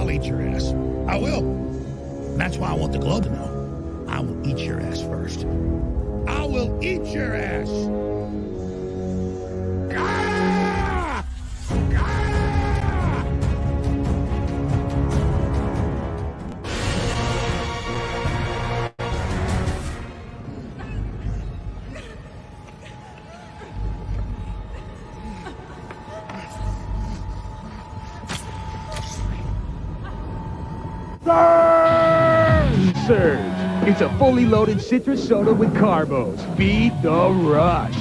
I'll eat your ass. I will. That's why I want the globe to know. I will eat your ass first. I will eat your ass. Ah! Ah! Surge. It's a fully loaded citrus soda with carbos. Beat the rush.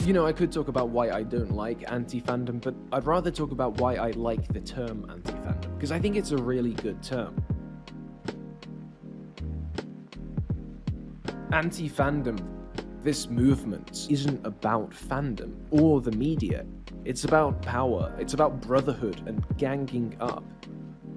You know, I could talk about why I don't like anti-fandom, but I'd rather talk about why I like the term anti-fandom, because I think it's a really good term. Anti-fandom, this movement, isn't about fandom or the media. It's about power, it's about brotherhood and ganging up.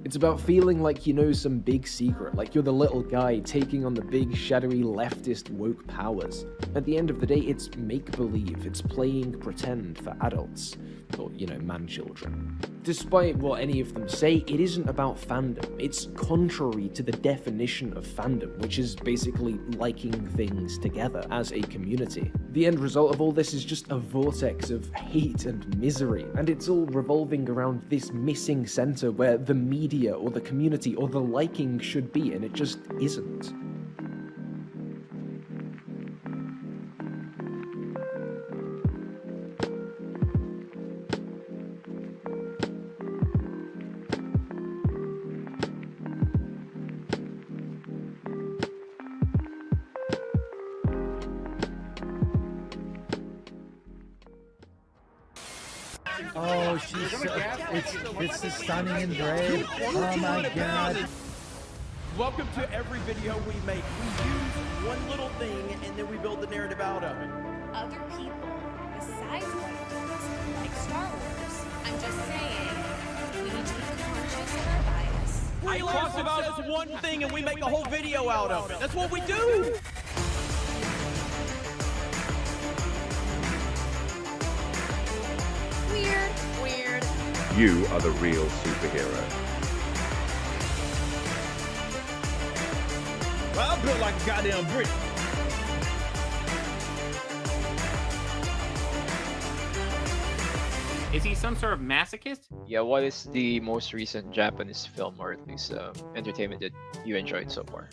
It's about feeling like you know some big secret, like you're the little guy taking on the big, shadowy, leftist, woke powers. At the end of the day, it's make-believe, it's playing pretend for adults, or, you know, man-children. Despite what any of them say, it isn't about fandom. It's contrary to the definition of fandom, which is basically liking things together as a community. The end result of all this is just a vortex of hate and misery, and it's all revolving around this missing center where the media or the community or the liking should be, and it just isn't. Oh, she's so, it's the stunning and brave. Oh my God. Welcome to every video we make. We use one little thing and then we build the narrative out of it. Other people besides white dudes like Star Wars. I'm just saying, we need to be conscious of our bias. We talked about this one thing and we make a whole video out of it. That's what we do. Weird. You are the real superhero. Well, I'm built like a goddamn brick. Is he some sort of masochist? Yeah, what is the most recent Japanese film or at least entertainment that you enjoyed so far?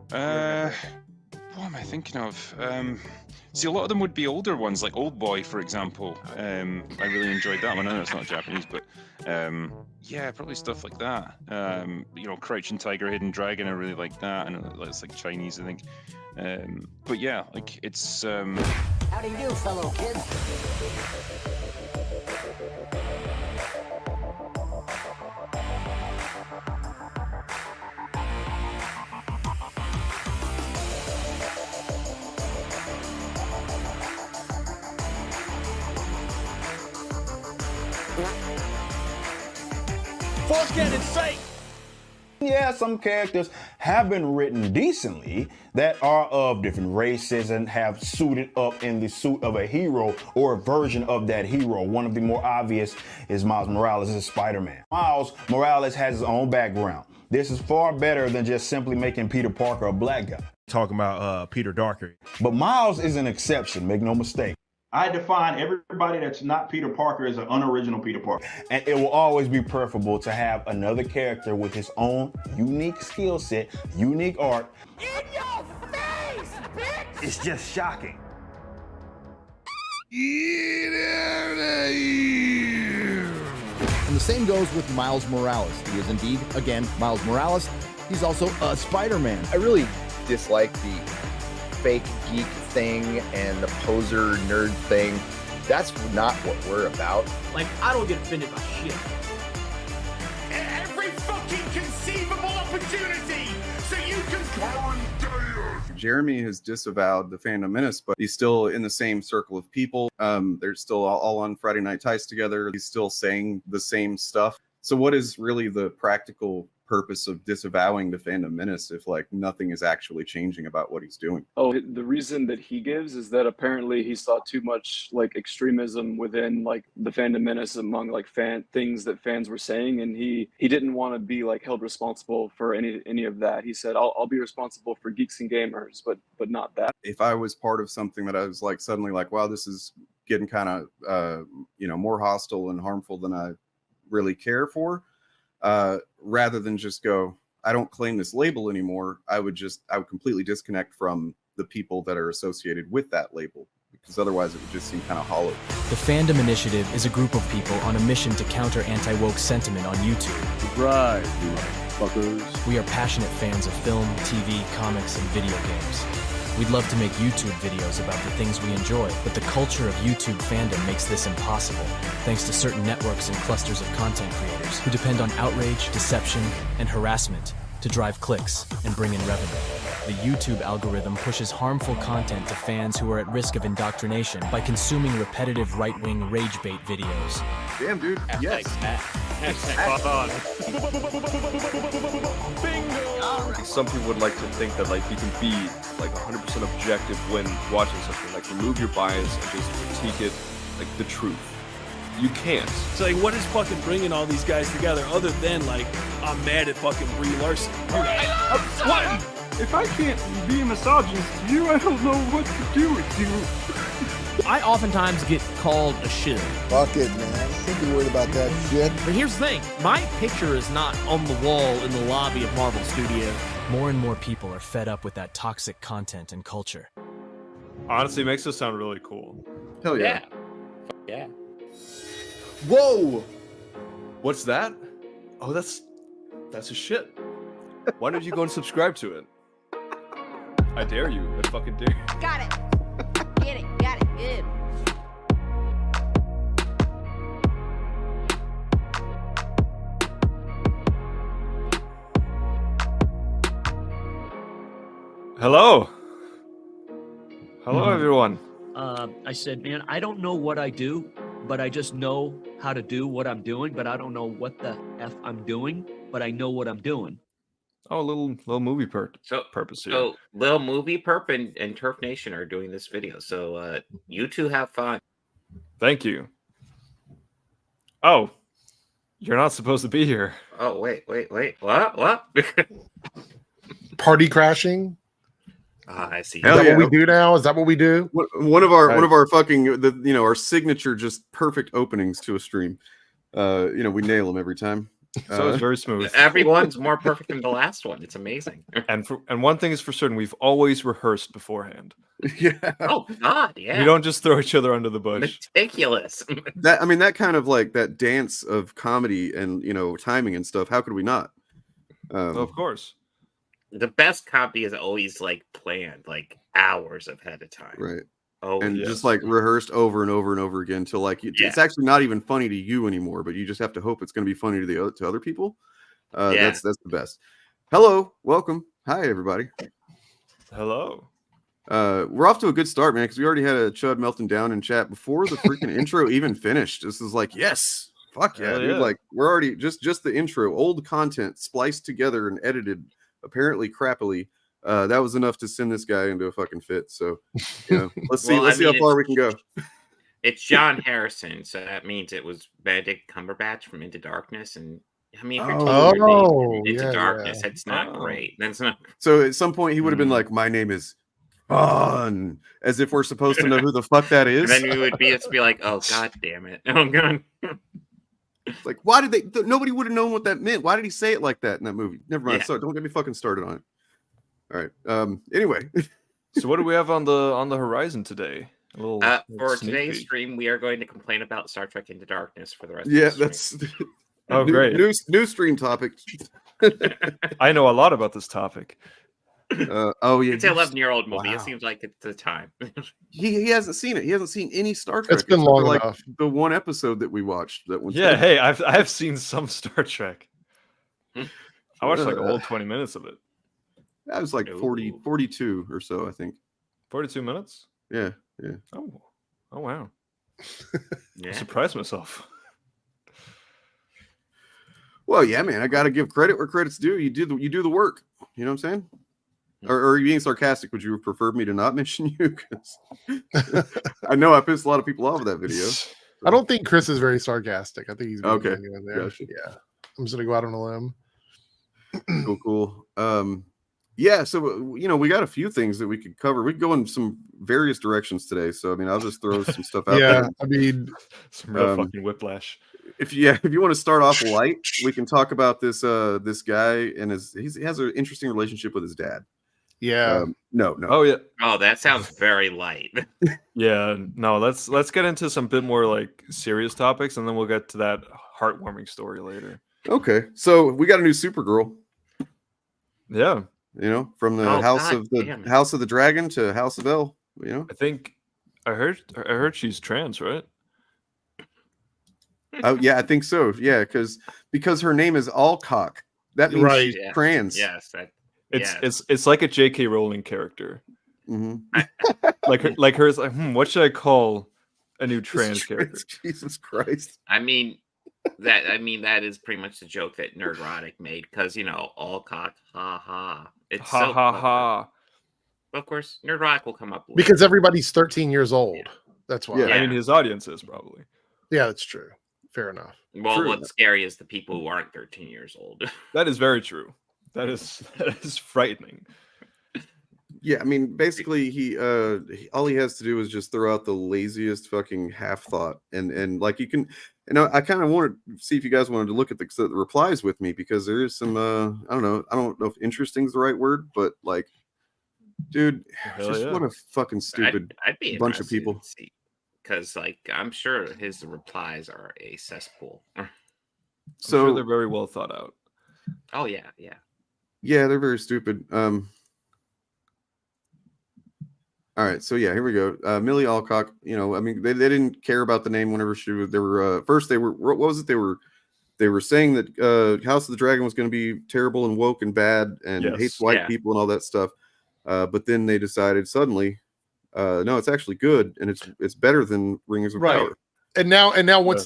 What am I thinking of? See, a lot of them would be older ones, like Old Boy, for example. I really enjoyed that one. I know it's not Japanese, but yeah, probably stuff like that. You know, Crouching Tiger, Hidden Dragon, I really like that. And it's like Chinese, I think. But yeah, like it's. How do you do, fellow kids? For canon's sake! Yeah, some characters have been written decently that are of different races and have suited up in the suit of a hero or a version of that hero. One of the more obvious is Miles Morales as Spider-Man. Miles Morales has his own background. This is far better than just simply making Peter Parker a black guy. Talking about Peter Darker. But Miles is an exception, make no mistake. I define everybody that's not Peter Parker as an unoriginal Peter Parker. And it will always be preferable to have another character with his own unique skill set, unique art. In your face, bitch! It's just shocking. And the same goes with Miles Morales. He is indeed, again, Miles Morales. He's also a Spider-Man. I really dislike the fake geek thing and the poser nerd thing. That's not what we're about. Like, I don't get offended by shit. Every fucking conceivable opportunity so you can Jeremy has disavowed the Phantom Menace, but he's still in the same circle of people. They're still all on Friday Night Tights together. He's still saying the same stuff. So what is really the practical purpose of disavowing the Phantom Menace if like nothing is actually changing about what he's doing? Oh, the reason that he gives is that apparently he saw too much like extremism within like the Phantom Menace among like things that fans were saying, and he didn't want to be like held responsible for any of that. He said, I'll be responsible for geeks and gamers, but not that. If I was part of something that I was like suddenly like, wow, this is getting kind of more hostile and harmful than I really care for, rather than just go, I don't claim this label anymore, I would completely disconnect from the people that are associated with that label, because otherwise it would just seem kind of hollow. The Fandom Initiative is a group of people on a mission to counter anti-woke sentiment on YouTube. Surprise, you fuckers. We are passionate fans of film, TV, comics, and video games. We'd love to make YouTube videos about the things we enjoy, but the culture of YouTube fandom makes this impossible, thanks to certain networks and clusters of content creators who depend on outrage, deception, and harassment to drive clicks and bring in revenue. The YouTube algorithm pushes harmful content to fans who are at risk of indoctrination by consuming repetitive right-wing rage bait videos. Damn, dude. Yes. Some people would like to think that like you can be like 100% objective when watching something, like remove your bias and just critique it like the truth. You can't. So like, what is fucking bringing all these guys together other than like, I'm mad at fucking Brie Larson? What? If I can't be a misogynist to you, I don't know what to do with you. I oftentimes get called a shill. Fuck it, man. Don't be worried about that shit. But here's the thing. My picture is not on the wall in the lobby of Marvel Studios. More and more people are fed up with that toxic content and culture. Honestly, it makes this sound really cool. Hell yeah. Yeah. Whoa! What's that? Oh, that's a shit. Why don't you go and subscribe to it? I dare you. I fucking dare you. Got it. Get it. Got it. Good. Hello. Hello, everyone. I said, man, I don't know what I do, but I just know how to do what I'm doing, but I don't know what the F I'm doing, but I know what I'm doing. Oh, a little movie purpose here. So Lil Movie Perp and Turf Nation are doing this video. So you two have fun. Thank you. Oh, you're not supposed to be here. Oh, wait. What? Party crashing? I see. Is that what we do now? Is that what we do? One of our fucking our signature just perfect openings to a stream. We nail them every time. So it's very smooth. Everyone's more perfect than the last one. It's amazing. And one thing is for certain, we've always rehearsed beforehand. Yeah. Oh God, yeah. We don't just throw each other under the bush. Meticulous. That kind of like that dance of comedy and timing and stuff. How could we not? Of course. The best comedy is always like planned, like hours ahead of time. Right. Oh, and just like rehearsed over and over and over again till like it's actually not even funny to you anymore, but you just have to hope it's going to be funny to other people. That's the best. Hello, welcome. Hi, everybody. Hello. We're off to a good start, man, because we already had a Chud melting down in chat before the freaking intro even finished. This is like, yes, Fuck yeah, Hell dude! yeah. Like we're already just the intro, old content spliced together and edited, apparently crappily. That was enough to send this guy into a fucking fit. So, let's see. Well, Let's I see how mean, far we can go. It's John Harrison, so that means it was Benedict Cumberbatch from Into Darkness, and I mean, if you're taking your name Into Darkness, it's not great. That's not. So at some point he would have been like, "My name is Fun," as if we're supposed to know who the fuck that is. And then you would be like, "Oh god damn it! Oh god." Like, why did they? Nobody would have known what that meant. Why did he say it like that in that movie? Never mind. Yeah. So don't get me fucking started on it. All right. Anyway, So what do we have on the horizon today? A little For sneak today's peek. stream, we are going to complain about Star Trek Into Darkness for the rest. yeah, of the stream. that's Oh, great. New stream topic. I know a lot about this topic. Oh yeah, It's an 11-year-old movie. Wow. It seems like it's the time. He hasn't seen it. He hasn't seen any Star Trek. It's been except for, long like enough. the one episode that we watched. That one. Yeah, time. hey, I've seen some Star Trek. I watched like a whole 20 minutes of it. That was like 42 or so, I think. 42 minutes? Yeah. Oh wow. Yeah. I surprised myself. Well, yeah, man. I got to give credit where credit's due. You do the work. You know what I'm saying? Or are you being sarcastic? Would you have preferred me to not mention you? 'Cause I know I pissed a lot of people off with that video. I don't think Chris is very sarcastic. I think he's being Okay. genuine there. Gotcha. Yeah, I'm just gonna go out on a limb. Cool. Yeah. So we got a few things that we could cover. We could go in some various directions today. So I mean, I'll just throw some stuff out Yeah, there. I mean, Some real fucking whiplash. If you want to start off light, we can talk about this guy and he has an interesting relationship with his dad. yeah. No. Oh yeah. Oh, that sounds very light. Yeah, no, let's get into some bit more like serious topics and then we'll get to that heartwarming story later. Okay. So we got a new Supergirl. Yeah. From the Oh, House God of the damn it. House of the Dragon to House of L. I think I heard she's trans, right? Oh yeah, I think so. Yeah, because her name is Alcock. That means Right. she's trans. Yes. It's like a J.K. Rowling character. Mhm. Like her is like, what should I call a new trans character? Jesus Christ. I mean that is pretty much the joke that Nerdrotic made because all cock, ha ha. It's Ha so ha clever. ha. But of course, Nerdrotic will come up with Because everybody's 13 years old. That's why. Yeah. I mean, his audience is probably. Yeah, that's true. Fair enough. Well, True. what's scary is the people who aren't 13 years old. That is very true. That is frightening. Yeah, I mean, basically, he all he has to do is just throw out the laziest fucking half thought, and like you can, I kind of wanted to see if you guys wanted to look at the replies with me because there is some I don't know if interesting is the right word, but like, dude, Hell just yeah. what a fucking stupid I'd be bunch of people. because I'm sure his replies are a cesspool. I'm So sure they're very well thought out. Oh yeah. yeah, they're very stupid. All right, so yeah, here we go. Millie Alcock, I mean, they didn't care about the name whenever they were first they were what was it? They were saying that House of the Dragon was going to be terrible and woke and bad and Yes. hates white Yeah. people and all that stuff. But then they decided suddenly, no, it's actually good and it's better than Rings of Right. Power. And now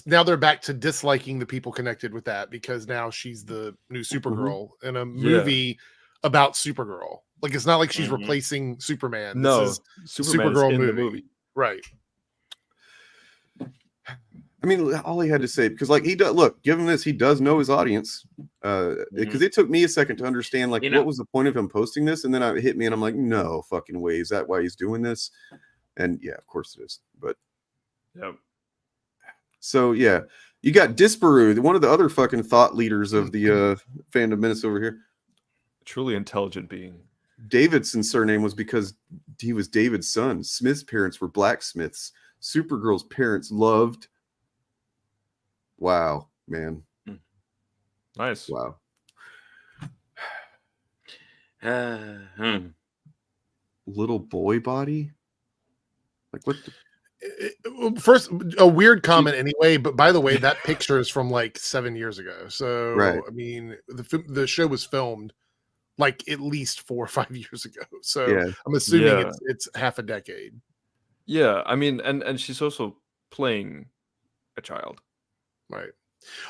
now they're back to disliking the people connected with that because now she's the new Supergirl in a movie about Supergirl. Like it's not like she's replacing Superman. No, This is Superman Supergirl is in movie. the movie. Right. I mean, all he had to say, because like he does look, give him this, he does know his audience. Because it took me a second to understand like what was the point of him posting this, and then it hit me, and I'm like, no fucking way, is that why he's doing this? And yeah, of course it is. But Yep. so yeah, you got Disparu, one of the other fucking thought leaders of the fandom minutes over here. Truly intelligent being. Davidson's surname was because he was David's son. Smith's parents were blacksmiths. Supergirl's parents loved. Wow, man. Nice. Wow. Little boy body? Like what the... First, a weird comment anyway, but by the way, that picture is from like 7 years ago. So, Right. I mean, the show was filmed like at least 4 or 5 years ago. So Yeah. I'm assuming Yeah. it's half a decade. Yeah, I mean, and she's also playing a child. Right.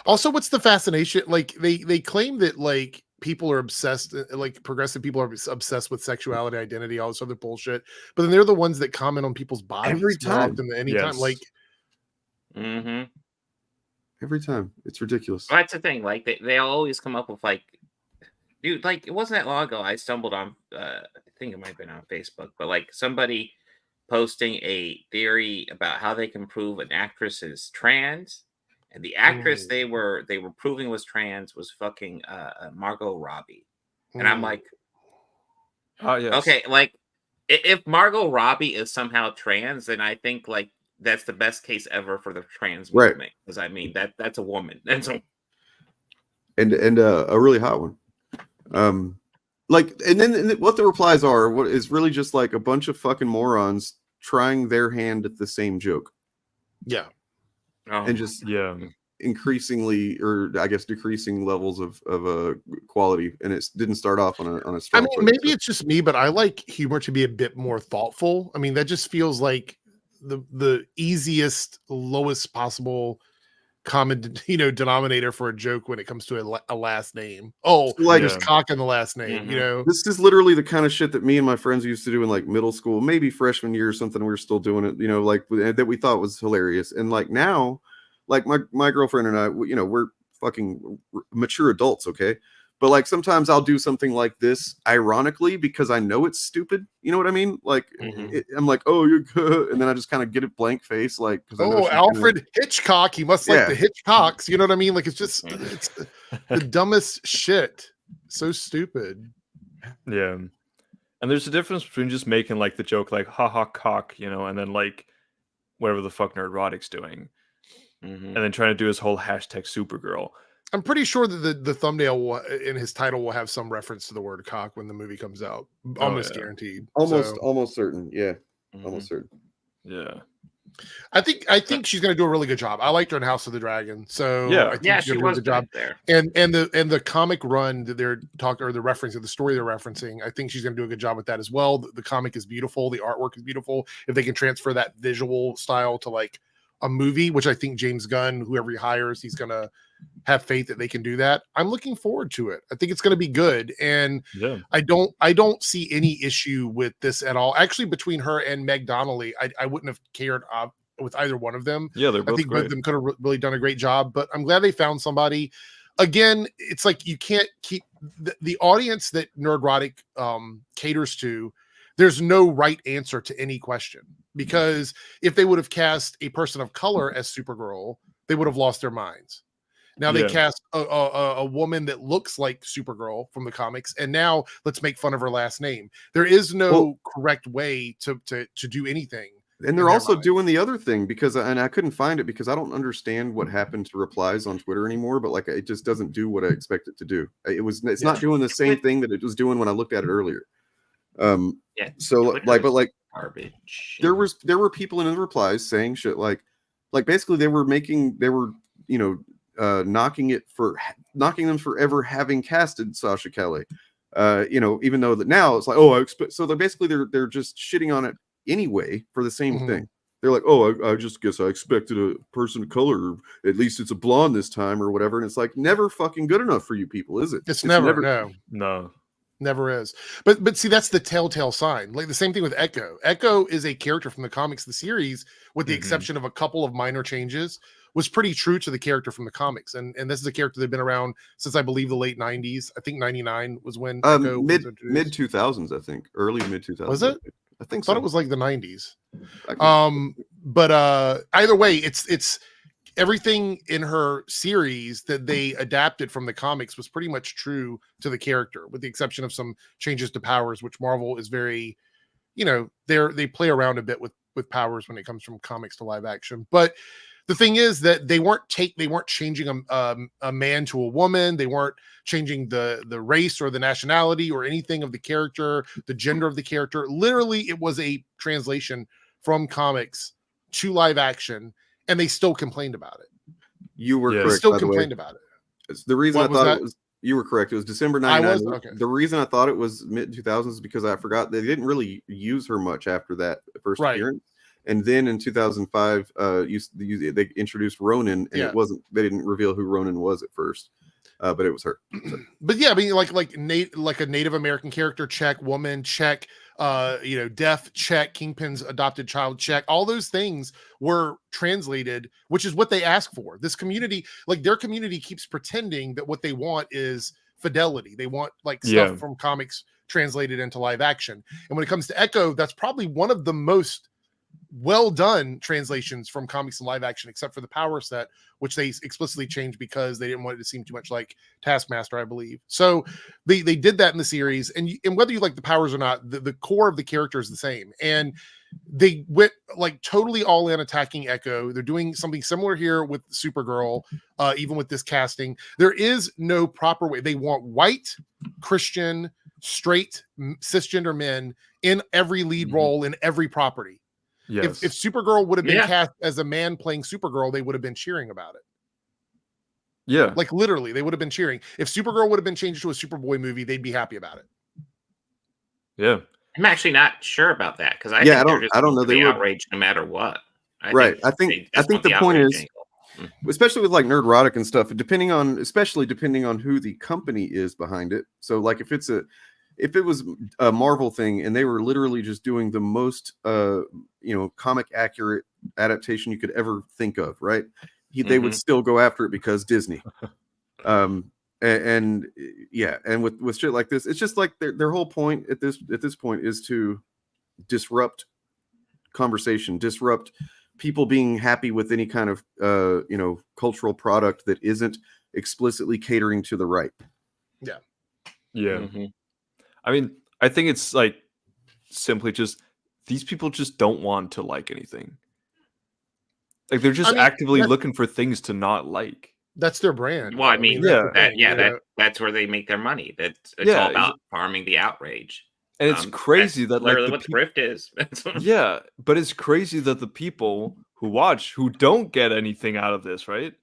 Also, what's the fascination? Like they claim that like people are obsessed, like progressive people are obsessed with sexuality, identity, all this other bullshit. But then they're the ones that comment on people's bodies Every more time. often than any time. Like, Every time. It's ridiculous. Well, that's the thing. Like they always come up with like, dude, like it wasn't that long ago. I stumbled on, I think it might have been on Facebook, but like somebody posting a theory about how they can prove an actress is trans, and the actress they were proving was trans was fucking Margot Robbie, and I'm like, yes. okay, like if Margot Robbie is somehow trans, then I think like that's the best case ever for the trans Right. movement, because I mean that's a woman, that's a and a really hot one. Like, and then what the replies are, what is really just like a bunch of fucking morons trying their hand at the same joke. Yeah. And just increasingly, or I guess decreasing levels of quality, and it didn't start off on a strong I mean, foot, maybe it's just me, but I like humor to be a bit more thoughtful. I mean, that just feels like the easiest, lowest possible common denominator for a joke when it comes to a last name. Oh, like there's cock in the last name. You know, this is literally the kind of shit that me and my friends used to do in like middle school, maybe freshman year or something. We were still doing it, like that we thought was hilarious. And like now, like my girlfriend and I, we're fucking mature adults, okay? But like sometimes I'll do something like this ironically because I know it's stupid. You know what I mean? Like I'm like, oh, you're good, and then I just kind of get a blank face, like, oh, Alfred Hitchcock, he must like the Hitchcocks. You know what I mean? Like it's the dumbest shit. So stupid. Yeah, and there's a difference between just making like the joke, like haha cock, and then like whatever the fuck Nerdrotic's doing, and then trying to do his whole hashtag Supergirl. I'm pretty sure that the thumbnail in his title will have some reference to the word cock when the movie comes out. Almost guaranteed. Almost certain. Yeah. Almost certain. Yeah. I think she's going to do a really good job. I liked her in House of the Dragon. So I think she's she going to do a was good job there. And the comic run that they're talking, or the referencing, the story they're referencing, I think she's going to do a good job with that as well. The comic is beautiful. The artwork is beautiful. If they can transfer that visual style to like a movie, which I think James Gunn, whoever he hires, he's going to have faith that they can do that. I'm looking forward to it. I think it's going to be good, and I don't see any issue with this at all. Actually, between her and Meg Donnelly, I wouldn't have cared with either one of them. Yeah, they're both I think great. both of them could have really done a great job, but I'm glad they found somebody. Again, it's like you can't keep the audience that Nerdrotic caters to. There's no right answer to any question, because if they would have cast a person of color as Supergirl, they would have lost their minds. Now they cast a woman that looks like Supergirl from the comics, and now let's make fun of her last name. There is no correct way to do anything. And they're also doing the other thing and I couldn't find it because I don't understand what happened to replies on Twitter anymore, but like it just doesn't do what I expect it to do. It's not doing the same thing that it was doing when I looked at it earlier. So like garbage. There were people in the replies saying shit like basically they were knocking them for ever having casted Sasha Kelly. Even though that now it's like, oh, I expect, so they're just shitting on it anyway for the same thing. They're like, oh, I just guess I expected a person of color, at least it's a blonde this time or whatever. And it's like never fucking good enough for you people, is it? It's never no. Never is. But see, that's the telltale sign. Like the same thing with Echo. Echo is a character from the comics, the series, with the exception of a couple of minor changes, was pretty true to the character from the comics. And this is a character that's been around since I believe the late 90s. I think 99 was when Echo mid 2000s, I think. Early mid 2000s. Was it? I think so. I thought it was like the 90s. But either way, it's everything in her series that they adapted from the comics was pretty much true to the character, with the exception of some changes to powers, which Marvel is very, they play around a bit with powers when it comes from comics to live action. But the thing is that they weren't changing a man to a woman. They weren't changing the race or the nationality or anything of the character, the gender of the character. Literally, it was a translation from comics to live action, and they still complained about it. You were correct. They still complained about it. It's the reason I thought it was. You were correct. It was December 99. Okay. The reason I thought it was mid 2000s is because I forgot they didn't really use her much after that first appearance. And then in 2005, they introduced Ronin, and it wasn't. They didn't reveal who Ronin was at first, but it was her. So. But yeah, I mean, like a Native American character, check. Woman, check. Deaf, check. Kingpin's adopted child, check. All those things were translated, which is what they ask for. This community, like their community, keeps pretending that what they want is fidelity. They want like stuff from comics translated into live action. And when it comes to Echo, that's probably one of the most well done translations from comics and live action, except for the Power set, which they explicitly changed because they didn't want it to seem too much like Taskmaster, I believe. So they did that in the series, and whether you like the powers or not, the core of the character is the same. And they went like totally all in attacking Echo. They're doing something similar here with Supergirl, even with this casting. There is no proper way. They want white, Christian, straight, cisgender men in every lead role in every property. Yes. If Supergirl would have been cast as a man playing Supergirl, they would have been cheering about it. Yeah. Like literally, they would have been cheering. If Supergirl would have been changed to a Superboy movie, they'd be happy about it. Yeah. I'm actually not sure about that because I don't know. They outraged no matter what. I think the point is, especially with like Nerdrotic and stuff, especially depending on who the company is behind it. So like if it was a Marvel thing and they were literally just doing the most comic accurate adaptation you could ever think of, right? They would still go after it because Disney. And with shit like this, it's just like their whole point at this point is to disrupt conversation, disrupt people being happy with any kind of cultural product that isn't explicitly catering to the right. Yeah. Yeah. I mean, I think it's like simply just these people just don't want to like anything. Like they're just actively looking for things to not like. That's their brand. Well, I mean, that's where they make their money. It's all about farming the outrage. And it's crazy that like literally what the grift is. Yeah, but it's crazy that the people who don't get anything out of this, right?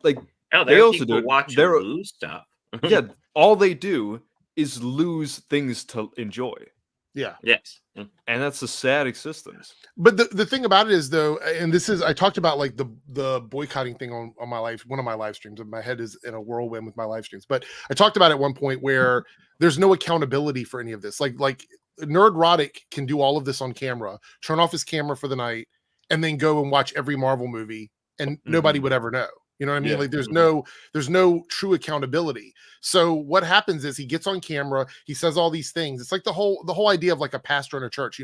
Like they also do watch you lose stuff. Yeah, all they do is lose things to enjoy. Yeah. Yes. And that's a sad existence. But the thing about it is though, and this is I talked about like the boycotting thing on one of my live streams. My head is in a whirlwind with my live streams. But I talked about at one point where there's no accountability for any of this. Like Nerdrotic can do all of this on camera, turn off his camera for the night, and then go and watch every Marvel movie, and nobody would ever know. You know what I mean? Yeah. Like there's no true accountability. So what happens is he gets on camera, he says all these things. It's like the whole idea of like a pastor in a church,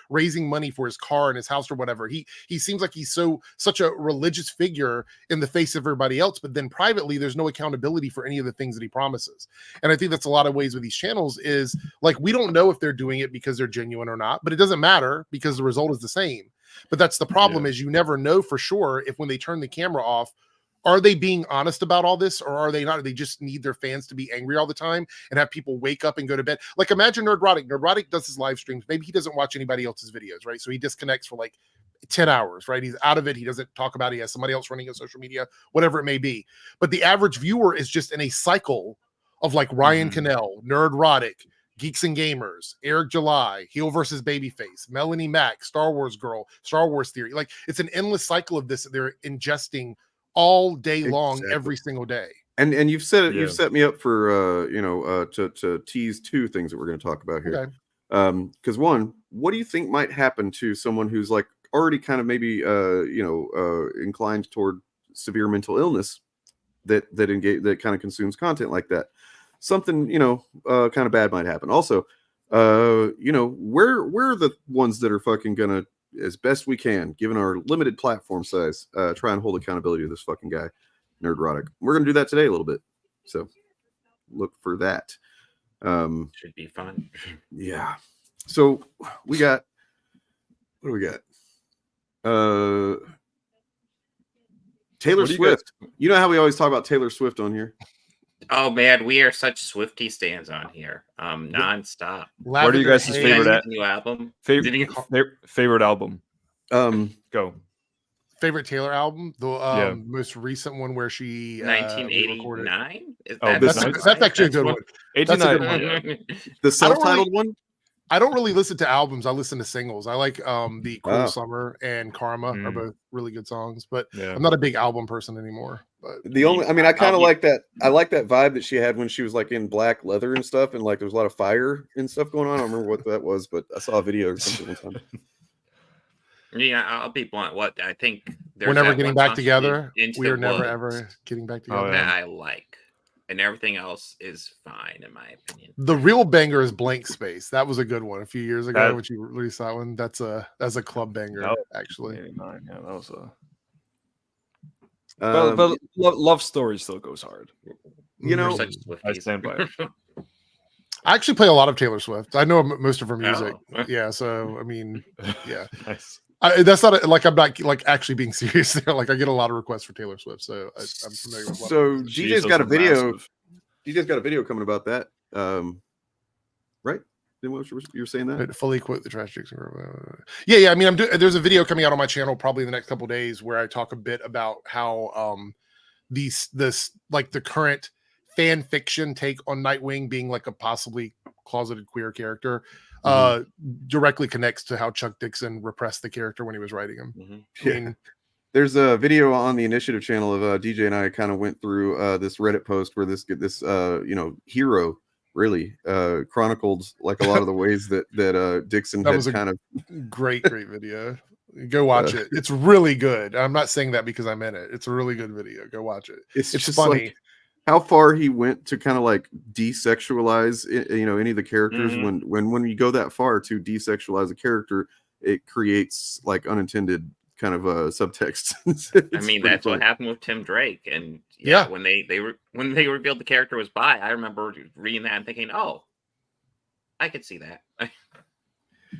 raising money for his car and his house or whatever. He seems like he's such a religious figure in the face of everybody else, but then privately there's no accountability for any of the things that he promises. And I think that's a lot of ways with these channels is like we don't know if they're doing it because they're genuine or not, but it doesn't matter because the result is the same. But that's the problem is you never know for sure if when they turn the camera off, are they being honest about all this or are they not? They just need their fans to be angry all the time and have people wake up and go to bed. Like imagine Nerdrotic. Nerdrotic does his live streams. Maybe he doesn't watch anybody else's videos, right? So he disconnects for like 10 hours, right? He's out of it. He doesn't talk about it. He has somebody else running his social media, whatever it may be. But the average viewer is just in a cycle of like Ryan Cannell, Nerdrotic, Geeks and Gamers, Eric July, Heel versus Babyface, Melanie Mack, Star Wars Girl, Star Wars Theory. Like it's an endless cycle of this that they're ingesting all day long, every single day. And you've said it. You've set me up for to tease two things that we're going to talk about here. Okay. Because one, what do you think might happen to someone who's like already kind of maybe inclined toward severe mental illness that kind of consumes content like that? Something kind of bad might happen. Also, we're the ones that are fucking gonna, as best we can, given our limited platform size, try and hold accountability to this fucking guy, Nerdrotic. We're gonna do that today a little bit, so look for that. Should be fun. Yeah. So we got, what do we got? Taylor Swift. You know how we always talk about Taylor Swift on here? Oh man, we are such Swiftie stands on here, nonstop. What are you guys' favorite new album? Favorite album? Go. Favorite Taylor album? The most recent one where she 1989. That's actually a good one. 89. The self-titled one. I don't really listen to albums. I listen to singles. I like the Cruel Oh. Summer and Karma are Mm. both really good songs, but Yeah. I'm not a big album person anymore. But The only, I mean, I kind of like that. I like that vibe that she had when she was like in black leather and stuff, and like there was a lot of fire and stuff going on. I don't remember what that was, but I saw a video or something one time. Yeah, I'll be blunt. What I think we're never that getting one back song she together. did, Into We the are never Woods, ever getting back Oh, together. yeah. that I like, and everything else is fine in my opinion. The real banger is Blank Space. That was a good one a few years ago That- when you released that one. That's a club banger, That was actually. 89. Yeah, that was a. Um, But love story still goes hard. you know, Such I Swifties. stand by it. I actually play a lot of Taylor Swift. I know most of her music. Oh. Yeah, so I mean, yeah. Nice. That's not like I'm not like actually being serious there. Like I get a lot of requests for Taylor Swift, so I'm familiar with. A lot of so her music. DJ's got a also video. massive. DJ's got a video coming about that. Right? Then what you were saying that? Fully quote the trash chicks. Yeah. I mean, there's a video coming out on my channel probably in the next couple of days where I talk a bit about how this like the current fan fiction take on Nightwing being like a possibly closeted queer character directly connects to how Chuck Dixon repressed the character when he was writing him. I mean, There's a video on the Initiative channel of DJ and I kind of went through this Reddit post where this hero really chronicled like a lot of the ways that Dixon that had was a kind of great video. Go watch it. It's really good. I'm not saying that because I'm in it. It's a really good video. Go watch it. it's just funny. like how far he went to kind of like desexualize any of the characters. When you go that far to desexualize a character, it creates like unintended kind of subtext. I mean, that's what happened with Tim Drake, and Yeah. when they revealed the character was bi, I remember reading that and thinking, oh, I could see that.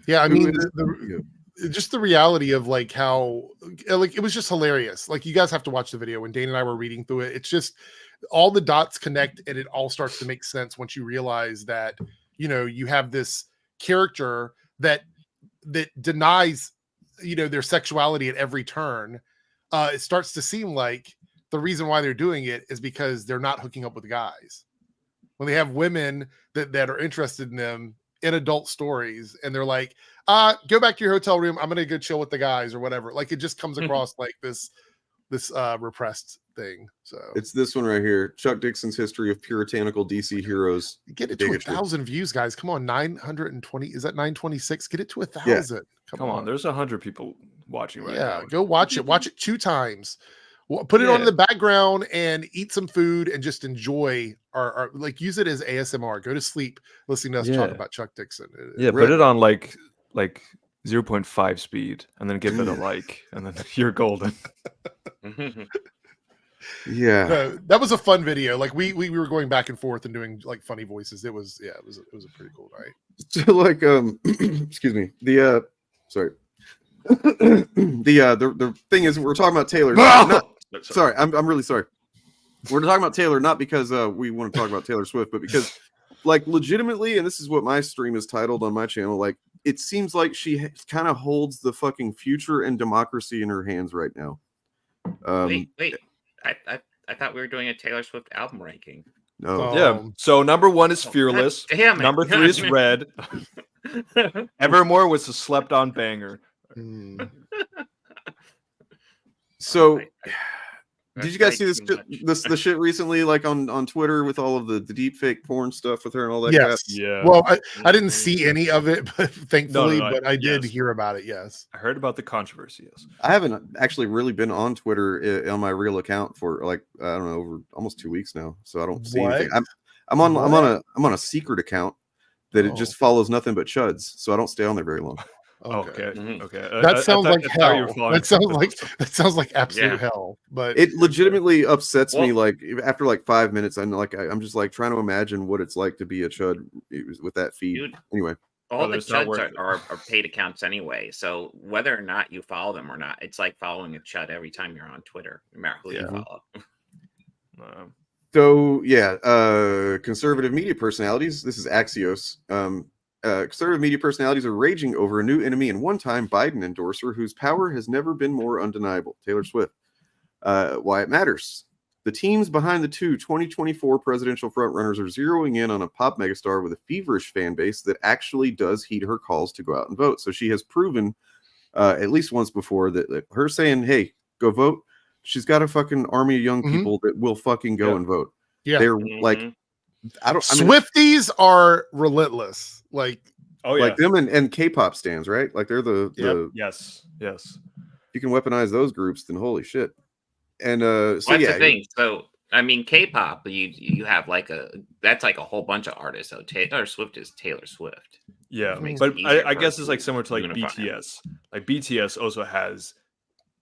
Yeah, I Who mean, is- just the reality of like how like it was just hilarious. Like you guys have to watch the video when Dane and I were reading through it. It's just all the dots connect and it all starts to make sense once you realize that you have this character that denies their sexuality at every turn. It starts to seem like the reason why they're doing it is because they're not hooking up with guys. When they have women that are interested in them in adult stories and they're like, go back to your hotel room, I'm gonna go chill with the guys or whatever. Like it just comes across like this repressed thing. So It's this one right here. Chuck Dixon's history of puritanical DC heroes. get it to Bigotry. 1,000 views, guys. Come on, 920. Is that 926? Get it to 1,000. Come on, there's 100 people watching right now. Go watch it. Watch it 2 times. Put it on in Yeah. the background and eat some food and just enjoy our like use it as ASMR. Go to sleep listening to us talk Yeah. about Chuck Dixon. Yeah, put it on like 0.5 speed and then give it a like and then you're golden. Yeah. No, that was a fun video. Like we were going back and forth and doing like funny voices. It was a pretty cool night. So like excuse me. The sorry. The thing is we're talking about Taylor. Sorry, I'm really sorry. We're talking about Taylor not because we want to talk about Taylor Swift, but because like legitimately, and this is what my stream is titled on my channel, like it seems like she kind of holds the fucking future and democracy in her hands right now. Wait. I thought we were doing a Taylor Swift album ranking. No. Yeah. So number 1 is Fearless. God damn it. Number 3 is Red. Evermore was a slept-on banger. So did you guys see the shit recently, like on Twitter with all of the deep fake porn stuff with her and all that crap? Yes. Yeah. Well, I didn't see any of it, but thankfully, No, but I did yes. hear about it. Yes. I heard about the controversy. Yes. I haven't actually really been on Twitter on my real account for like I don't know over almost 2 weeks now, so I don't see anything. I'm on a secret account that it just follows nothing but chuds, so I don't stay on there very long. Okay. That sounds like hell. That sounds like absolute hell. But it legitimately upsets me. Like after like 5 minutes, I'm just like trying to imagine what it's like to be a chud with that feed. Dude, anyway, all the chuds are paid accounts anyway, so whether or not you follow them or not, it's like following a chud every time you're on Twitter, no matter who you follow. So yeah, conservative media personalities. This is Axios. Conservative media personalities are raging over a new enemy and one-time Biden endorser whose power has never been more undeniable. Taylor Swift. Why it matters. The teams behind the two 2024 presidential frontrunners are zeroing in on a pop megastar with a feverish fan base that actually does heed her calls to go out and vote. So she has proven at least once before that her saying, hey, go vote, she's got a fucking army of young people that will fucking go and vote. Yeah. They're like, Swifties are relentless. Like, like them and K-pop stands, right? Like they're the yes. You can weaponize those groups, then holy shit. And so That's yeah, the thing. So I mean, K-pop, you have like that's like a whole bunch of artists. So Taylor Swift is Taylor Swift. Yeah, Makes but it easier I for guess it's like similar to like unify them. BTS. Like BTS also has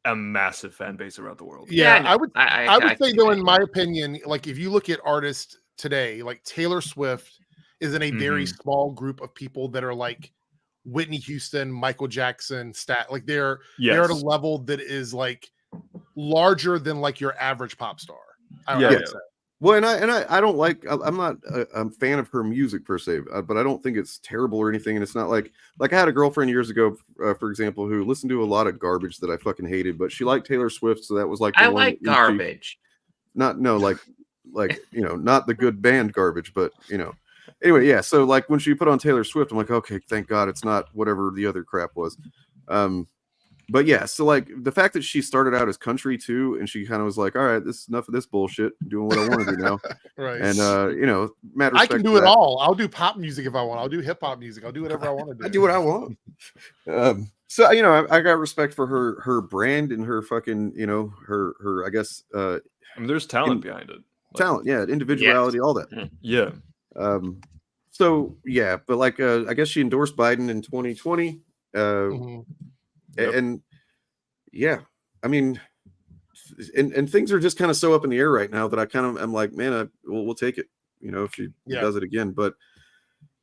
a massive fan base around the world. Yeah, I would I say though, in my opinion, like if you look at artists today, like Taylor Swift is in a very small group of people that are like Whitney Houston, Michael Jackson, like they're at a level that is like larger than like your average pop star. I would say. Well, and I don't like. I'm not a fan of her music per se, but I don't think it's terrible or anything. And it's not like I had a girlfriend years ago, for example, who listened to a lot of garbage that I fucking hated, but she liked Taylor Swift, so that was like I like garbage. Not not the good band garbage, but Anyway, yeah. So like when she put on Taylor Swift, I'm like, okay, thank God it's not whatever the other crap was. But yeah, so like the fact that she started out as country too, and she kind of was like, all right, this is enough of this bullshit, doing what I want to do now. Right. And I can do it all. I'll do pop music if I want. I'll do hip hop music. I'll do whatever I want to do. I do what I want. So I got respect for her brand and her fucking, her I guess I mean there's talent behind it. Talent, yeah, individuality, all that. Yeah. So yeah, but like I guess she endorsed Biden in 2020. And yeah, I mean, and things are just kind of so up in the air right now that I'm like, man, we'll take it, if she does it again. But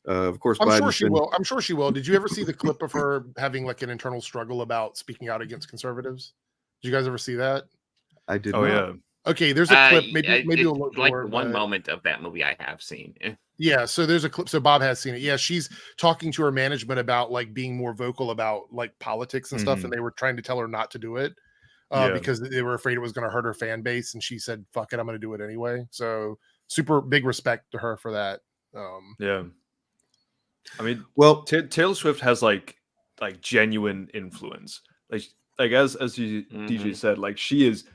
of course, I'm sure she will. I'm sure she will. Did you ever see the clip of her having like an internal struggle about speaking out against conservatives? Did you guys ever see that? I did. Oh yeah. Okay, there's a clip. Maybe we'll look like for it, one but... moment of that movie I have seen. Yeah, so there's a clip. So Bob has seen it. Yeah, she's talking to her management about like being more vocal about like politics and stuff, and they were trying to tell her not to do it because they were afraid it was going to hurt her fan base. And she said, "Fuck it, I'm going to do it anyway." So super big respect to her for that. Yeah, I mean, well, Taylor Swift has like genuine influence. Like as you DJ said, like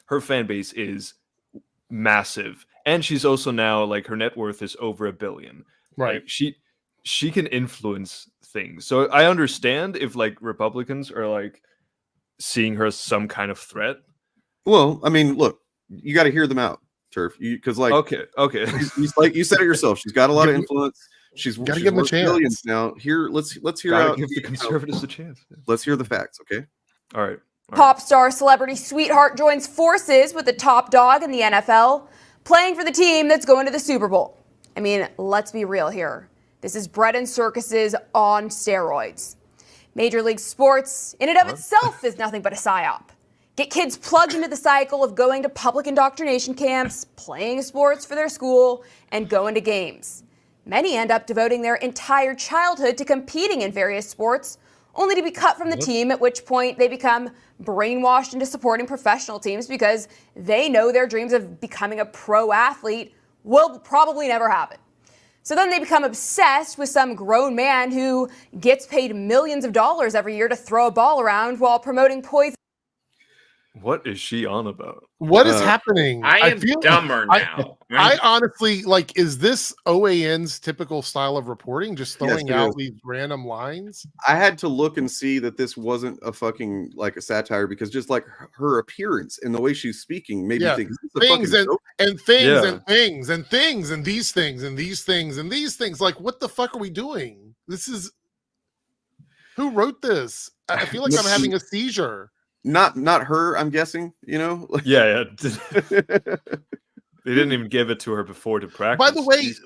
her fan base is massive, and she's also now like her net worth is over $1 billion. Right. Like, she can influence things. So I understand if like Republicans are like seeing her as some kind of threat. Well, I mean, look, you got to hear them out, Turf, because like okay, like you said it yourself, she's got a lot of influence. She's got to give them a chance. Billions now. Here, let's hear out. Give the conservatives a chance. Let's hear the facts, okay? All right. Pop star celebrity sweetheart joins forces with the top dog in the NFL, playing for the team that's going to the Super Bowl. I mean, let's be real here. This is bread and circuses on steroids. Major League Sports, in and of itself, is nothing but a psyop. Get kids plugged into the cycle of going to public indoctrination camps, playing sports for their school, and going to games. Many end up devoting their entire childhood to competing in various sports, only to be cut from the team, at which point they become brainwashed into supporting professional teams because they know their dreams of becoming a pro athlete will probably never happen. So then they become obsessed with some grown man who gets paid millions of dollars every year to throw a ball around while promoting poison. What is she on about? What is happening? I am dumber now. I honestly is this OAN's typical style of reporting, just throwing out these random lines? I had to look and see that this wasn't a fucking like a satire because just like her appearance and the way she's speaking made me think things and things and things and things and these things and these things and these things. Like, what the fuck are we doing? This is who wrote this? I feel like I'm having a seizure. Not her, I'm guessing, Yeah. They didn't even give it to her before to practice.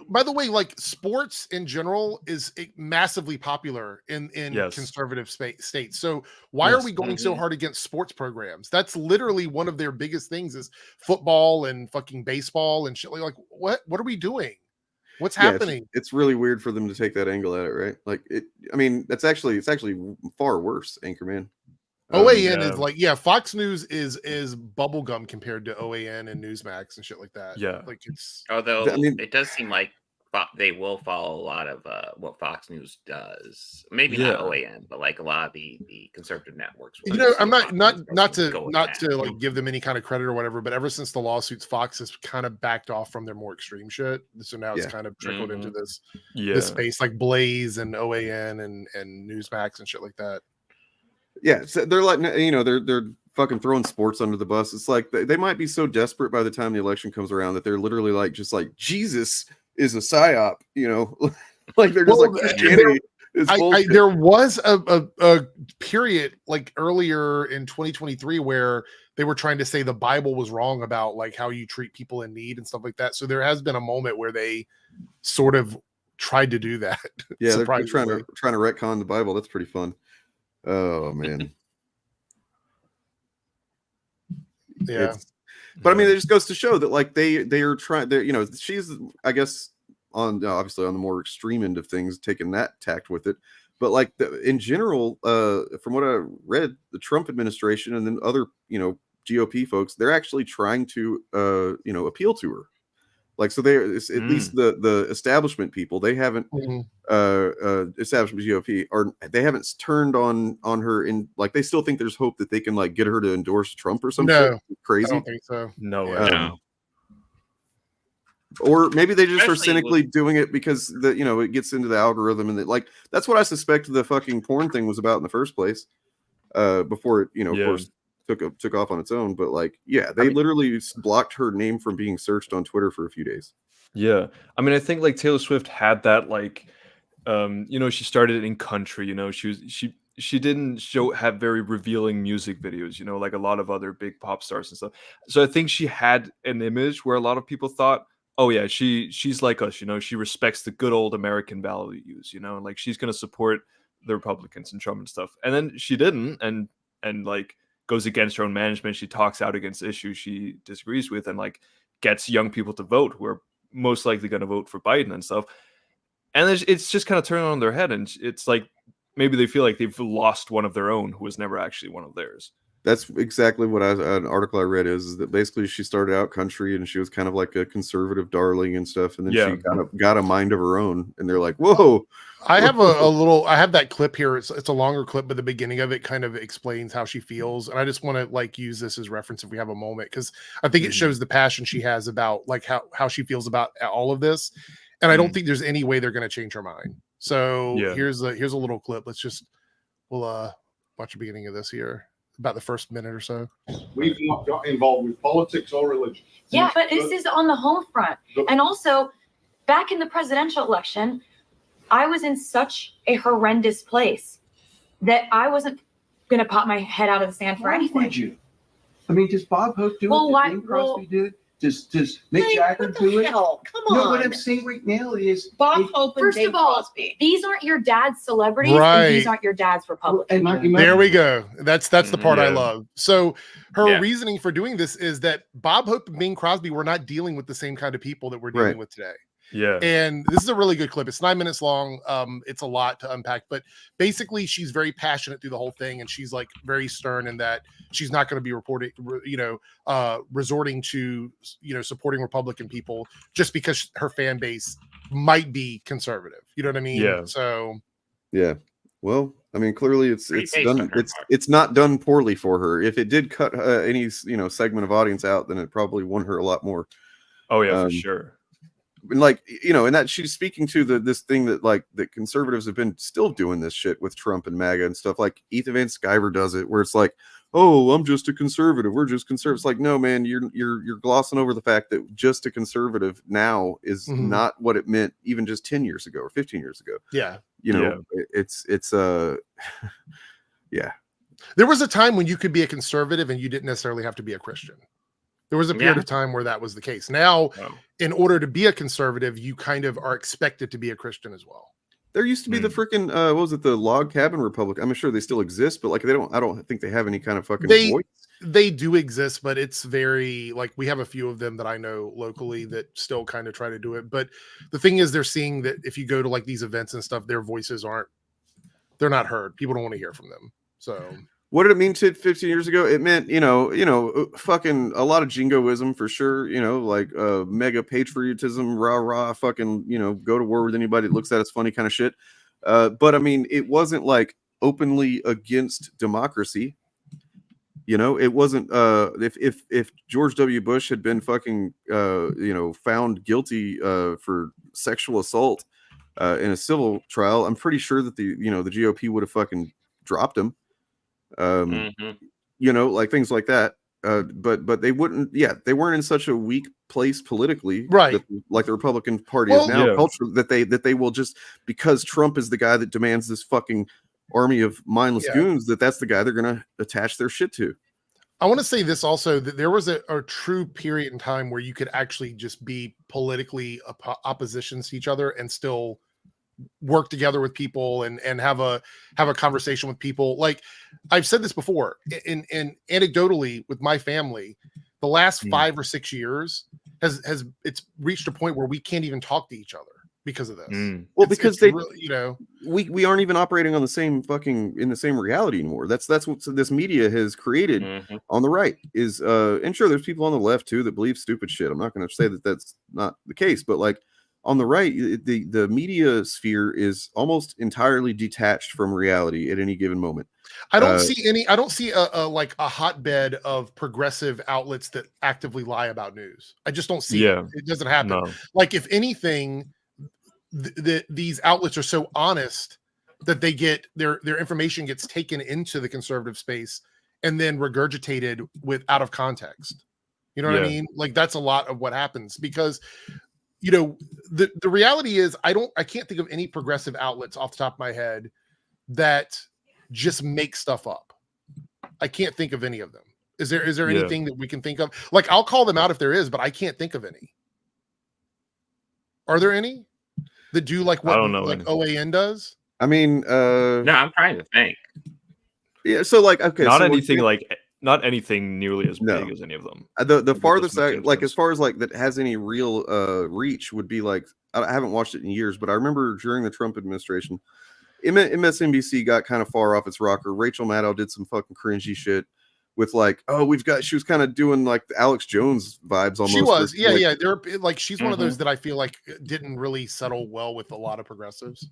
By the way, like sports in general is massively popular in conservative states. So why are we going so hard against sports programs? That's literally one of their biggest things is football and fucking baseball and shit. Like what are we doing? What's happening? It's really weird for them to take that angle at it, right? Like it's actually far worse, Anchorman. OAN is like, Fox News is bubblegum compared to OAN and Newsmax and shit like that. Yeah. Like it's Although I mean- it does seem like they will follow a lot of what Fox News does. Maybe Yeah. not OAN, but like a lot of the conservative networks. will You know, see I'm Fox not News not to go with not that. to like give them any kind of credit or whatever, but ever since the lawsuits, Fox has kind of backed off from their more extreme shit. So now it's Yeah. kind of trickled into this Yeah. this space like Blaze and OAN and Newsmax and shit like that. Yeah, so they're like, you know, they're fucking throwing sports under the bus. It's like they might be so desperate by the time the election comes around that they're literally like, just like, Jesus is a psyop, you know, like they're just like Christianity is bullshit. There was a period like earlier in 2023 where they were trying to say the Bible was wrong about like how you treat people in need and stuff like that. So there has been a moment where they sort of tried to do that. Yeah, they're trying to retcon the Bible. That's pretty fun. Oh man. Yeah. But I mean, it just goes to show that like they are trying. They're, you know, she's, I guess, on obviously on the more extreme end of things, taking that tact with it. But like in general, from what I read, the Trump administration and then other, you know, GOP folks, they're actually trying to you know, appeal to her. Like, so they at least the establishment people, they haven't establishment GOP, or they haven't turned on her in, like, they still think there's hope that they can like get her to endorse Trump or something. No, Crazy. I don't think so. No way. No. Or maybe they just are Especially cynically doing it because the, you know, it gets into the algorithm, and like that's what I suspect the fucking porn thing was about in the first place. Before it, you know, of course, took off on its own. But like, yeah, they literally blocked her name from being searched on Twitter for a few days. Yeah. I mean, I think like Taylor Swift had that, like, you know, she started in country, you know, she didn't have very revealing music videos, you know, like a lot of other big pop stars and stuff. So I think she had an image where a lot of people thought, oh yeah, she's like us, you know, she respects the good old American values, you know, like she's going to support the Republicans and Trump and stuff. And then she didn't, and like goes against her own management. She talks out against issues she disagrees with, and like gets young people to vote who are most likely going to vote for Biden and stuff. And it's just kind of turning on their head, and it's like maybe they feel like they've lost one of their own who was never actually one of theirs. That's exactly what an article I read is that basically she started out country and she was kind of like a conservative darling and stuff, and then she kind of got a mind of her own, and they're like, whoa. I have I have that clip here. It's a longer clip, but the beginning of it kind of explains how she feels, and I just want to like use this as reference if we have a moment, because I think it shows the passion she has about like how she feels about all of this, and I don't think there's any way they're going to change her mind. So here's a little clip. We'll watch the beginning of this here, about the first minute or so. We've not got involved with politics or religion. Yeah, but this is on the home front. And also, back in the presidential election, I was in such a horrendous place that I wasn't going to pop my head out of the sand for anything. Would you? I mean, does Bob Hope do Well, it? why- Does Bing Crosby do it? Does Mick Like, Jagger what the do it? hell? Come No, what on. I'm saying right now is Bob Hope and First Dave of all, Crosby. These aren't your dad's celebrities, Right. and these aren't your dad's Republicans. There we go. That's the part I Yeah. love. So her Yeah. reasoning for doing this is that Bob Hope and Bing Crosby were not dealing with the same kind of people that we're dealing Right. with today. Yeah. And this is a really good clip. It's 9 minutes long. It's a lot to unpack, but basically she's very passionate through the whole thing, and she's like very stern in that she's not going to be resorting to, supporting Republican people just because her fan base might be conservative. You know what I mean? Yeah. So Yeah. Well, I mean, clearly it's based done. on her It's not done poorly for her. If it did cut any segment of audience out, then it probably won her a lot more. Oh yeah, for sure. And like, and that she's speaking to this thing that like the conservatives have been still doing this shit with Trump and MAGA and stuff. Like Ethan Van Sciver does it, where it's like, oh, I'm just a conservative. We're just conservatives. Like, no, man, you're glossing over the fact that just a conservative now is not what it meant even just 10 years ago or 15 years ago. Yeah. It's yeah. There was a time when you could be a conservative and you didn't necessarily have to be a Christian. There was a period of time where that was the case. Now, in order to be a conservative, you kind of are expected to be a Christian as well. There used to be the freaking what was it, the Log Cabin Republic? I'm sure they still exist, but like I don't think they have any kind of fucking voice. They do exist, but it's very like we have a few of them that I know locally that still kind of try to do it. But the thing is, they're seeing that if you go to like these events and stuff, their voices they're not heard. People don't want to hear from them. So What did it mean to 15 years ago? It meant, fucking a lot of jingoism for sure, like mega patriotism, rah, fucking, go to war with anybody that looks at us funny kind of shit. But I mean, it wasn't like openly against democracy. It wasn't if George W. Bush had been fucking found guilty for sexual assault in a civil trial, I'm pretty sure that the GOP would have fucking dropped him. Like things like that. But they wouldn't. Yeah, they weren't in such a weak place politically, right? Like the Republican Party is now, culturally, that they will just, because Trump is the guy that demands this fucking army of mindless goons, that's the guy they're gonna attach their shit to. I want to say this also, that there was a true period in time where you could actually just be politically oppositions to each other and still work together with people and have a conversation with people. Like I've said this before, and anecdotally with my family, the last 5 or 6 years has it's reached a point where we can't even talk to each other because of this. Well, because they really, we aren't even operating on the same reality anymore. That's what this media has created on the right is and sure, there's people on the left too that believe stupid shit. I'm not going to say that that's not the case, but like on the right, the media sphere is almost entirely detached from reality at any given moment. I don't see a like a hotbed of progressive outlets that actively lie about news. I just don't see it. It doesn't happen. No. Like if anything, these outlets are so honest that they get their information gets taken into the conservative space and then regurgitated out of context. You know what I mean? Like that's a lot of what happens because the reality is I can't think of any progressive outlets off the top of my head that just make stuff up. I can't think of any of them. Is there anything that we can think of? Like I'll call them out if there is, but I can't think of any. Are there any that do like what like OAN does? I mean, no, I'm trying to think. Yeah, so like okay, not so anything not anything nearly as big as any of them. The farthest like as far as like that has any real reach would be like I haven't watched it in years, but I remember during the Trump administration, MSNBC got kind of far off its rocker. Rachel Maddow did some fucking cringy shit with like, she was kind of doing like the Alex Jones vibes almost. She was, yeah. They're like she's one of those that I feel like didn't really settle well with a lot of progressives.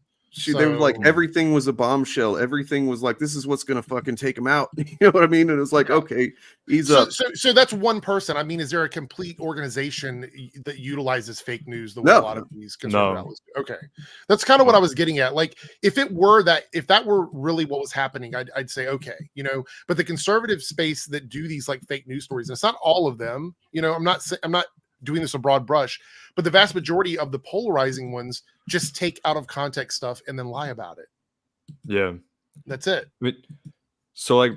They were like everything was a bombshell. Everything was like this is what's gonna fucking take him out. You know what I mean? And it's like okay, ease up. So that's one person. I mean, is there a complete organization that utilizes fake news the way a lot of these conservative outlets do? Okay, that's kind of what I was getting at. Like if that were really what was happening, I'd say okay, But the conservative space that do these like fake news stories, and it's not all of them. I'm not doing this a broad brush, but the vast majority of the polarizing ones just take out of context stuff and then lie about it. Yeah, that's it. So like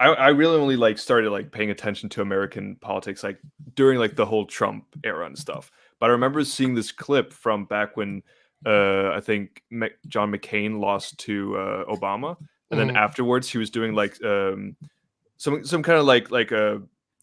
I really only like started like paying attention to American politics like during like the whole Trump era and stuff. But I remember seeing this clip from back when I think John McCain lost to Obama, and then afterwards he was doing like some kind of like a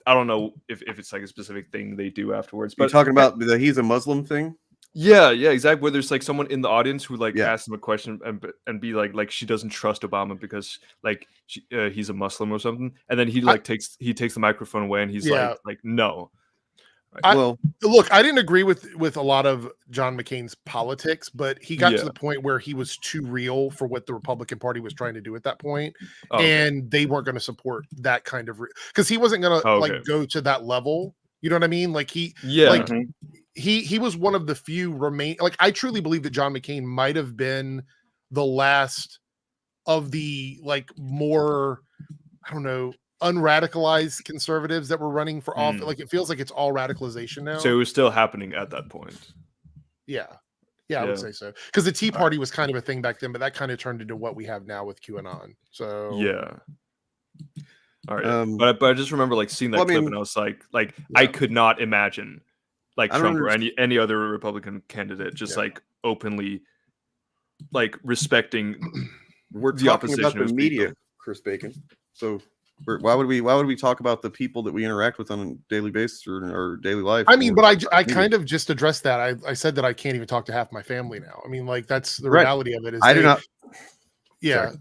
I don't know if it's like a specific thing they do afterwards. But you're talking about the he's a Muslim thing? Yeah, exactly. Where there's like someone in the audience who like asks him a question and be like she doesn't trust Obama because like he's a Muslim or something, and then he takes the microphone away and he's like no. Look, I didn't agree with a lot of John McCain's politics, but he got to the point where he was too real for what the Republican Party was trying to do at that point, and they weren't going to support that kind of because he wasn't going to like go to that level. You know what I mean? Like he was one of the few like I truly believe that John McCain might have been the last of the like more I don't know unradicalized conservatives that were running for office. Like it feels like it's all radicalization now. So it was still happening at that point. Yeah, I would say so because the Tea Party was kind of a thing back then, but that kind of turned into what we have now with QAnon. So all right, but I just remember like seeing that clip and I was like I could not imagine like Trump or any other Republican candidate just like openly like respecting we're the talking opposition about the media, Chris Bacon. So why would we talk about the people that we interact with on a daily basis or in our daily life? I mean, but I kind of just addressed that. I said that I can't even talk to half my family now. I mean, like that's the reality of it. Is I do not. Yeah. Sorry.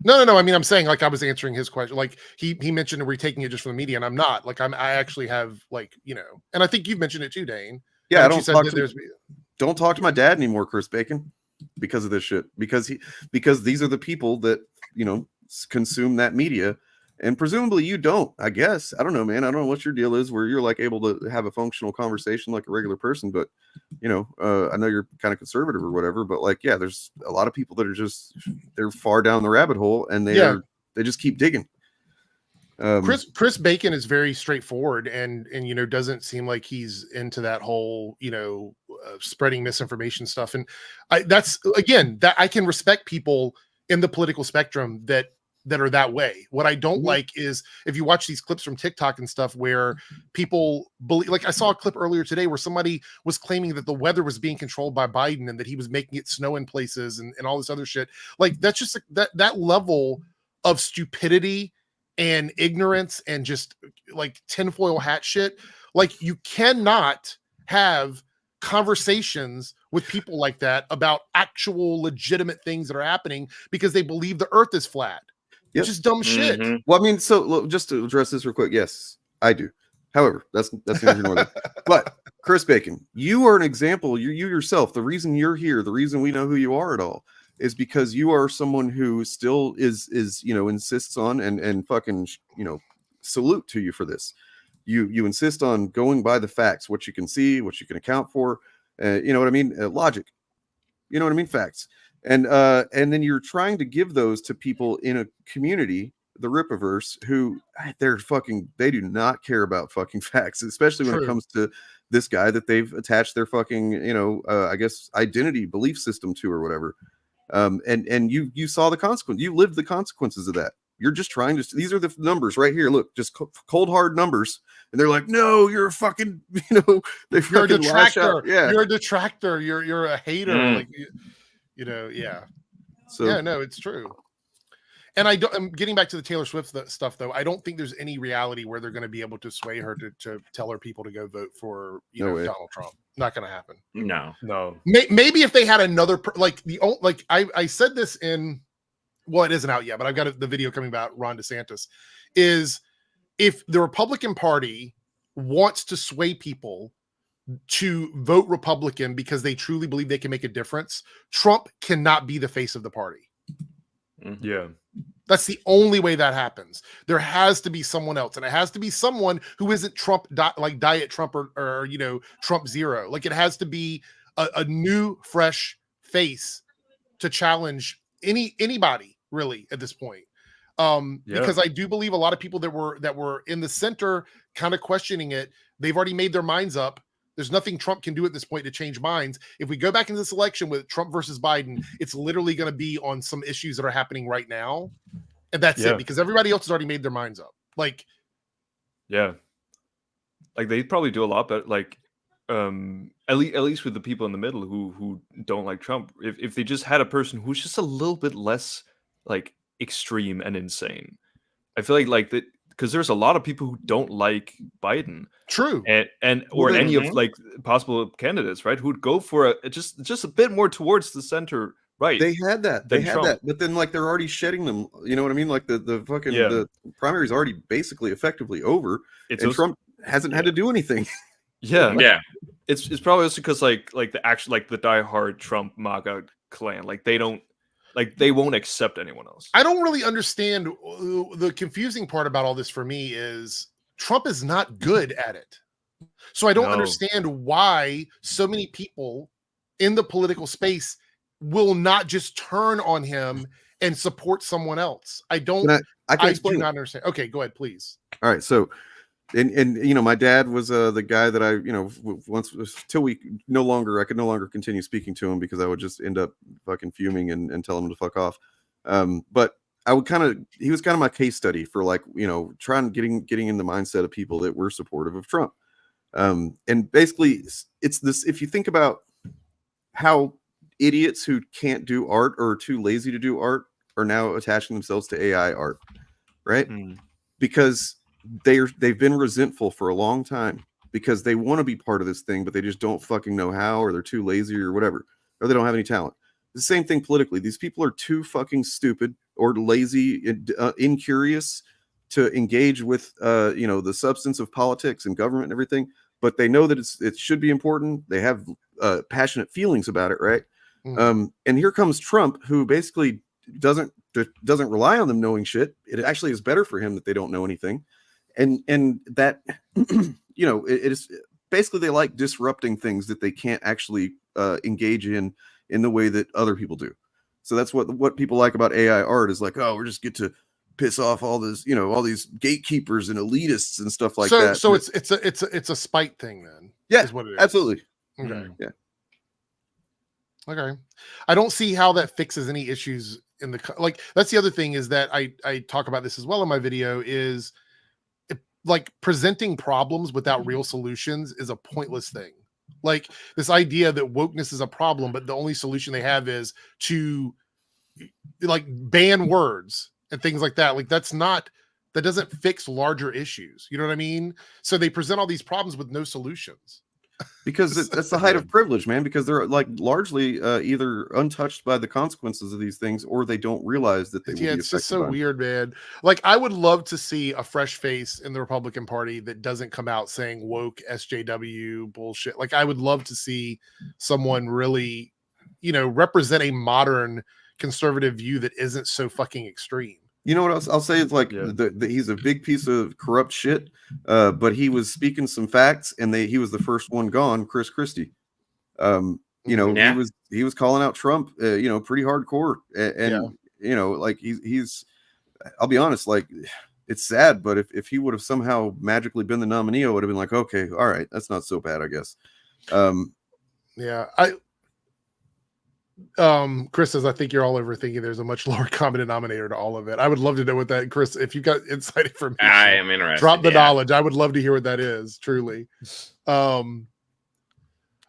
No. I mean, I'm saying like I was answering his question. Like he mentioned we're taking it just from the media, and I'm not. Like I actually have like and I think you've mentioned it too, Dane. Yeah, Don't talk to my dad anymore, Chris Bacon, because of this shit. Because these are the people that consume that media, and presumably you don't. I guess I don't know, man. I don't know what your deal is, where you're like able to have a functional conversation like a regular person, but I know you're kind of conservative or whatever, but like, yeah, there's a lot of people that are they're far down the rabbit hole, and they just keep digging. Chris Bacon is very straightforward and doesn't seem like he's into that whole spreading misinformation stuff, and that's again that I can respect people in the political spectrum that are that way. What I don't like is if you watch these clips from TikTok and stuff where people believe, like I saw a clip earlier today where somebody was claiming that the weather was being controlled by Biden and that he was making it snow in places and all this other shit. Like that's just that level of stupidity and ignorance and just like tinfoil hat shit. Like you cannot have conversations with people like that about actual legitimate things that are happening because they believe the earth is flat. Yep. Just dumb shit. Well, I mean, so look, just to address this real quick, yes, I do. However, that's neither nor there. But Chris Bacon, you are an example. You yourself, the reason you're here, the reason we know who you are at all, is because you are someone who still is insists on and fucking salute to you for this. You insist on going by the facts, what you can see, what you can account for. You know what I mean? Logic. You know what I mean? Facts. And then you're trying to give those to people in a community, the Rippaverse, who they do not care about fucking facts, especially when it comes to this guy that they've attached their fucking, I guess identity belief system to or whatever. And you saw the consequence. You lived the consequences of that. You're just trying to. These are the numbers right here. Look, just cold hard numbers, and they're like, "No, you're a fucking, you're a detractor. Yeah, you're a detractor. You're a hater." Like, yeah. So yeah, no, it's true. And I'm getting back to the Taylor Swift stuff, though. I don't think there's any reality where they're going to be able to sway her to tell her people to go vote for Donald Trump. Not going to happen. No. Maybe if they had another I said this in. Well, it isn't out yet, but I've got the video coming about Ron DeSantis. Is if the Republican Party wants to sway people to vote Republican because they truly believe they can make a difference, Trump cannot be the face of the party. Yeah. That's the only way that happens. There has to be someone else, and it has to be someone who isn't Trump, like Diet Trump or Trump Zero. Like it has to be a new, fresh face to challenge anybody really at this point. Because I do believe a lot of people that were in the center kind of questioning it, they've already made their minds up. There's nothing Trump can do at this point to change minds. If we go back into this election with Trump versus Biden, it's literally going to be on some issues that are happening right now. And that's it, because everybody else has already made their minds up. Like, yeah. Like they probably do a lot better. Like, at least with the people in the middle who don't like Trump, if they just had a person who's just a little bit less like extreme and insane, I feel like that, because there's a lot of people who don't like Biden, true, and or any of like possible candidates, right, who'd go for just a bit more towards the center right. They had that, but then like they're already shedding them. You know what I mean? Like the fucking the primary's already basically effectively over, and Trump hasn't had to do anything. Yeah. It's probably also because like the actual like the diehard Trump MAGA clan, like they won't accept anyone else. I don't really understand. The confusing part about all this for me is Trump is not good at it. So I don't understand why so many people in the political space will not just turn on him and support someone else. I do not understand. Okay, go ahead, please. All right, so and my dad was the guy that I once till we I could no longer continue speaking to him because I would just end up fucking fuming and tell him to fuck off. But I would he was kind of my case study for like trying getting in the mindset of people that were supportive of Trump. And basically it's this, if you think about how idiots who can't do art or are too lazy to do art are now attaching themselves to AI art, right? Because they've been resentful for a long time because they want to be part of this thing, but they just don't fucking know how, or they're too lazy or whatever, or they don't have any talent. The same thing politically. These people are too fucking stupid or lazy, incurious to engage with the substance of politics and government and everything, but they know that it should be important. They have passionate feelings about it, right? And here comes Trump, who basically doesn't rely on them knowing shit. It actually is better for him that they don't know anything, and that it is basically they like disrupting things that they can't actually engage in the way that other people do. So that's what people like about AI art is like, oh, we just get to piss off all this, all these gatekeepers and elitists and stuff like that. So it's a spite thing then. Yeah, is what it is. absolutely. Okay. Yeah. Okay. I don't see how that fixes any issues in the that's the other thing is that I talk about this as well in my video is like presenting problems without real solutions is a pointless thing. Like this idea that wokeness is a problem, but the only solution they have is to like ban words and things like that. Like that doesn't fix larger issues. You know what I mean? So they present all these problems with no solutions. Because that's the height of privilege, man, because they're like largely either untouched by the consequences of these things or they don't realize that they will be it's just so affected by them. weird, man. Like I would love to see a fresh face in the Republican Party that doesn't come out saying woke SJW bullshit. Like I would love to see someone really, represent a modern conservative view that isn't so fucking extreme. You know what I'll say? It's like he's a big piece of corrupt shit, but he was speaking some facts, and he was the first one gone, Chris Christie. He was calling out Trump, pretty hardcore, and like he's. I'll be honest, like it's sad, but if he would have somehow magically been the nominee, I would have been like, okay, all right, that's not so bad, I guess. Chris says, I think you're all overthinking. There's a much lower common denominator to all of it. I would love to know what that, Chris, if you got inside information, I am interested. Drop the knowledge. I would love to hear what that is, truly. But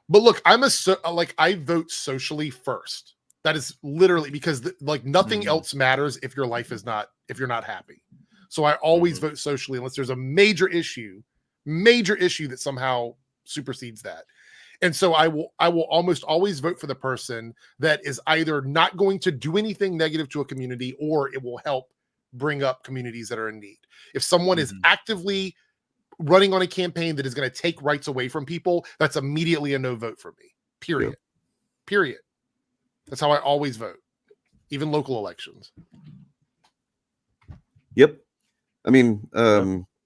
look, I vote socially first. That is literally because nothing else matters if your life is if you're not happy. So I always vote socially unless there's a major issue that somehow supersedes that. And so I will almost always vote for the person that is either not going to do anything negative to a community or it will help bring up communities that are in need. If someone is actively running on a campaign that is going to take rights away from people, that's immediately a no vote for me. Period. Yep. Period. That's how I always vote, even local elections. Yep. I mean,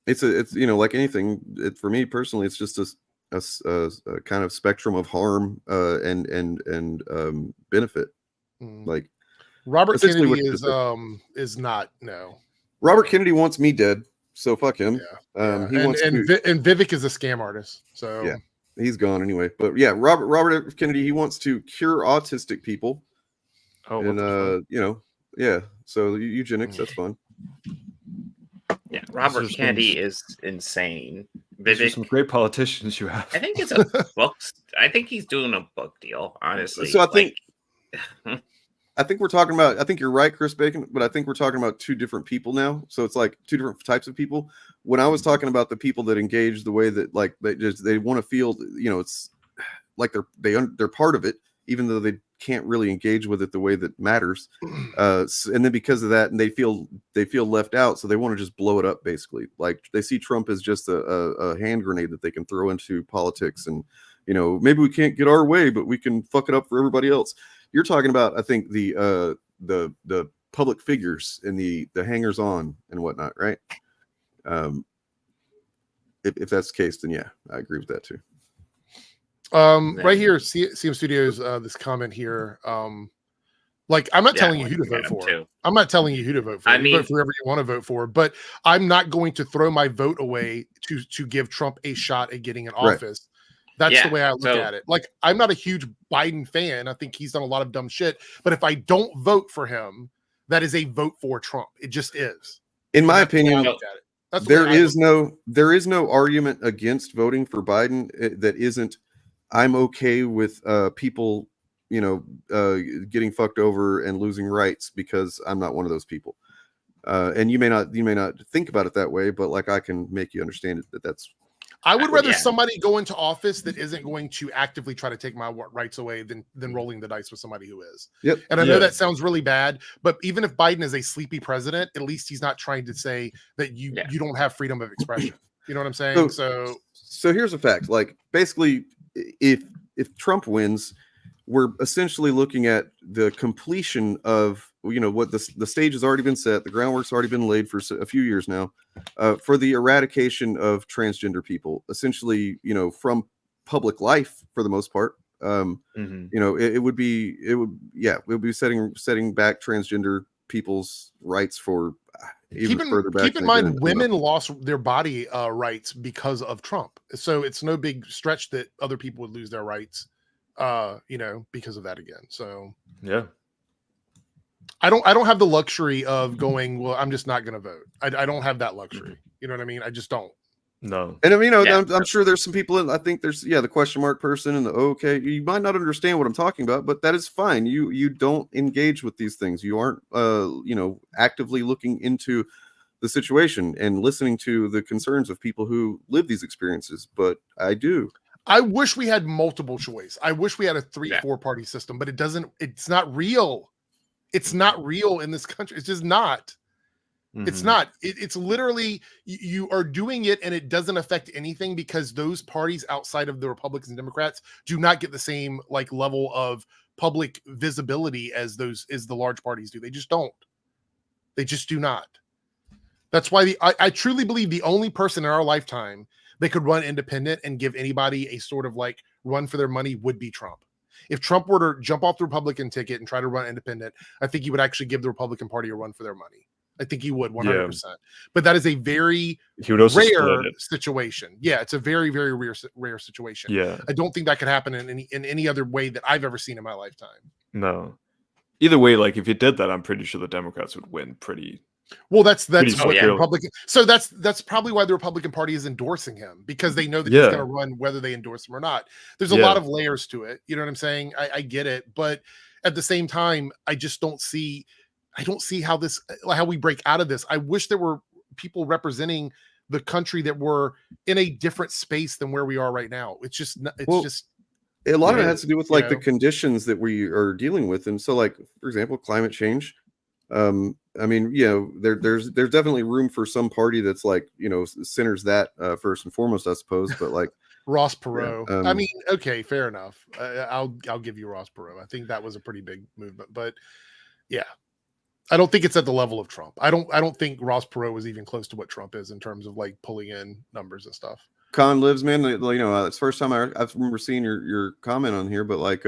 it's like anything. For me personally, it's just a kind of spectrum of harm and benefit. Like Robert Kennedy is not. No. Robert Kennedy wants me dead, so fuck him. Yeah. He wants and Vivek is a scam artist, so yeah, he's gone anyway. But yeah, Robert Kennedy, he wants to cure autistic people. Oh, and yeah. So eugenics, that's fun. Yeah, Robert Kennedy is insane. These are some great politicians you have. I think it's a book. I think he's doing a book deal, honestly. So I think we're talking about. I think you're right, Chris Bacon, but I think we're talking about two different people now. So it's like two different types of people. When I was talking about the people that engage the way that like they want to feel, it's like they're part of it, even though they can't really engage with it the way that matters. And then because of that, and they feel left out, so they want to just blow it up. Basically, like they see Trump as just a hand grenade that they can throw into politics, and maybe we can't get our way, but we can fuck it up for everybody else. You're talking about, I think, the public figures and the hangers on and whatnot, right? If that's the case, then yeah, I agree with that too. Right here, CM Studios, this comment here. Like, I'm not telling you who to vote for. I'm not telling you who to vote for. You vote for whoever you want to vote for, but I'm not going to throw my vote away to give Trump a shot at getting in office. That's the way I look at it. Like, I'm not a huge Biden fan. I think he's done a lot of dumb shit. But if I don't vote for him, that is a vote for Trump. It just is. In my opinion, there is no argument against voting for Biden that isn't, I'm okay with people, getting fucked over and losing rights because I'm not one of those people. And you may not think about it that way, but like I can make you understand it that's. I would rather Yeah. somebody go into office that isn't going to actively try to take my rights away than rolling the dice with somebody who is. Yep. And I know that sounds really bad, but even if Biden is a sleepy president, at least he's not trying to say that you don't have freedom of expression. You know what I'm saying? So here's a fact. Like basically, if Trump wins, we're essentially looking at the completion of what the stage has already been set, the groundwork's already been laid for a few years now, for the eradication of transgender people, essentially, from public life for the most part. It would be setting back transgender people's rights for even further back. Keep in mind, women lost their body rights because of Trump, so it's no big stretch that other people would lose their rights, because of that again. So yeah. I don't have the luxury of going, well, I'm just not going to vote. I don't have that luxury. You know what I mean? I just don't. No. And I'm sure there's some people, I think there's, the question mark person and the, okay, you might not understand what I'm talking about, but that is fine. You don't engage with these things. You aren't, actively looking into the situation and listening to the concerns of people who live these experiences. But I do. I wish we had multiple choice. I wish we had a 3-4 party system, but it's not real. It's not real in this country. It's just not. It's not. It's literally, you are doing it and it doesn't affect anything because those parties outside of the Republicans and Democrats do not get the same level of public visibility as the large parties do. They just don't. They just do not. That's why I truly believe the only person in our lifetime that could run independent and give anybody a sort of run for their money would be Trump. If Trump were to jump off the Republican ticket and try to run independent, I think he would actually give the Republican Party a run for their money. I think he would 100%. But that is a very rare situation. Yeah, it's a very, very rare situation. Yeah. I don't think that could happen in any other way that I've ever seen in my lifetime. No. Either way, if you did that, I'm pretty sure the Democrats would win pretty. Well, that's what the Republican. So that's probably why the Republican Party is endorsing him, because they know that he's going to run whether they endorse him or not. There's a lot of layers to it. You know what I'm saying? I get it, but at the same time, I just don't see. I don't see how we break out of this. I wish there were people representing the country that were in a different space than where we are right now. It's just. A lot of it has to do with the conditions that we are dealing with, and so for example, climate change. There's definitely room for some party that's centers that first and foremost, I suppose. But Ross Perot. I mean, okay, fair enough. I'll give you Ross Perot. I think that was a pretty big movement, but yeah, I don't think it's at the level of Trump. I don't think Ross Perot was even close to what Trump is in terms of pulling in numbers and stuff. Con lives, man. It's the first time I remember seeing your comment on here, but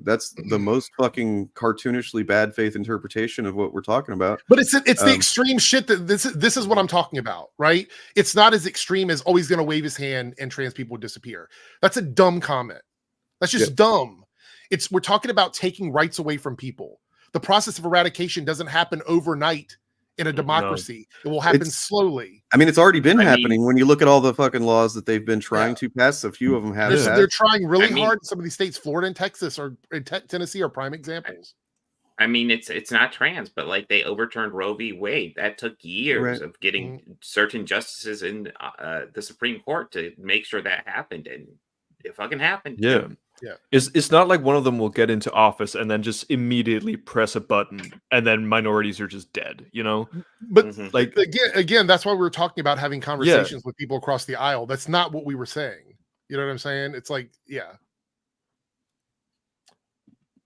that's the most fucking cartoonishly bad faith interpretation of what we're talking about. But it's the extreme shit that this is what I'm talking about, right? It's not as extreme as he's going to wave his hand and trans people would disappear. That's a dumb comment. That's just dumb. We're talking about taking rights away from people. The process of eradication doesn't happen overnight. In a democracy, it will happen slowly. I mean, it's already been happening when you look at all the fucking laws that they've been trying to pass. A few of them have. They're trying really hard in some of these states. Florida and Texas or Tennessee are prime examples. I mean, it's not trans, but they overturned Roe v. Wade. That took years of getting certain justices in the Supreme Court to make sure that happened, and it fucking happened. Yeah. Yeah, it's not like one of them will get into office and then just immediately press a button and then minorities are just dead, But again, that's why we were talking about having conversations with people across the aisle. That's not what we were saying. You know what I'm saying? It's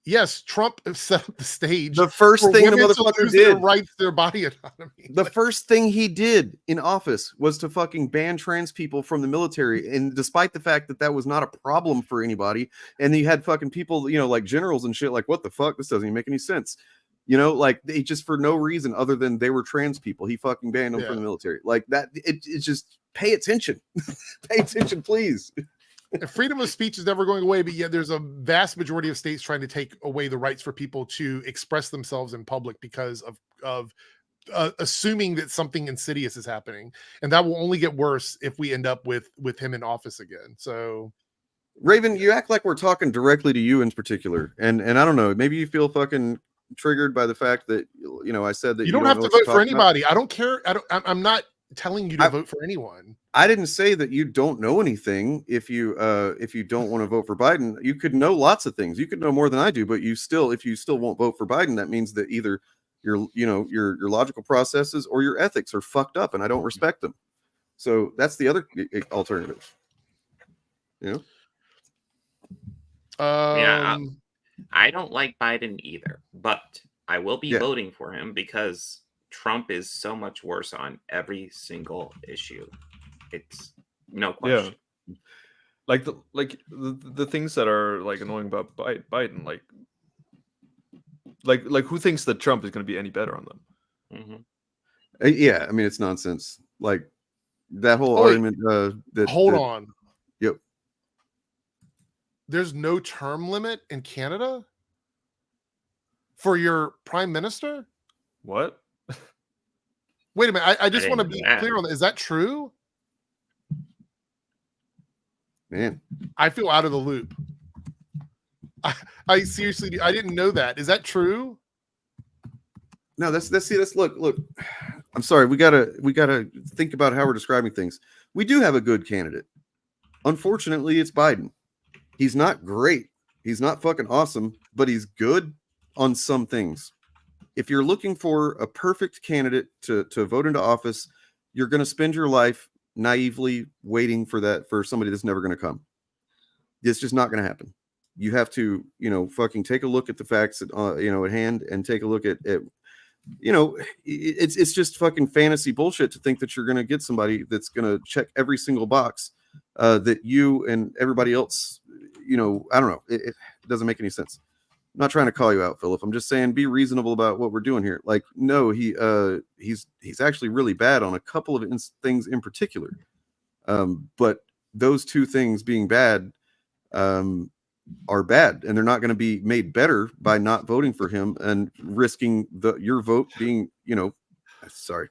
yes, Trump set up the stage. The first thing the motherfucker did, their rights, their body autonomy. The first thing he did in office was to fucking ban trans people from the military, and despite the fact that was not a problem for anybody, and you had fucking people, generals and shit, what the fuck? This doesn't even make any sense. They just for no reason other than they were trans people, he fucking banned them from the military. It's just pay attention, pay attention, please. Freedom of speech is never going away, but yet there's a vast majority of states trying to take away the rights for people to express themselves in public because of assuming that something insidious is happening, and that will only get worse if we end up with him in office again. So, Raven, you act like we're talking directly to you in particular, and I don't know, maybe you feel fucking triggered by the fact that I said that you don't have to vote for anybody. I don't care. I'm not. telling you to vote for anyone. I didn't say that you don't know anything if you don't want to vote for Biden. You could know lots of things. You could know more than I do, but if you still won't vote for Biden, that means that either your logical processes or your ethics are fucked up, and I don't respect them. So that's the other alternative. Yeah, I don't like Biden either, but I will be voting for him because Trump is so much worse on every single issue. It's no question. Yeah. Like the things that are like annoying about Biden, like who thinks that Trump is going to be any better on them? Yeah, I mean it's nonsense. Like that whole argument. Hold on. Yep. There's no term limit in Canada for your prime minister? What? Wait a minute. I just want to be that. clear on that. Is that true? Man, I feel out of the loop. I seriously, I didn't know that. Is that true? No, that's look. I'm sorry. We gotta think about how we're describing things. We do have a good candidate. Unfortunately, it's Biden. He's not great. He's not fucking awesome, but he's good on some things. If you're looking for a perfect candidate to vote into office, you're going to spend your life naively waiting for somebody that's never going to come. It's just not going to happen. You have to, fucking take a look at the facts at hand and take a look at it's just fucking fantasy bullshit to think that you're going to get somebody that's going to check every single box that you and everybody else, I don't know. It doesn't make any sense. I'm not trying to call you out, Philip. I'm just saying be reasonable about what we're doing here. Like, no, he's actually really bad on a couple of things in particular. But those two things being bad are bad, and they're not going to be made better by not voting for him and risking your vote being, sorry.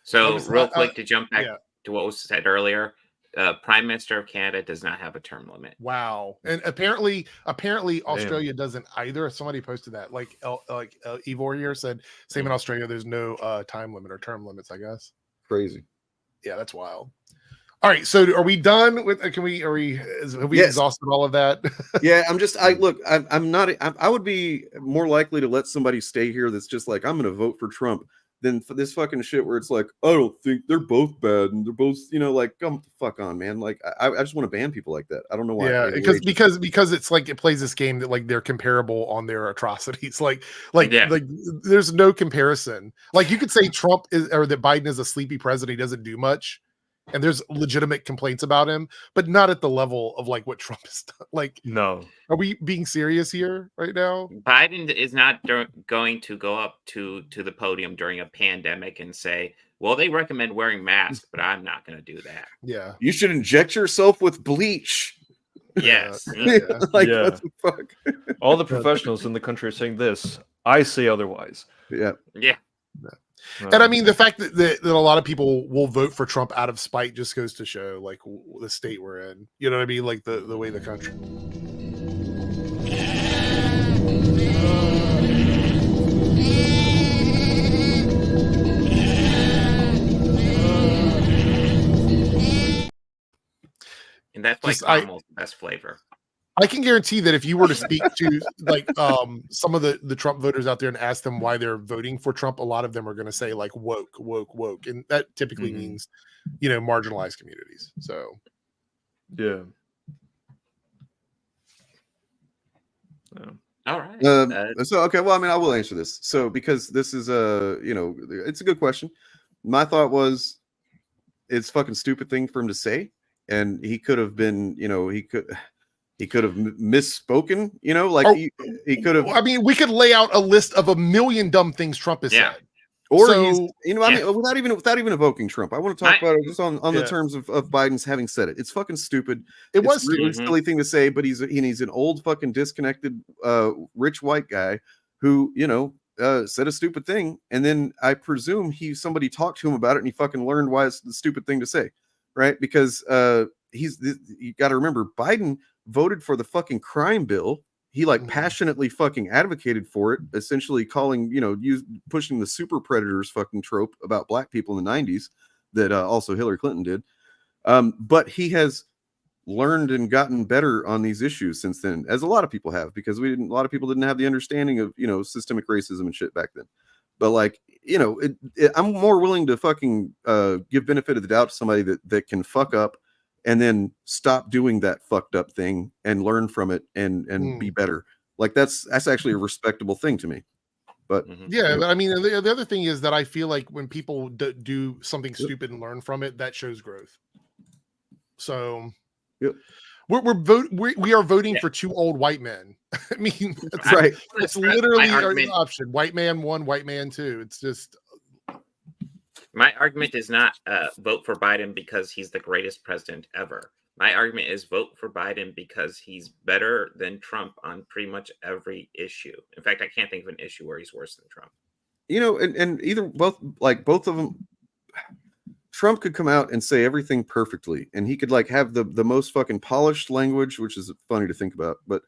So real quick to jump back to what was said earlier, Prime Minister of Canada does not have a term limit. Wow. And apparently Australia doesn't either. Somebody posted that, like Ivor here said, same in Australia. There's no time limit or term limits, I guess. Crazy. Yeah, that's wild. All right, so are we done with? Have we exhausted all of that? Yeah, I would be more likely to let somebody stay here that's just like, I'm going to vote for Trump, than for this fucking shit where it's like, I don't think they're both bad and they're both, like, come the fuck on, man. Like, I just want to ban people like that. I don't know why. Yeah, because it's like it plays this game that like they're comparable on their atrocities. Like there's no comparison. Like you could say Trump or that Biden is a sleepy president. He doesn't do much. And there's legitimate complaints about him, but not at the level of like what Trump has done. Like, no, are we being serious here right now? Biden is not going to go up to the podium during a pandemic and say, well, they recommend wearing masks, but I'm not going to do that. Yeah. You should inject yourself with bleach. Yes. What the fuck? All the professionals in the country are saying this. I say otherwise. Yeah. Yeah. And I mean, the fact that a lot of people will vote for Trump out of spite just goes to show like the state we're in. You know what I mean? Like the way the country. And that's why caramel's the best flavor. I can guarantee that if you were to speak to like some of the Trump voters out there and ask them why they're voting for Trump, a lot of them are going to say like woke, and that typically means marginalized communities. So yeah. All right. Okay. Well, I mean, I will answer this. So because this is it's a good question. My thought was, it's a fucking stupid thing for him to say, and he could have been, he could have misspoken, he could have. I mean, we could lay out a list of a million dumb things Trump has said. Or he's, I mean, without even evoking Trump. I want to talk about it just on the terms of Biden's having said it. It's fucking stupid. It's was a really silly thing to say, but he's an old fucking disconnected rich white guy who, said a stupid thing, and then I presume somebody talked to him about it and he fucking learned why it's the stupid thing to say, right? Because you got to remember, Biden voted for the fucking crime bill he like passionately fucking advocated for it, essentially calling, pushing the super predators fucking trope about black people in the 90s that also Hillary Clinton did. But he has learned and gotten better on these issues since then, as a lot of people have, because a lot of people didn't have the understanding of, systemic racism and shit back then. But like, I'm more willing to fucking give benefit of the doubt to somebody that can fuck up and then stop doing that fucked up thing and learn from it and be better. Like that's actually a respectable thing to me. But yeah, I mean, the other thing is that I feel like when people do something stupid and learn from it, that shows growth. So we are voting for two old white men. I mean, that's right. It's literally our option. White man 1, white man 2. It's just. My argument is not vote for Biden because he's the greatest president ever. My argument is vote for Biden because he's better than Trump on pretty much every issue. In fact, I can't think of an issue where he's worse than Trump. And both of them, Trump could come out and say everything perfectly, and he could like have the most fucking polished language, which is funny to think about, but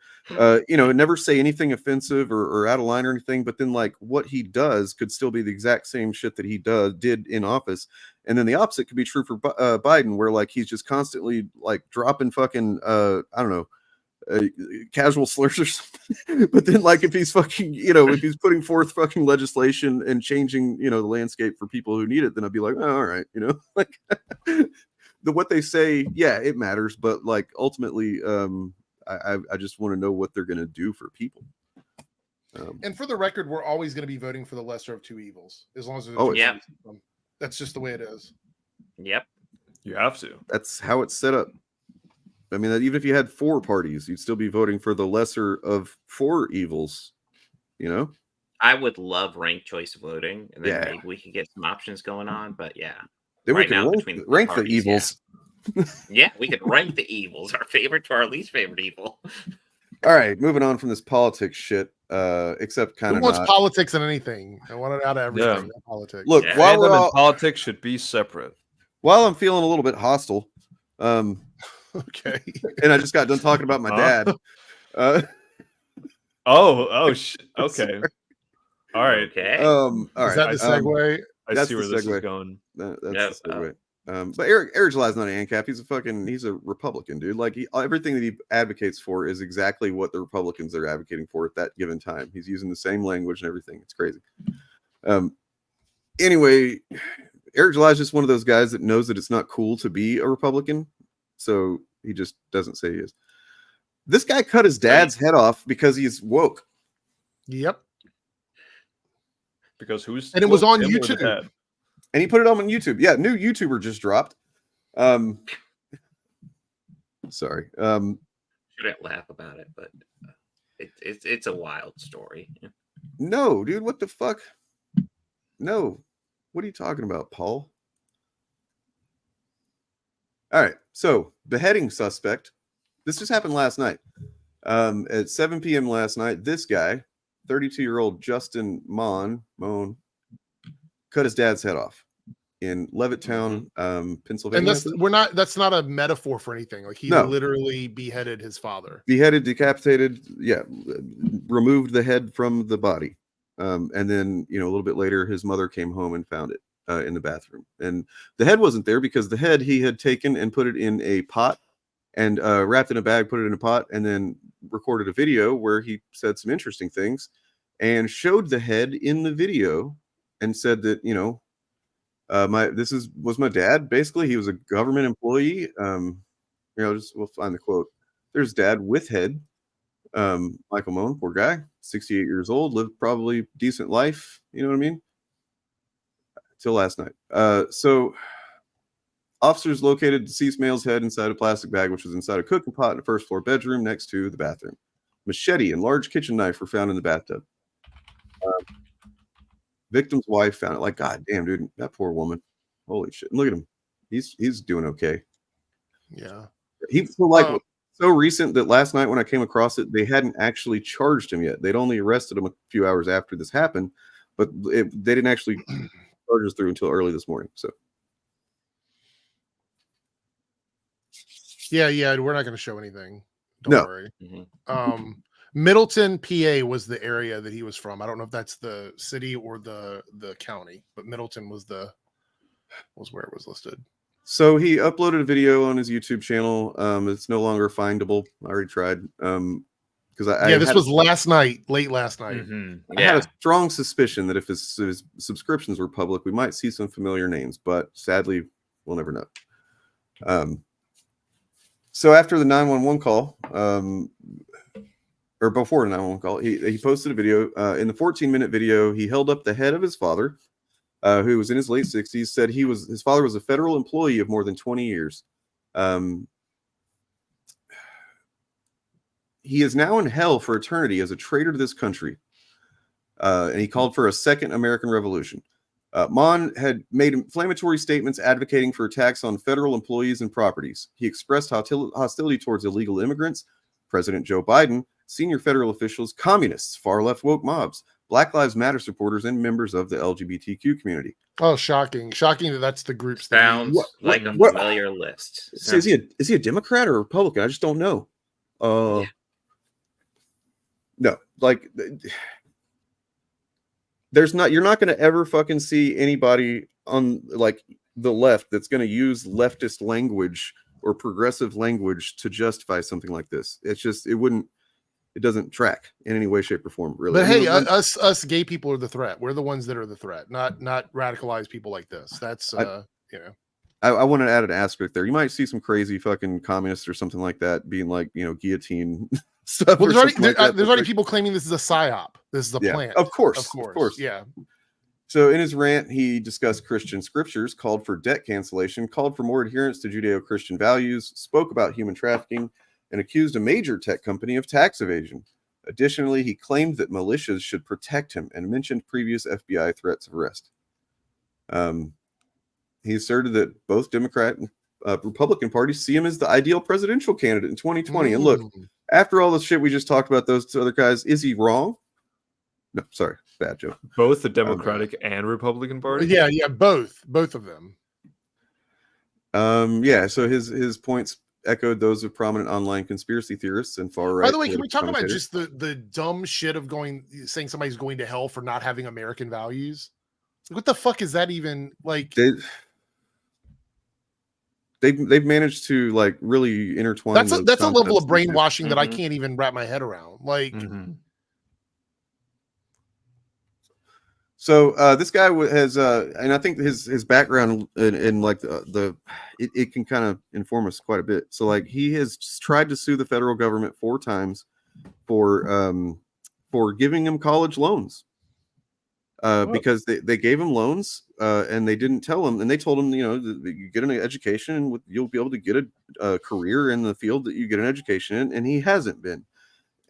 never say anything offensive or out of line or anything. But then like what he does could still be the exact same shit that he did in office. And then the opposite could be true for Biden, where like he's just constantly like dropping fucking I don't know, casual slurs or something. But then like if he's fucking if he's putting forth fucking legislation and changing the landscape for people who need it, then I'd be like, oh, all right, like what they say, yeah, it matters, but like ultimately I just want to know what they're gonna do for people. And for the record, we're always going to be voting for the lesser of two evils, as long as that's just the way it is. Yep, you have to. That's how it's set up. I mean, even if you had 4 parties, you'd still be voting for the lesser of 4 evils. I would love ranked choice voting, and then maybe we could get some options going on. But yeah, then we can rank the evils. Yeah, we could rank the evils, our favorite to our least favorite evil. All right, moving on from this politics shit. Except kind of who wants politics and anything. I want it out of everything. Yeah. Politics. Look, while we're all, politics should be separate. While I'm feeling a little bit hostile, okay, and I just got done talking about my dad. Okay. All right. Okay. All right. Is that the segue? I see where this is going. That's the segue. But Eric July's not an ANCAP. He's a Republican, dude. Like everything that he advocates for is exactly what the Republicans are advocating for at that given time. He's using the same language and everything. It's crazy. Anyway, Eric July is just one of those guys that knows that it's not cool to be a Republican, so he just doesn't say he is. This guy cut his dad's head off because he's woke. Yep. Because and it was on YouTube. And he put it on YouTube. Yeah, new YouTuber just dropped. Sorry. Shouldn't laugh about it, but it's a wild story. No, dude, what the fuck? No. What are you talking about, Paul? All right. So, beheading suspect. This just happened last night. At 7 p.m. last night, this guy, 32-year-old Justin Moan, cut his dad's head off in Levittown, Pennsylvania. And that's not a metaphor for anything. Like he literally beheaded his father. Beheaded, decapitated, removed the head from the body. And then, a little bit later, his mother came home and found it in the bathroom. And the head wasn't there because the head he had taken and put it in a pot and wrapped in a bag, put it in a pot, and then recorded a video where he said some interesting things and showed the head in the video and said that, was my dad. Basically, he was a government employee. We'll find the quote. There's dad with head. Michael Moan, poor guy, 68 years old, lived probably decent life. You know what I mean? Till last night. So officers located deceased male's head inside a plastic bag, which was inside a cooking pot in the first floor bedroom next to the bathroom. Machete and large kitchen knife were found in the bathtub. Victim's wife found it. Like, God damn, dude, that poor woman. Holy shit. And look at him. He's doing okay. Yeah. He's so recent that last night when I came across it, they hadn't actually charged him yet. They'd only arrested him a few hours after this happened, but they didn't actually charge us through until early this morning. So. Yeah, we're not going to show anything. Don't worry. Middleton, PA was the area that he was from. I don't know if that's the city or the county, but Middleton was where it was listed. So he uploaded a video on his YouTube channel. It's no longer findable. I already tried. Because this was last night, late last night. I had a strong suspicion that if his subscriptions were public, we might see some familiar names, but sadly, we'll never know. So after the 911 call, or before the 911 call, he posted a video. In the 14-minute video, he held up the head of his father, who was in his late 60s, said his father was a federal employee of more than 20 years. He is now in hell for eternity as a traitor to this country. And he called for a second American Revolution. Mon had made inflammatory statements advocating for attacks on federal employees and properties. He expressed hostility towards illegal immigrants, President Joe Biden, senior federal officials, communists, far-left woke mobs, Black Lives Matter supporters, and members of the LGBTQ community. Oh, shocking that that's the group. Sounds like a familiar list. So is he a Democrat or a Republican? I just don't know. No, like you're not going to ever fucking see anybody on like the left that's going to use leftist language or progressive language to justify something like this. It's just it doesn't track in any way, shape, or form, really. But hey, us gay people are the threat. We're the ones that are the threat, not radicalized people like this. That's I want to add an aspect there. You might see some crazy fucking communists or something like that being like, guillotine stuff. Well, there's already people claiming this is a psyop. This is a plant. Of course. Yeah. So in his rant, he discussed Christian scriptures, called for debt cancellation, called for more adherence to Judeo-Christian values, spoke about human trafficking, and accused a major tech company of tax evasion. Additionally, he claimed that militias should protect him and mentioned previous FBI threats of arrest. He asserted that both Democrat and Republican parties see him as the ideal presidential candidate in 2020. And look, after all the shit we just talked about those two other guys, is he wrong? No, sorry, bad joke. Both the Democratic and Republican Party? Yeah, both of them. So his points echoed those of prominent online conspiracy theorists and far right. By the way, can we talk about just the dumb shit of saying somebody's going to hell for not having American values? What the fuck is that even like? They've managed to like really intertwine. That's a level of brainwashing that I can't even wrap my head around. Like, so this guy has, and I think his background in like it can kind of inform us quite a bit. So like he has tried to sue the federal government 4 times for giving him college loans. Because they gave him loans and they didn't tell him, and they told him, you get an education and you'll be able to get a career in the field that you get an education in, and he hasn't been.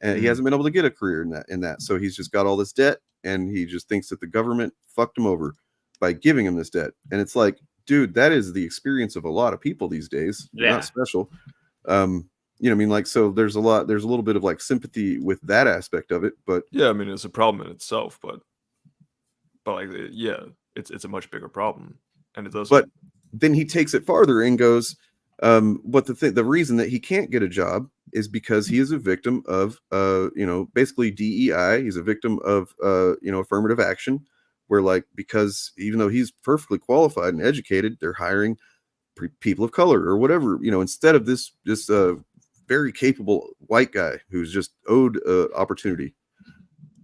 And he hasn't been able to get a career in that. So he's just got all this debt, and he just thinks that the government fucked him over by giving him this debt. And it's like, dude, that is the experience of a lot of people these days. They're not special. So there's a little bit of like sympathy with that aspect of it, but yeah, I mean, it's a problem in itself, but like, yeah, it's a much bigger problem, and it does. But then he takes it farther and goes, but the reason that he can't get a job is because he is a victim of, basically DEI. He's a victim of, affirmative action, where like, because even though he's perfectly qualified and educated, they're hiring people of color or whatever, instead of this very capable white guy who's just owed opportunity.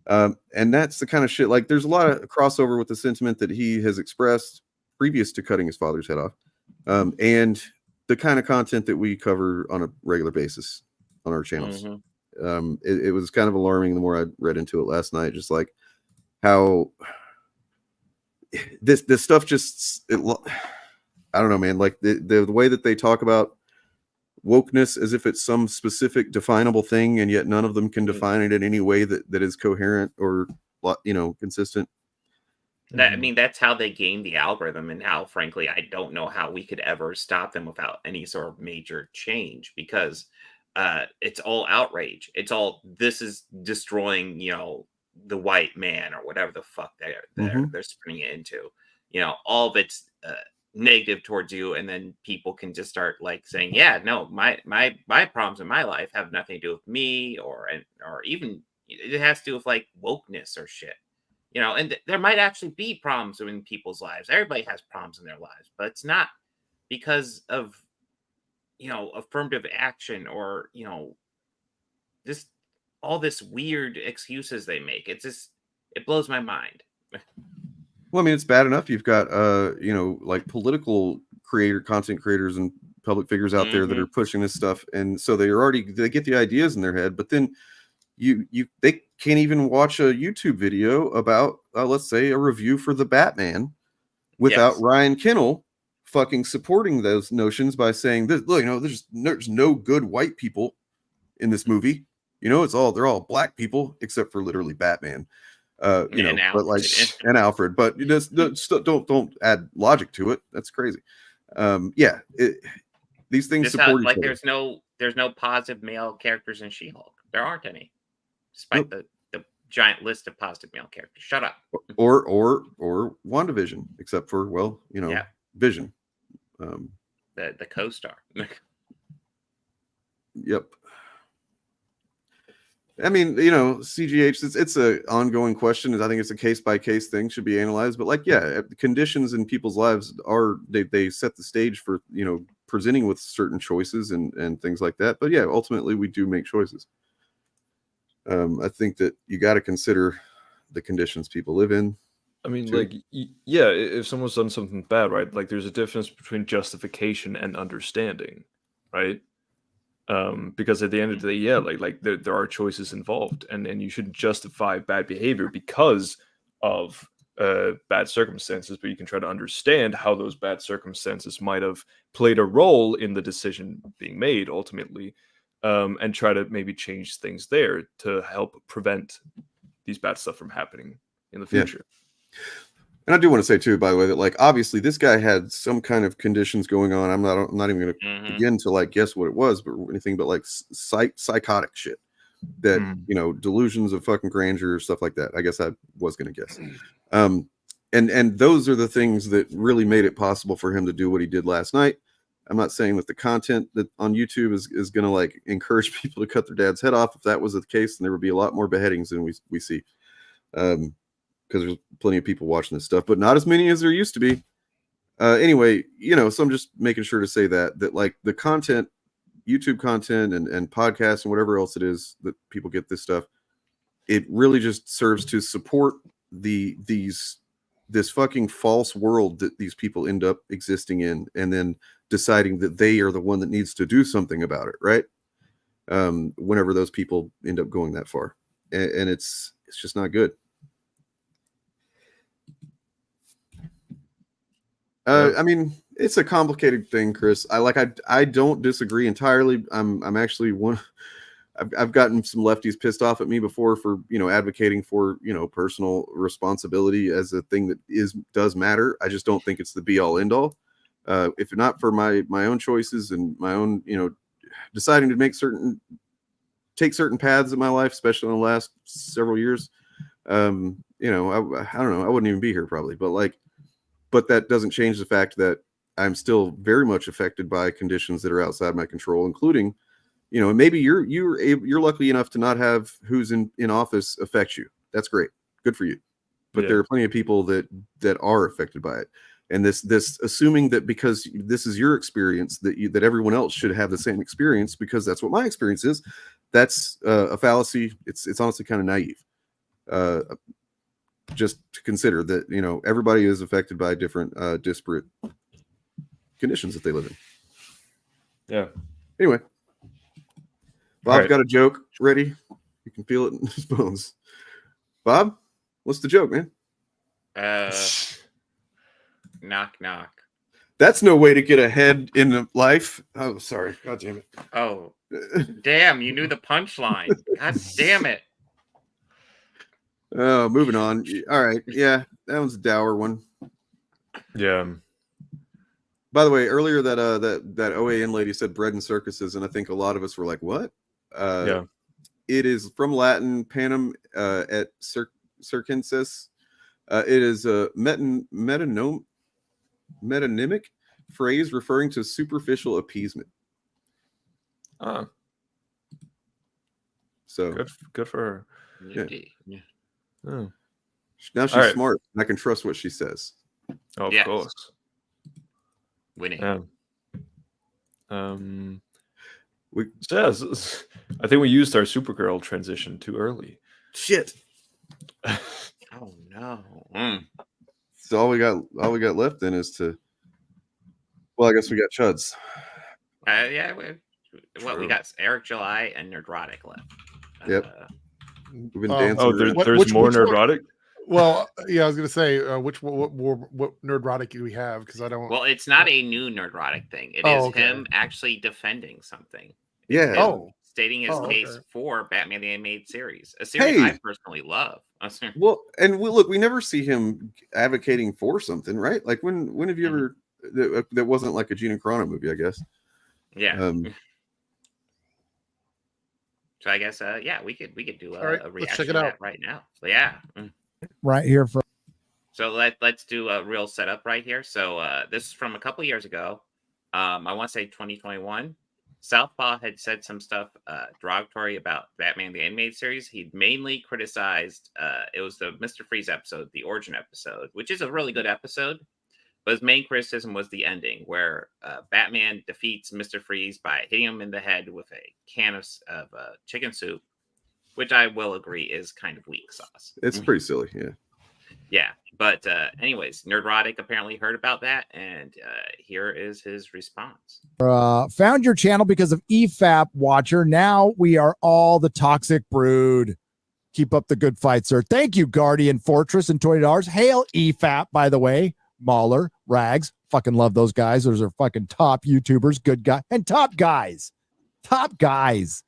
And that's the kind of shit, like there's a lot of crossover with the sentiment that he has expressed previous to cutting his father's head off, and the kind of content that we cover on a regular basis on our channels. It was kind of alarming the more I read into it last night, just like how this stuff I don't know, man, like the way that they talk about wokeness as if it's some specific definable thing, and yet none of them can define it in any way that is coherent or consistent. I mean, that's how they game the algorithm, and how, frankly, I don't know how we could ever stop them without any sort of major change, because it's all outrage. It's all, this is destroying, the white man or whatever the fuck they're spinning it into. All of it's negative towards you, and then people can just start like saying, yeah, no, my problems in my life have nothing to do with me, or even it has to do with like wokeness or shit, you know. And there might actually be problems in people's lives. Everybody has problems in their lives, but it's not because of, you know, affirmative action, or, you know, just all this weird excuses they make. It's just, it blows my mind. Well, I mean, it's bad enough you've got you know, like political content creators and public figures out there that are pushing this stuff, and so they get the ideas in their head, but then they can't even watch a YouTube video about let's say a review for the Batman without Ryan Kinnell fucking supporting those notions by saying that, look, you know, there's no good white people in this movie. You know, they're all black people except for literally Batman. You know, but like and Alfred, but you just don't add logic to it. That's crazy. These things support each other. There's no positive male characters in She-Hulk. There aren't any, despite the giant list of positive male characters. Shut up. Or WandaVision, except for, well, you know, Vision. The co-star. Yep. I mean, you know, CGH, it's a ongoing question. I think it's a case-by-case thing, should be analyzed. But like, yeah, conditions in people's lives they set the stage for, you know, presenting with certain choices and things like that. But yeah, ultimately we do make choices. I think that you got to consider the conditions people live in. I mean, like, yeah, if someone's done something bad, right? Like, there's a difference between justification and understanding, right? Because at the end of the day, yeah, like there are choices involved, and you shouldn't justify bad behavior because of bad circumstances, but you can try to understand how those bad circumstances might have played a role in the decision being made ultimately, and try to maybe change things there to help prevent these bad stuff from happening in the future. And I do want to say too, by the way, that like obviously this guy had some kind of conditions going on. I'm not even going to begin to like guess what it was, but anything but like psychotic shit that you know, delusions of fucking grandeur, stuff like that. I guess I was going to guess. And those are the things that really made it possible for him to do what he did last night. I'm not saying that the content that on YouTube is going to like encourage people to cut their dad's head off. If that was the case, then there would be a lot more beheadings than we see. Because there's plenty of people watching this stuff, but not as many as there used to be. Anyway, you know, so I'm just making sure to say that like the content, YouTube content and podcasts and whatever else it is that people get this stuff, it really just serves to support this fucking false world that these people end up existing in, and then deciding that they are the one that needs to do something about it, right? Whenever those people end up going that far, and it's just not good. I mean, it's a complicated thing, Chris. I don't disagree entirely. I'm actually I've gotten some lefties pissed off at me before for, you know, advocating for, you know, personal responsibility as a thing that does matter. I just don't think it's the be all end all. If not for my own choices and my own, you know, deciding to take certain paths in my life, especially in the last several years, you know, I don't know, I wouldn't even be here probably, but that doesn't change the fact that I'm still very much affected by conditions that are outside my control, including, you know, and maybe you're lucky enough to not have who's in office affect you. That's great. Good for you. But there are plenty of people that are affected by it. And this assuming that because this is your experience that everyone else should have the same experience because that's what my experience is, that's a fallacy. It's honestly kind of naive. Just to consider that, you know, everybody is affected by different disparate conditions that they live in. Yeah. Anyway, Bob's got a joke ready. You can feel it in his bones. Bob, what's the joke, man? Knock knock. That's no way to get ahead in life. Oh, sorry. God damn it. Oh, damn! You knew the punchline. God damn it. Oh, moving on. All right. Yeah, that was a dour one. Yeah. By the way, earlier that OAN lady said bread and circuses, and I think a lot of us were like, "What?" Yeah. It is from Latin panem et circenses. It is a metanome. metonymic phrase referring to superficial appeasement. So good for her. Yeah. Oh. Now she's All right. smart, and I can trust what she says. Oh, of Yes. course. Winning. I think we used our Supergirl transition too early. Shit. Oh no. So all we got left then is to. Well, I guess we got Chuds. Yeah. We got Eric July and Nerdrotic left. Yep. We've been dancing. Oh, there's more Nerdrotic. Well, yeah, I was gonna say what Nerdrotic do we have? Because I don't. Well, it's not a new Nerdrotic thing. It is him actually defending something. Yeah. Him stating his case for Batman the Animated Series, a series I personally love. Well, and look, we never see him advocating for something, right? Like when have you ever that wasn't like a Gina Carano movie, I guess. Yeah. So I guess we could do a reaction to that right now. So, yeah. Right here for. So let's do a real setup right here. So this is from a couple years ago. I want to say 2021. Southpaw had said some stuff derogatory about Batman the Animated Series. He mainly criticized it was the Mr. Freeze episode, the origin episode, which is a really good episode. But his main criticism was the ending, where Batman defeats Mr. Freeze by hitting him in the head with a can of chicken soup, which I will agree is kind of weak sauce. It's pretty silly, yeah. Yeah, but anyways, Nerdrotic apparently heard about that, and here is his response. Found your channel because of EFAP Watcher. Now we are all the toxic brood. Keep up the good fight, sir. Thank you, Guardian Fortress, and $20. Hail EFAP, by the way. Mauler, Rags, fucking love those guys. Those are fucking top YouTubers, good guy, and top guys. Top guys.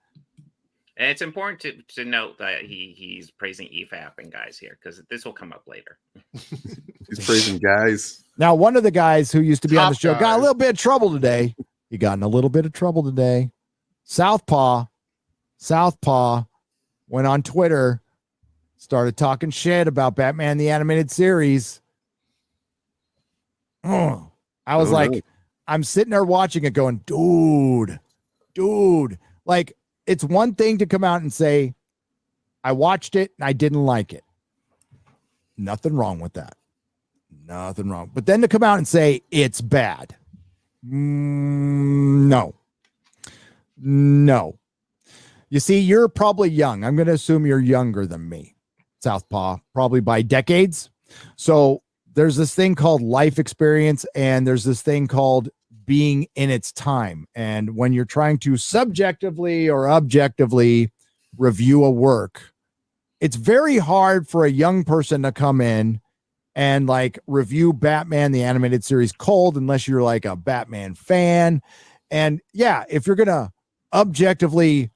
And it's important to note that he's praising EFAP and guys here, because this will come up later. He's praising guys. Now, one of the guys who used to be on the show Top got a guys. little bit of trouble today. He got in a little bit of trouble today. Southpaw went on Twitter, started talking shit about Batman the Animated Series. I was like, I'm sitting there watching it going, dude, like, it's one thing to come out and say, I watched it and I didn't like it. Nothing wrong with that. Nothing wrong. But then to come out and say it's bad. No. You see, you're probably young. I'm going to assume you're younger than me, Southpaw, probably by decades. So there's this thing called life experience, and there's this thing called being in its time. And when you're trying to subjectively or objectively review a work, it's very hard for a young person to come in and like review Batman the Animated Series cold unless you're like a Batman fan. And yeah, if you're gonna objectively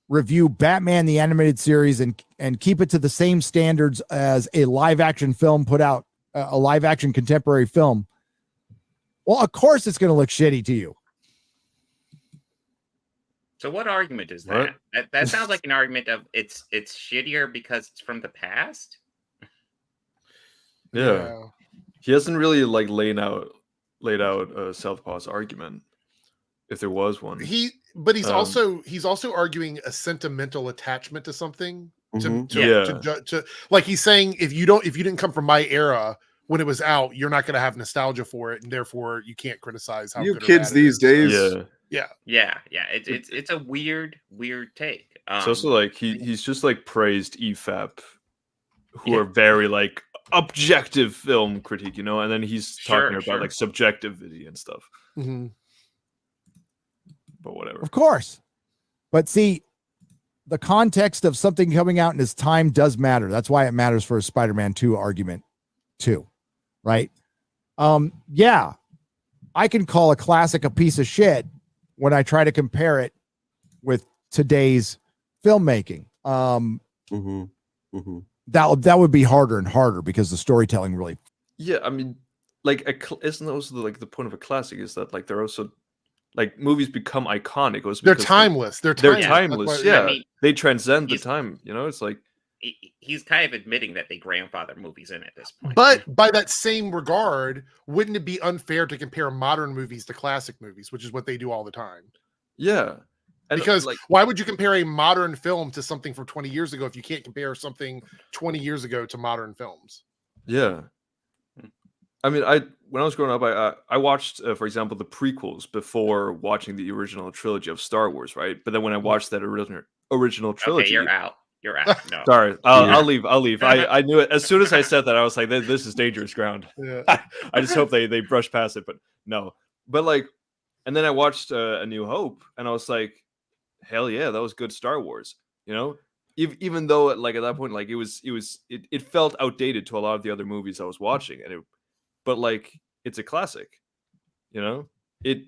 review Batman the Animated Series and keep it to the same standards as a live action film put out, a live action contemporary film, well, of course it's going to look shitty to you. So what argument is that? That sounds like an argument of it's shittier because it's from the past. Yeah. He hasn't really like laid out Southpaw's argument, if there was one. He's also arguing a sentimental attachment to something. To like, he's saying if you didn't come from my era when it was out, you're not going to have nostalgia for it, and therefore you can't criticize how you good or kids bad these days. Yeah. It's a weird take. It's also like he's just like praised EFAP, who are very like objective film critique, you know, and then he's talking about like subjectivity and stuff. Mm-hmm. But whatever. Of course. But see, the context of something coming out in his time does matter. That's why it matters for a Spider-Man 2 argument too, right? Yeah, I can call a classic a piece of shit when I try to compare it with today's filmmaking. That would be harder and harder because the storytelling really. Yeah, I mean, like, isn't also like the point of a classic is that like they're also like movies become iconic. They're timeless. They're timeless. Yeah, they transcend the time. You know, it's like he's kind of admitting that they grandfather movies in at this point. But by that same regard, wouldn't it be unfair to compare modern movies to classic movies, which is what they do all the time? Yeah. And Because like, why would you compare a modern film to something from 20 years ago if you can't compare something 20 years ago to modern films? yeah. I mean, when I was growing up, I watched, for example, the prequels before watching the original trilogy of Star Wars, right? But then when I watched that original trilogy, Okay, you're out. You're out. No. Sorry, I'll leave. I'll leave. I knew it as soon as I said that. I was like, "This is dangerous ground." Yeah. I just hope they brush past it, but no. But like, and then I watched A New Hope, and I was like, "Hell yeah, that was good Star Wars." You know, even though like at that point, like it felt outdated to a lot of the other movies I was watching, but like it's a classic. You know, it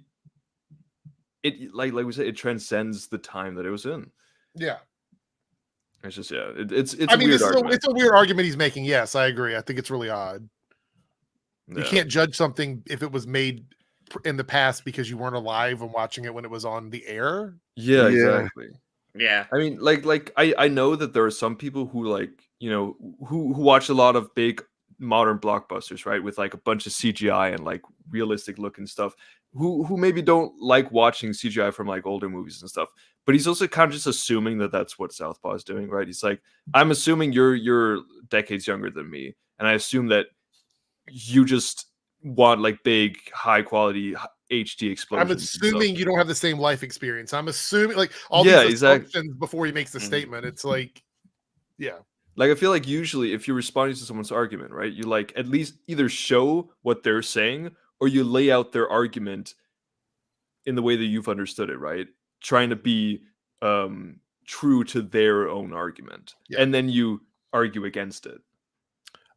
like we said, it transcends the time that it was in. Yeah. It's just it's I a mean, weird argument. it's a weird argument he's making. Yes, I agree. I think it's really odd. You Yeah. can't judge something if it was made in the past because you weren't alive and watching it when it was on the air. Yeah, exactly. Yeah. I mean, like I know that there are some people who like, you know, who watch a lot of big modern blockbusters, right? With like a bunch of CGI and like realistic looking stuff, who maybe don't like watching CGI from like older movies and stuff. But he's also kind of just assuming that that's what Southpaw is doing, right? He's like, I'm assuming you're decades younger than me, and I assume that you just want like big, high quality HD explosions. I'm and stuff. assuming you don't have the same life experience. I'm assuming like all Yeah, these exactly. assumptions before he makes the statement. It's like, yeah. Like, I feel like usually if you're responding to someone's argument, right, you like at least either show what they're saying or you lay out their argument in the way that you've understood it, right? Trying to be true to their own argument. Yeah. And then you argue against it.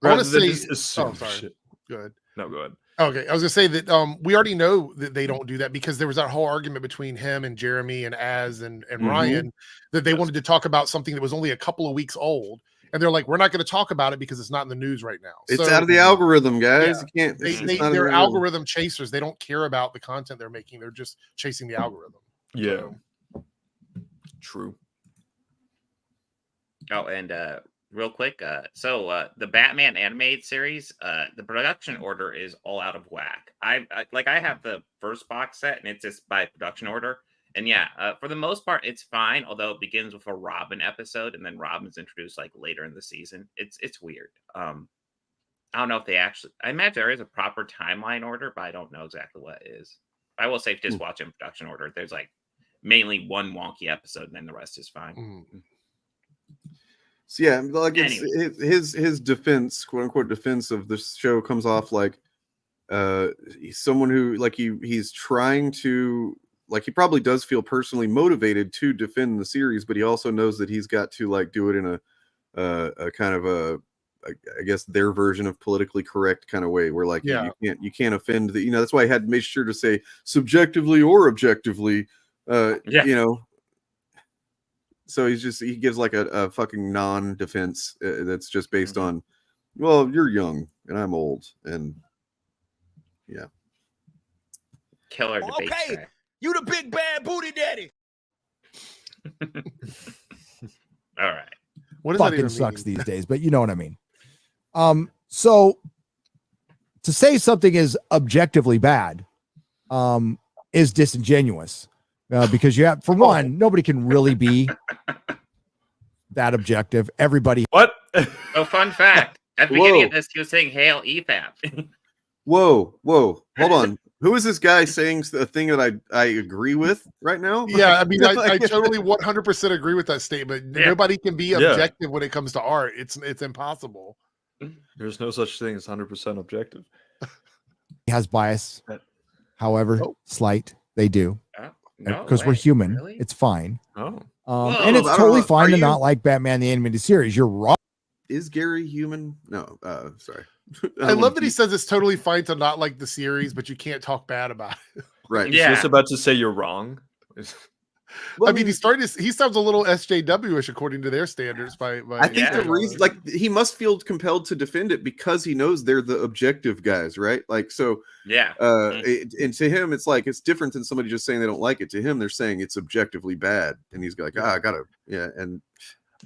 I want to Rather than say, just assume sorry. shit. Go ahead. No, go ahead. Okay, I was gonna say that we already know that they don't do that because there was that whole argument between him and Jeremy and Az and Ryan that they wanted to talk about something that was only a couple of weeks old, and they're like, "We're not going to talk about it because it's not in the news right now." It's out of the algorithm, guys. Yeah, You can't. It's not in the they're algorithm. algorithm chasers. They don't care about the content they're making. They're just chasing the algorithm. Yeah. True. Oh, and real quick, so the Batman animated series, the production order is all out of whack. I have the first box set, and it's just by production order. And yeah, for the most part, it's fine. Although it begins with a Robin episode, and then Robin's introduced like later in the season. It's weird. I don't know if they actually. I imagine there is a proper timeline order, but I don't know exactly what it is. I will say, if just watch in production order, there's like mainly one wonky episode, and then the rest is fine. So yeah, like it's his defense, quote unquote defense of the show comes off like someone who like he's trying to like he probably does feel personally motivated to defend the series, but he also knows that he's got to like do it in a kind of a I guess their version of politically correct kind of way where like you can't offend the that's why I had to make sure to say subjectively or objectively you know. So he gives like a fucking non-defense that's just based on, well, you're young and I'm old and yeah. Killer debate. Okay, you the big bad booty daddy. All right. What does that fucking even sucks mean? these days, but you know what I mean. So to say something is objectively bad is disingenuous. Because you have, for one, nobody can really be that objective. Everybody. What? Oh, fun fact. At the beginning of this, he was saying "Hail EFAP." Whoa, hold on. Who is this guy saying a thing that I agree with right now? Yeah, I mean, I totally 100% agree with that statement. Yeah. Nobody can be objective when it comes to art. It's impossible. There's no such thing as 100% objective. He has bias, however slight they do. No Because we're way, human. really? It's fine. Oh. And it's totally fine to not like Batman the Animated Series. You're wrong. Is Gary human? No, sorry. I love that he says it's totally fine to not like the series, but you can't talk bad about it. Right. You're just about to say you're wrong. I mean, he sounds a little SJW-ish according to their standards. By I think the reason, like, he must feel compelled to defend it because he knows they're the objective guys, right? Like, so yeah. And to him, it's like it's different than somebody just saying they don't like it. To him, they're saying it's objectively bad, and he's like, I gotta, and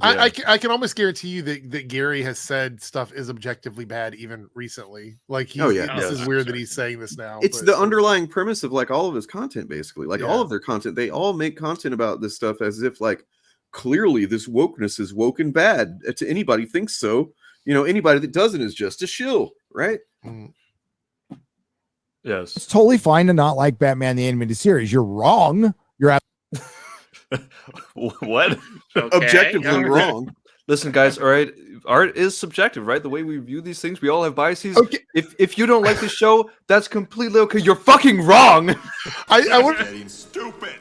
I can almost guarantee you that Gary has said stuff is objectively bad even recently. Like this is weird that he's saying this now. It's the underlying premise of like all of his content, basically. Like all of their content, they all make content about this stuff as if like clearly this wokeness is woke and bad. To anybody thinks so, anybody that doesn't is just a shill, right? Yes, it's totally fine to not like Batman the Animated Series. You're wrong. You're what? Objectively wrong. Listen, guys. All right, art is subjective, right? The way we view these things, we all have biases. Okay. If you don't like the show, that's completely okay. You're fucking wrong. I would. Stupid.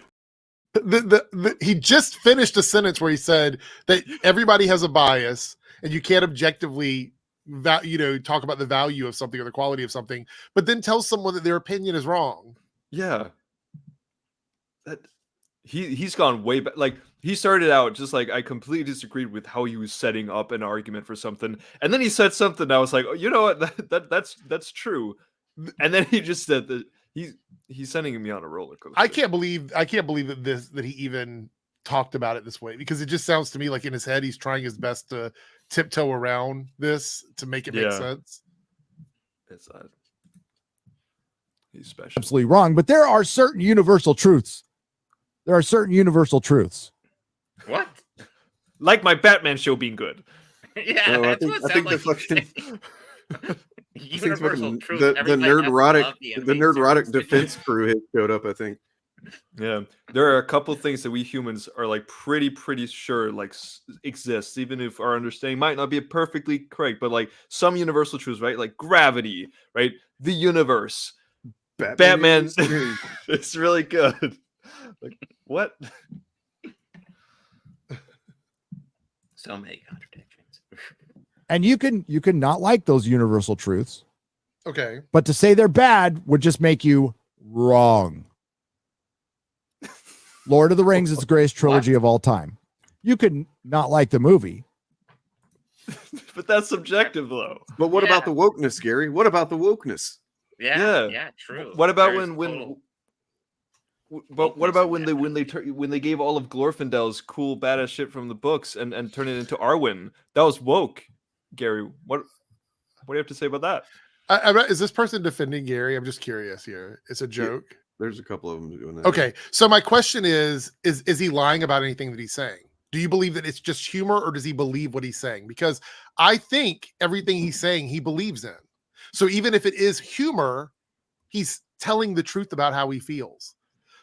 He just finished a sentence where he said that everybody has a bias and you can't objectively talk about the value of something or the quality of something, but then tell someone that their opinion is wrong. Yeah. He's gone way back. Like he started out just like I completely disagreed with how he was setting up an argument for something, and then he said something. I was like, oh, you know what, that's true. And then he just said that he's sending me on a roller coaster. I can't believe that he even talked about it this way, because it just sounds to me like in his head he's trying his best to tiptoe around this to make it make sense. It's he's special. Absolutely wrong, but there are certain universal truths. What? Like my Batman show being good. Yeah, I think the fucking universal truth. the nerdrotic defense crew has showed up, I think. Yeah, there are a couple things that we humans are like pretty sure like exists, even if our understanding might not be perfectly correct, but like some universal truths, right? Like gravity, right? The universe. Batman it's really good. Like what? So many contradictions. And you can not like those universal truths. Okay. But to say they're bad would just make you wrong. Lord of the Rings is the greatest trilogy of all time. You could not like the movie. But that's subjective though. But what about the wokeness, Gary? What about the wokeness? Yeah, true. What about when they gave all of Glorfindel's cool badass shit from the books and turned it into Arwen? That was woke, Gary. What do you have to say about that? Is this person defending Gary? I'm just curious here. It's a joke. Yeah, there's a couple of them doing that. Okay, so my question is he lying about anything that he's saying? Do you believe that it's just humor, or does he believe what he's saying? Because I think everything he's saying he believes in. So even if it is humor, he's telling the truth about how he feels.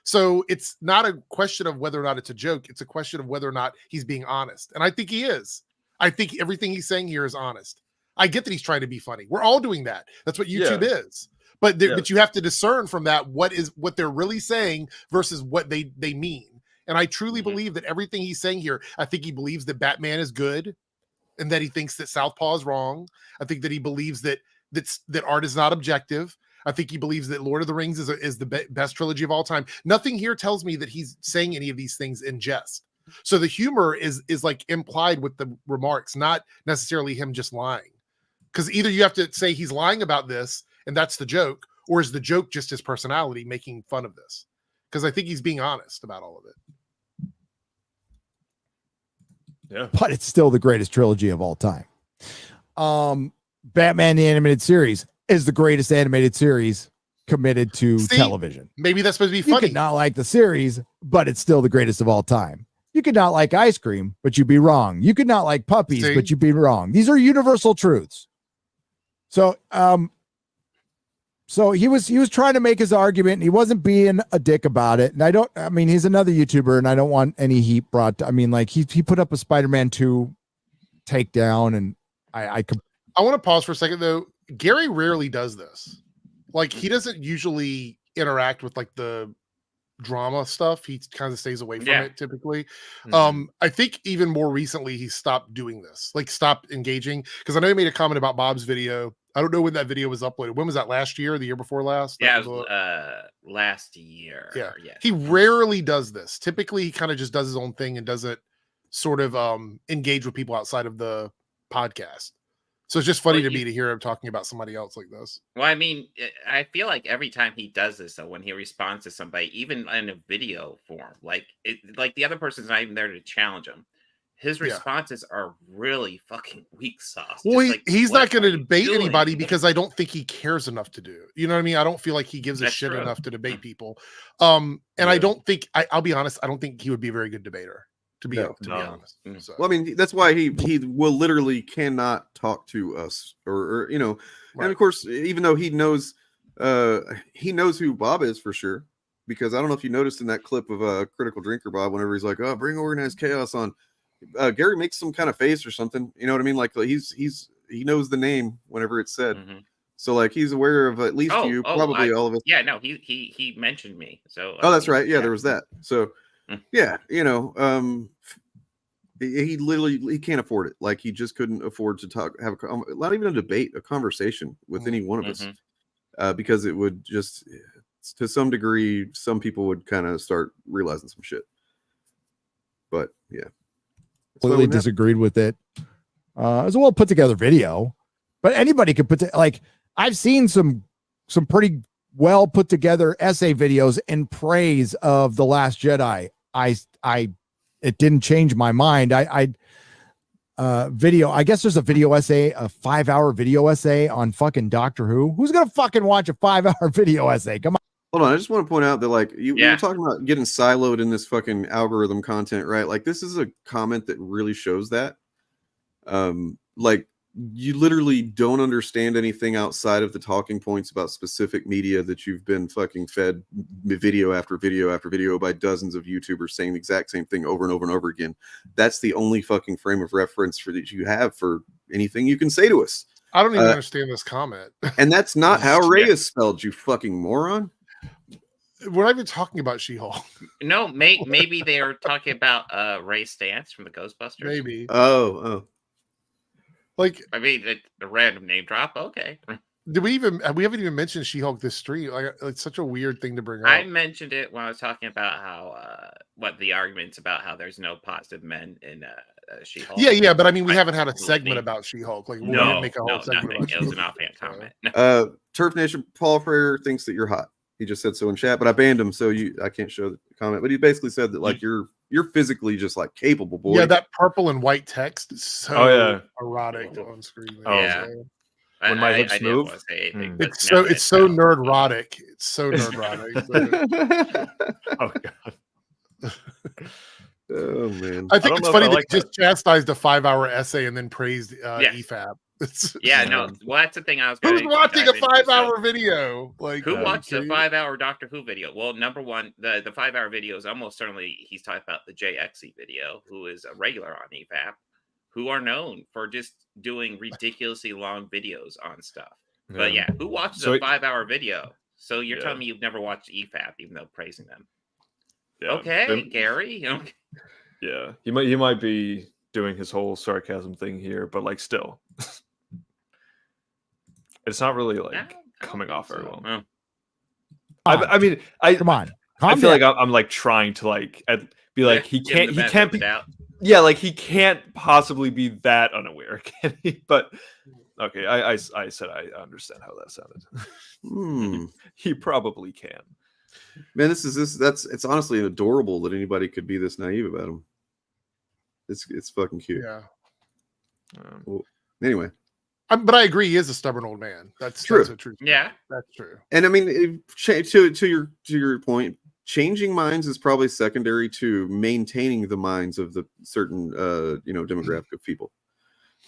So it's not a question of whether or not it's a joke. It's a question of whether or not he's being honest. And I think he is. I think everything he's saying here is honest. I get that he's trying to be funny. We're all doing that. That's what YouTube is. But but you have to discern from that what they're really saying versus what they mean. And I truly believe that everything he's saying here, I think he believes that Batman is good and that he thinks that Southpaw is wrong. I think that he believes that art is not objective. I think he believes that Lord of the Rings is the best trilogy of all time. Nothing here tells me that he's saying any of these things in jest. So the humor is like implied with the remarks, not necessarily him just lying. Because either you have to say he's lying about this and that's the joke, or is the joke just his personality making fun of this? Because I think he's being honest about all of it. Yeah. But it's still the greatest trilogy of all time. Batman the Animated Series is the greatest animated series committed to television. Maybe that's supposed to be funny. You could not like the series, but it's still the greatest of all time. You could not like ice cream, but you'd be wrong. You could not like puppies, but you'd be wrong. These are universal truths. So, so he was trying to make his argument, and he wasn't being a dick about it. And he's another YouTuber, and I don't want any heat brought to, like he put up a Spider-Man 2 takedown, and I want to pause for a second though. Gary rarely does this. Like he doesn't usually interact with like the drama stuff. He kind of stays away from it typically. I think even more recently he stopped doing this, like stopped engaging, because I know he made a comment about Bob's video. I don't know when that video was uploaded. When was that? Last year or the year before last? Yeah, it was, last year. Yeah. He rarely does this. Typically he kind of just does his own thing and doesn't sort of engage with people outside of the podcast. So it's just funny to me to hear him talking about somebody else like this. Well, I mean, I feel like every time he does this, though, when he responds to somebody, even in a video form, like the other person's not even there to challenge him. his responses are really fucking weak sauce. Well, Just like, he's what not going are to you debate doing? anybody because I don't think he cares enough to do. You know what I mean? I don't feel like he gives a That's shit true. enough to debate people. And I don't think I'll be honest. I don't think he would be a very good debater. To be honest. So. Well, I mean, that's why he will literally cannot talk to us, or you know, and of course, even though he knows who Bob is for sure, because I don't know if you noticed in that clip of Critical Drinker Bob, whenever he's like, "Oh, bring Organized Chaos on," Gary makes some kind of face or something. You know what I mean? Like he knows the name whenever it's said. So like he's aware of at least you, probably all of us. Yeah, no, he mentioned me. So Oh, that's right. Yeah, there was that. So yeah, you know, he literally can't afford it. Like he just couldn't afford to have not even a debate, a conversation with any one of us, because it would just, to some degree, some people would kind of start realizing some shit. But yeah, completely disagreed with it. It was a well put together video, but anybody could like I've seen some pretty well put together essay videos in praise of The Last Jedi. It didn't change my mind. Video. I guess there's a video essay, a 5-hour video essay on fucking Doctor Who. Who's gonna fucking watch a 5-hour video essay? Come on. Hold on, I just want to point out that like we were talking about getting siloed in this fucking algorithm content, right? Like this is a comment that really shows that. Like you literally don't understand anything outside of the talking points about specific media that you've been fucking fed video after video after video by dozens of YouTubers saying the exact same thing over and over and over again. That's the only fucking frame of reference that you have for anything you can say to us. I don't even understand this comment. And that's not how Ray is spelled, you fucking moron. We're not even talking about She-Hulk. No, maybe they are talking about Ray Stantz from the Ghostbusters. Maybe. Oh. Like, I mean, a random name drop. Okay. We haven't even mentioned She-Hulk this stream. Like, it's such a weird thing to bring up. I mentioned it when I was talking about how what the arguments about how there's no positive men in She-Hulk. Yeah, but I mean, we haven't had a segment about She-Hulk. Like, we didn't make a whole segment nothing. about It was an offhand comment. Turf Nation Paul Frere thinks that you're hot. He just said so in chat, but I banned him, so I can't show the comment. But he basically said that like you're physically just like capable, boy. Yeah, that purple and white text is so erotic on screen. When my hips move, it's so nerdrotic. It's so nerdrotic. Oh god. Oh man. I think it's funny that he just chastised a 5-hour essay and then praised EFAP. No. Well, that's the thing I was. Who's watching a 5-hour video? Like who watched a 5-hour Doctor Who video? Well, number one, the 5-hour video is almost certainly he's talking about the JXE video, who is a regular on EFAP, who are known for just doing ridiculously long videos on stuff. But yeah, who watches a 5-hour video? So you're telling me you've never watched EFAP, even though praising them? Yeah. Okay, Gary. Yeah, he might be doing his whole sarcasm thing here, but like still. It's not really like coming off very well. I mean, come on. I feel like I'm like trying to like be like he can't be. Yeah, like he can't possibly be that unaware, can he? But okay, I said I understand how that sounded. He probably can. Man, it's honestly adorable that anybody could be this naive about him. It's fucking cute. Yeah. Well, anyway. But I agree, he is a stubborn old man. That's true. That's a truth. Yeah, that's true. And I mean, to your point, changing minds is probably secondary to maintaining the minds of the certain demographic of people.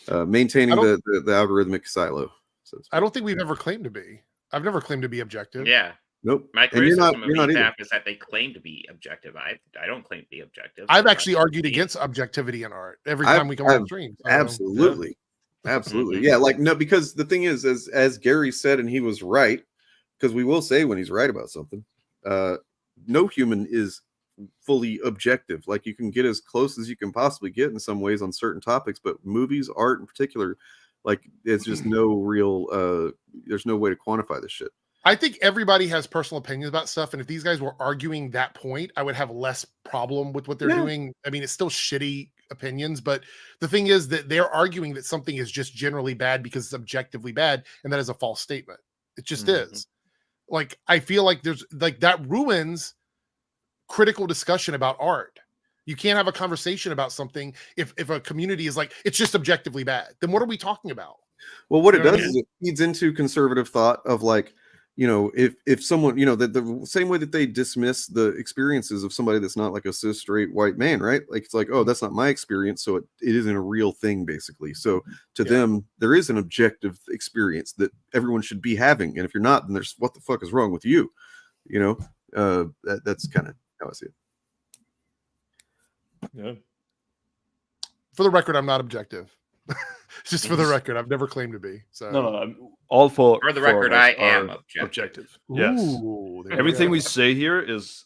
Maintaining the algorithmic silo. So I don't think we've ever claimed to be. I've never claimed to be objective. Yeah. Nope. My criticism of EFAP is that they claim to be objective. I don't claim to be objective. I've actually argued against objectivity in art every time we come on stream. So, absolutely. Absolutely. Yeah, like no, because the thing is, as Gary said, and he was right, because we will say when he's right about something, no human is fully objective. Like you can get as close as you can possibly get in some ways on certain topics, but movies, art in particular, like it's just no real there's no way to quantify this shit. I think everybody has personal opinions about stuff, and if these guys were arguing that point, I would have less problem with what they're doing. I mean, it's still shitty opinions, but the thing is that they're arguing that something is just generally bad because it's objectively bad, and that is a false statement. It just is. Like, I feel like there's like that ruins critical discussion about art. You can't have a conversation about something if a community is like, it's just objectively bad. Then what are we talking about? Well, what You it know does I mean? is it feeds into conservative thought of like, you know, if someone, you know, the same way that they dismiss the experiences of somebody that's not like a cis straight white man, right? Like it's like, oh, that's not my experience, so it isn't a real thing, basically. So to them, there is an objective experience that everyone should be having, and if you're not, then there's what the fuck is wrong with you? You know, that's kind of how I see it. Yeah. For the record, I'm not objective. Just for the record, I've never claimed to be. So No, I'm all for the record, I am objective. Yes. Ooh, there we Everything go. we say here is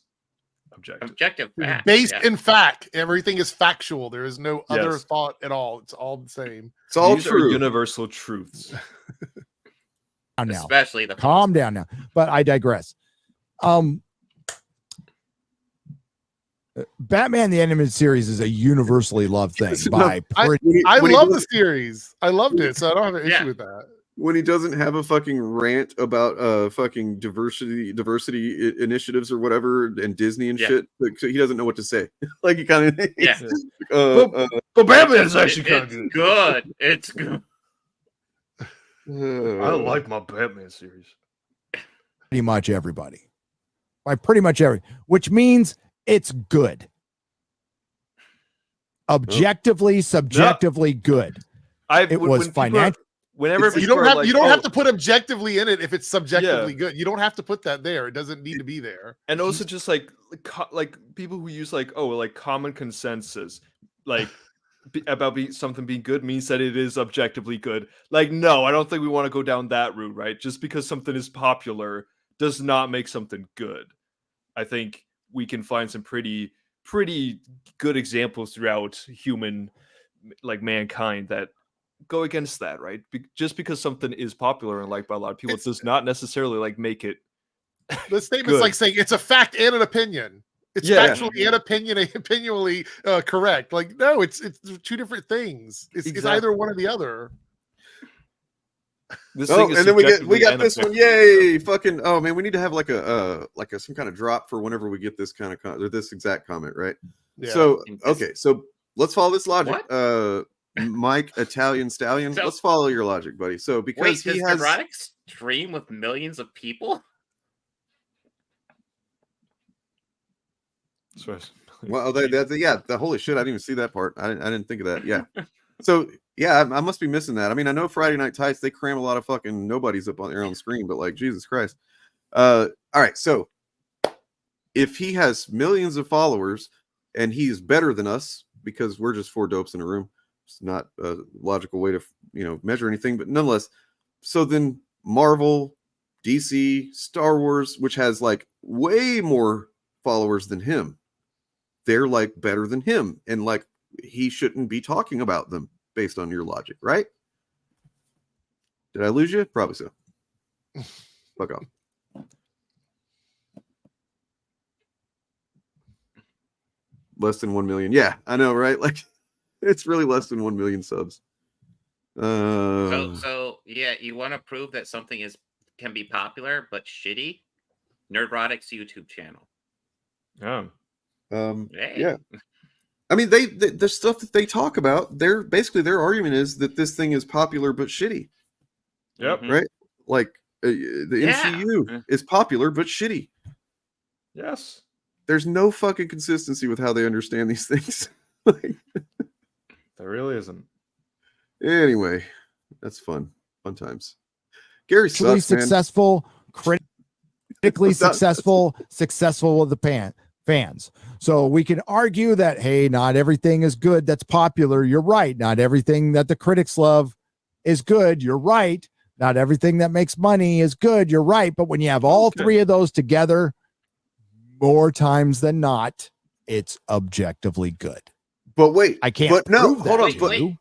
objective. Objective fact. Based in fact. Everything is factual. There is no other Yes. thought at all. It's all the same. It's all These true. are universal truths. Down now. Especially the Calm down now. But I digress. Batman the Animated Series is a universally loved thing by I love the series. I loved it, so I don't have an issue with that. When he doesn't have a fucking rant about fucking diversity initiatives or whatever and Disney and shit, like, so he doesn't know what to say. Like he kind of but Batman's actually kind of It's good. It's good. I like my Batman series. pretty much everybody. By pretty much which means it's good. Objectively, subjectively good. It was financial. Whenever You don't have to put objectively in it if it's subjectively good. You don't have to put that there. It doesn't need to be there. And also just like people who use like common consensus, like about something being good means that it is objectively good. Like, no, I don't think we want to go down that route, right? Just because something is popular does not make something good. I think we can find some pretty good examples throughout human, like mankind, that go against that, right? Just because something is popular and liked by a lot of people does not necessarily like make it. The statement's like saying it's a fact and an opinion. It's factually and opinionally correct. Like, no, it's two different things. It's either one or the other. And then we got this one. Yay! Fucking man, we need to have like a some kind of drop for whenever we get this kind of or this exact comment, right? Yeah. So okay, so let's follow this logic. Mike Italian Stallion, let's follow your logic, buddy. So because wait, he does has Nerdrotic stream with millions of people? well, the holy shit, I didn't even see that part. I didn't think of that. Yeah. So yeah, I must be missing that. I mean, I know Friday Night Tights, they cram a lot of fucking nobodies up on their own screen, but like Jesus Christ. All right, so if he has millions of followers and he's better than us because we're just four dopes in a room, it's not a logical way to measure anything, but nonetheless, so then Marvel, DC, Star Wars, which has like way more followers than him, they're like better than him, and like he shouldn't be talking about them based on your logic, right? Did I lose you? Probably so. Fuck off. Less than 1 million. Yeah, I know, right? Like, it's really less than 1 million subs. So yeah, you want to prove that something can be popular but shitty? Nerdrotic's YouTube channel. Yeah. I mean, the stuff that they talk about, their argument is that this thing is popular but shitty. Yep. Right? Like the MCU is popular but shitty. Yes. There's no fucking consistency with how they understand these things. There really isn't. Anyway, that's fun. Fun times. Gary sucks, successful, critically successful with the fans. So we can argue that, hey, not everything is good that's popular. You're right. Not everything that the critics love is good. You're right. Not everything that makes money is good. You're right. But when you have all three of those together, more times than not, it's objectively good. But wait, I can't. But no, prove hold that on. to But you.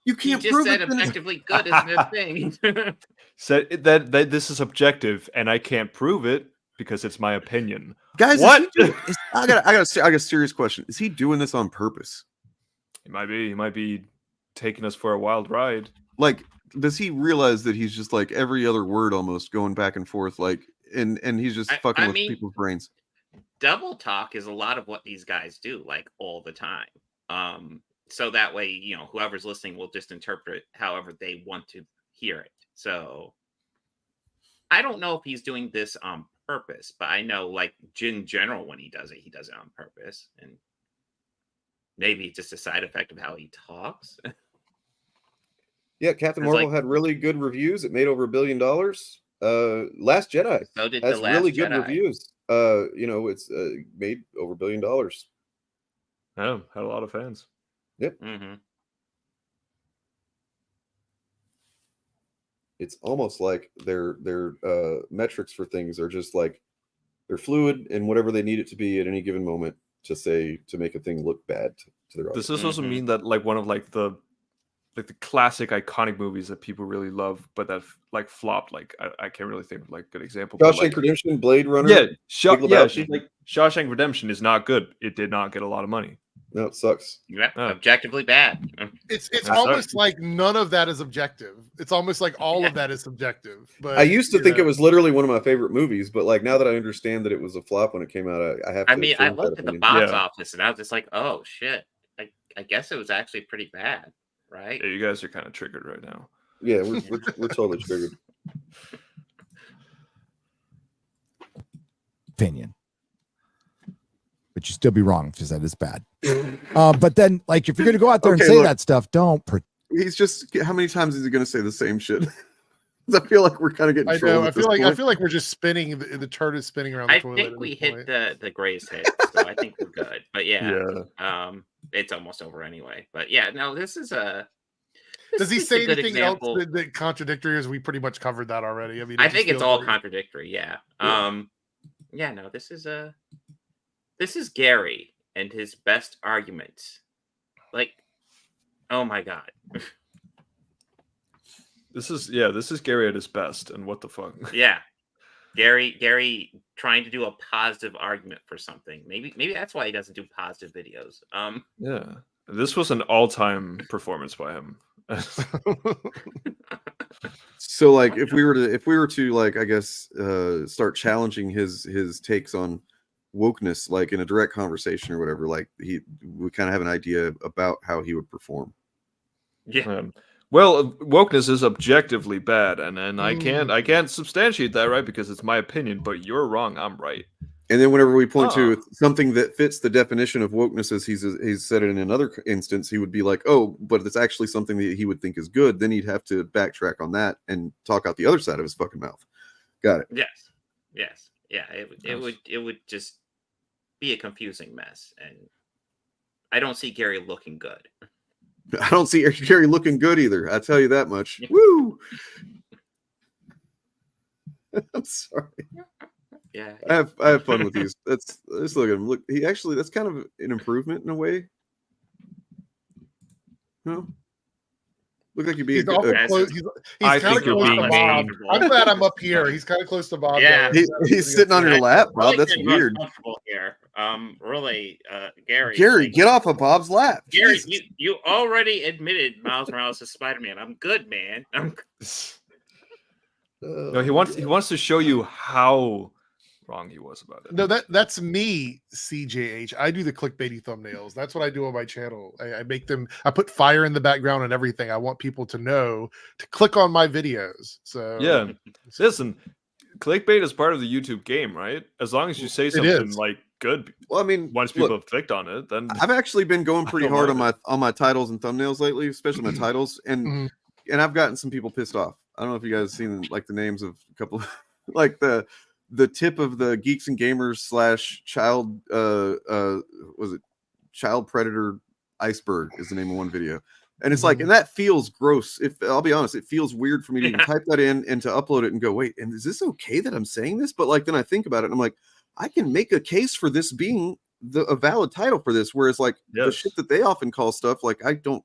You can't just prove said it. objectively good isn't a thing. Said that this is objective, and I can't prove it because it's my opinion. Guys, what? I got a serious question. Is he doing this on purpose? He might be. He might be taking us for a wild ride. Like, does he realize that he's just like every other word almost going back and forth, like, and he's just fucking with people's brains? double talk is a lot of what these guys do, like all the time. So that way, you know, whoever's listening will just interpret it however they want to hear it. So I don't know if he's doing this on purpose, but I know, like, in general, when he does it on purpose. And maybe it's just a side effect of how he talks. Yeah, Captain It's Marvel like- had really good reviews. It made over $1 billion. Last Jedi So did has The Last really good Jedi. reviews. You know, it's made over $1 billion. Yeah, had a lot of fans. Yep. Mm-hmm. It's almost like their metrics for things are just like they're fluid and whatever they need it to be at any given moment to make a thing look bad to their audience. Does this also mean that like one of like the classic iconic movies that people really love, but that like flopped? Like I can't really think of like a good example. but, Shawshank like, Redemption, Blade Runner, Yeah, Big Lebowski? like Shawshank Redemption is not good. It did not get a lot of money. No, it sucks. Yeah, objectively bad. It's That's almost like none of that is objective. It's almost like all of that is subjective. But I used to you think know. it was literally one of my favorite movies, but like now that I understand that it was a flop when it came out, I have to. I mean, I change that looked at the opinion. box office and I was just like, oh shit. I guess it was actually pretty bad, right? Yeah, you guys are kind of triggered right now. Yeah, we're totally triggered. Opinion. But you still be wrong if you said it's bad. But then, like, if you're gonna go out there and Okay, say look. that stuff, don't. He's just how many times is he going to say the same shit? I feel like we're kind of getting. I trolled know. I at this feel point. like we're just spinning. The turd is spinning around the I toilet. think at we this hit point. the greatest hit, so I think we're good. But yeah, it's almost over anyway. But yeah, no, this is a. Does he is a say good anything else example. that contradictory? As we pretty much covered that already. I mean, I it just think it's feels all like- contradictory. Yeah. Yeah. Yeah. No, this is Gary and his best arguments. Like, oh my god. This is Gary at his best, and what the fuck? Yeah. Gary trying to do a positive argument for something. Maybe that's why he doesn't do positive videos. Yeah, this was an all-time performance by him. So like if we were to like I guess start challenging his takes on wokeness like in a direct conversation or whatever, like we kind of have an idea about how he would perform. Yeah. Well, wokeness is objectively bad, and I can't substantiate that, right? Because it's my opinion, but you're wrong, I'm right. And then whenever we point to something that fits the definition of wokeness, as he's said it in another instance, he would be like, "Oh, but it's actually something that he would think is good." Then he'd have to backtrack on that and talk out the other side of his fucking mouth. Got it. Yes. Yeah. It would just be a confusing mess, and I don't see Gary looking good. I don't see Gary looking good either. I tell you that much. Woo! I'm sorry. Yeah. I have fun with these. Let's look at him. Look, that's kind of an improvement in a way. No. Look like you'd be He's awful close. He's kind of close to Bob. I'm glad I'm up here. He's kind of close to Bob. Yeah. there. He's sitting on your lap, Bob. Really That's getting real weird. comfortable here. Really, Gary. Gary, get off of Bob's lap. Gary, Jesus. you already admitted Miles Morales is Spider-Man. I'm good, man. No, he wants to show you how wrong he was about it. No, that's me, CJH. I do the clickbaity thumbnails. That's what I do on my channel. I make them. I put fire in the background and everything. I want people to know to click on my videos. So Yeah, listen, clickbait is part of the YouTube game, right? As long as you say something is. like good. Well, I mean, once people look, have clicked on it, then I've actually been going pretty don't hard mind on my titles and thumbnails lately, especially my titles, and I've gotten some people pissed off. I don't know if you guys have seen like the names of a couple, like the tip of the Geeks and Gamers / child was it Child Predator Iceberg is the name of one video, and it's like, and that feels gross. If I'll be honest, it feels weird for me to even type that in and to upload it and go, wait, and is this okay that I'm saying this? But like then I think about it and I'm like, I can make a case for this being a valid title for this, whereas like the shit that they often call stuff, like I don't.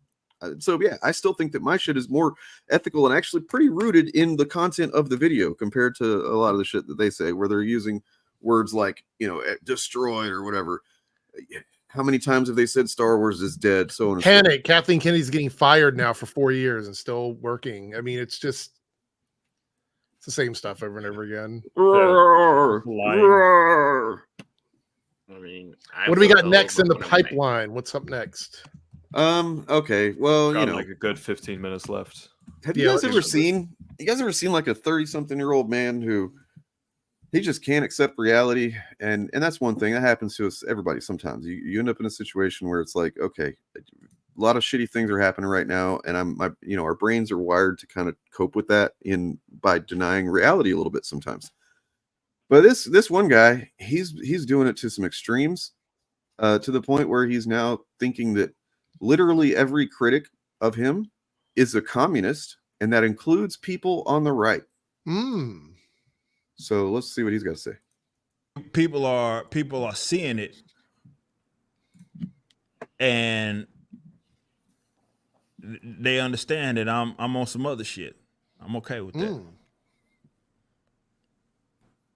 So yeah, I still think that my shit is more ethical and actually pretty rooted in the content of the video compared to a lot of the shit that they say, where they're using words like, destroy or whatever. How many times have they said Star Wars is dead? So on and so forth. Panic. Kathleen Kennedy's getting fired now for 4 years and still working. I mean, it's the same stuff over and over again. lying. I mean, What do we got next in the pipeline? What's up next? Okay. Well, Got like a good 15 minutes left. Have you guys ever seen like a 30-something-year-old man who he just can't accept reality? And that's one thing that happens to us, everybody. Sometimes you end up in a situation where it's like, okay, a lot of shitty things are happening right now, and our brains are wired to kind of cope with that by denying reality a little bit sometimes. But this one guy, he's doing it to some extremes, to the point where he's now thinking that literally every critic of him is a communist, and that includes people on the right. So let's see what he's got to say. People are seeing it, and they understand that I'm on some other shit. I'm okay with that.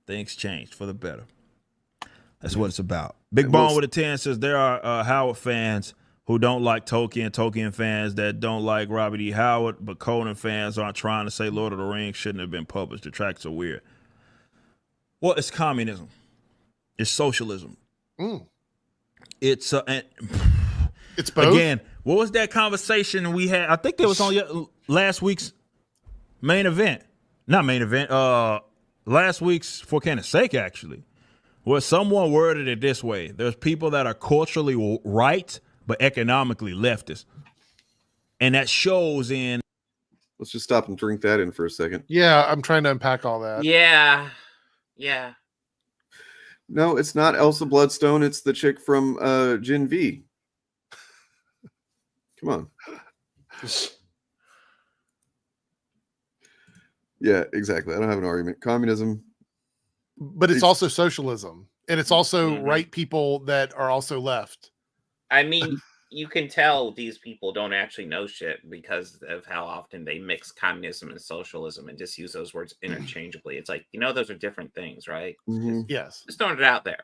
Things changed for the better. That's what it's about. Big Bone with a 10 says there are Howard fans who don't like Tolkien fans that don't like Robert E. Howard, but Conan fans aren't trying to say Lord of the Rings shouldn't have been published. The tracks are weird. Well, it's communism. It's socialism. It's it's both. Again, what was that conversation we had? I think it was on last week's main event. Not main event. Last week's For Canon's Sake, actually, where someone worded it this way: there's people that are culturally right but economically leftist, and that shows in. Let's just stop and drink that in for a second. Yeah, I'm trying to unpack all that. Yeah. No, it's not Elsa Bloodstone. It's the chick from Gen V. Come on. Yeah, exactly. I don't have an argument. Communism. But it's also socialism. And it's also right people that are also left. I mean, you can tell these people don't actually know shit because of how often they mix communism and socialism and just use those words interchangeably. It's like, those are different things, right? Yes. Just throwing it out there.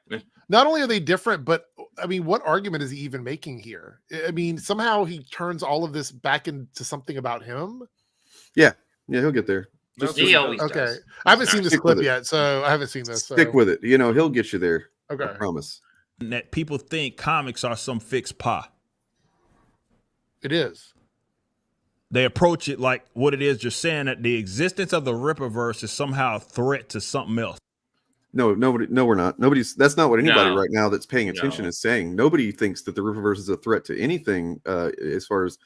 Not only are they different, but I mean, what argument is he even making here? I mean, somehow he turns all of this back into something about him. Yeah, he'll get there. He always okay. does. I haven't seen this Stick clip with it. yet, so I haven't seen this. Stick with it. He'll get you there. Okay. I promise. That people think comics are some fixed pie. It is. They approach it like what it is. Just saying that the existence of the Rippaverse is somehow a threat to something else. No, we're not. That's not what anybody No. right now that's paying attention is saying. Nobody thinks that the Rippaverse is a threat to anything as far as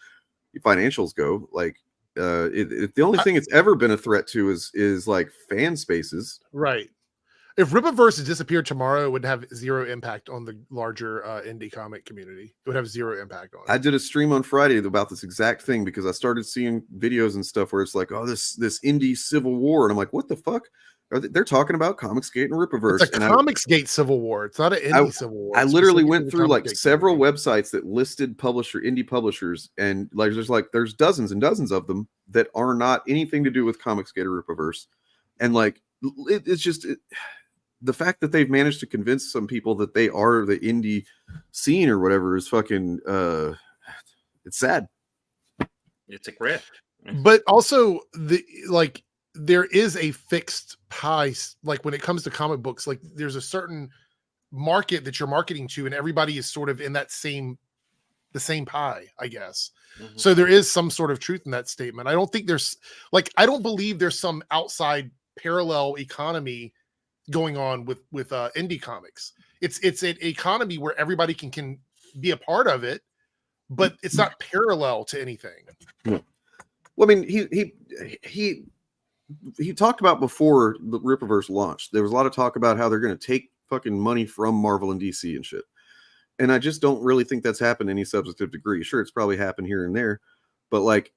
financials go. Like, the only thing it's ever been a threat to is like fan spaces. Right. If Rippaverse disappeared tomorrow, it would have zero impact on the larger indie comic community. It would have zero impact on it. I did a stream on Friday about this exact thing because I started seeing videos and stuff where it's like, oh, this indie civil war, and I'm like, what the fuck? They're talking about Comicsgate and Rippaverse. It's a Comicsgate civil war. It's not an indie civil war. I It's literally specifically went the through like Comicsgate several websites that listed indie publishers, and there's dozens and dozens of them that are not anything to do with Comicsgate or Rippaverse, and like it's just. The fact that they've managed to convince some people that they are the indie scene or whatever is fucking it's sad. It's a grip. But also there is a fixed pie. Like when it comes to comic books, like there's a certain market that you're marketing to, and everybody is sort of in the same pie, I guess. So there is some sort of truth in that statement. I don't believe there's some outside parallel economy going on with indie comics. It's an economy where everybody can be a part of it, but it's not parallel to anything. Well, I mean, he talked about before the Rippaverse launched. There was a lot of talk about how they're going to take fucking money from Marvel and DC and shit. And I just don't really think that's happened to any substantive degree. Sure, it's probably happened here and there, but like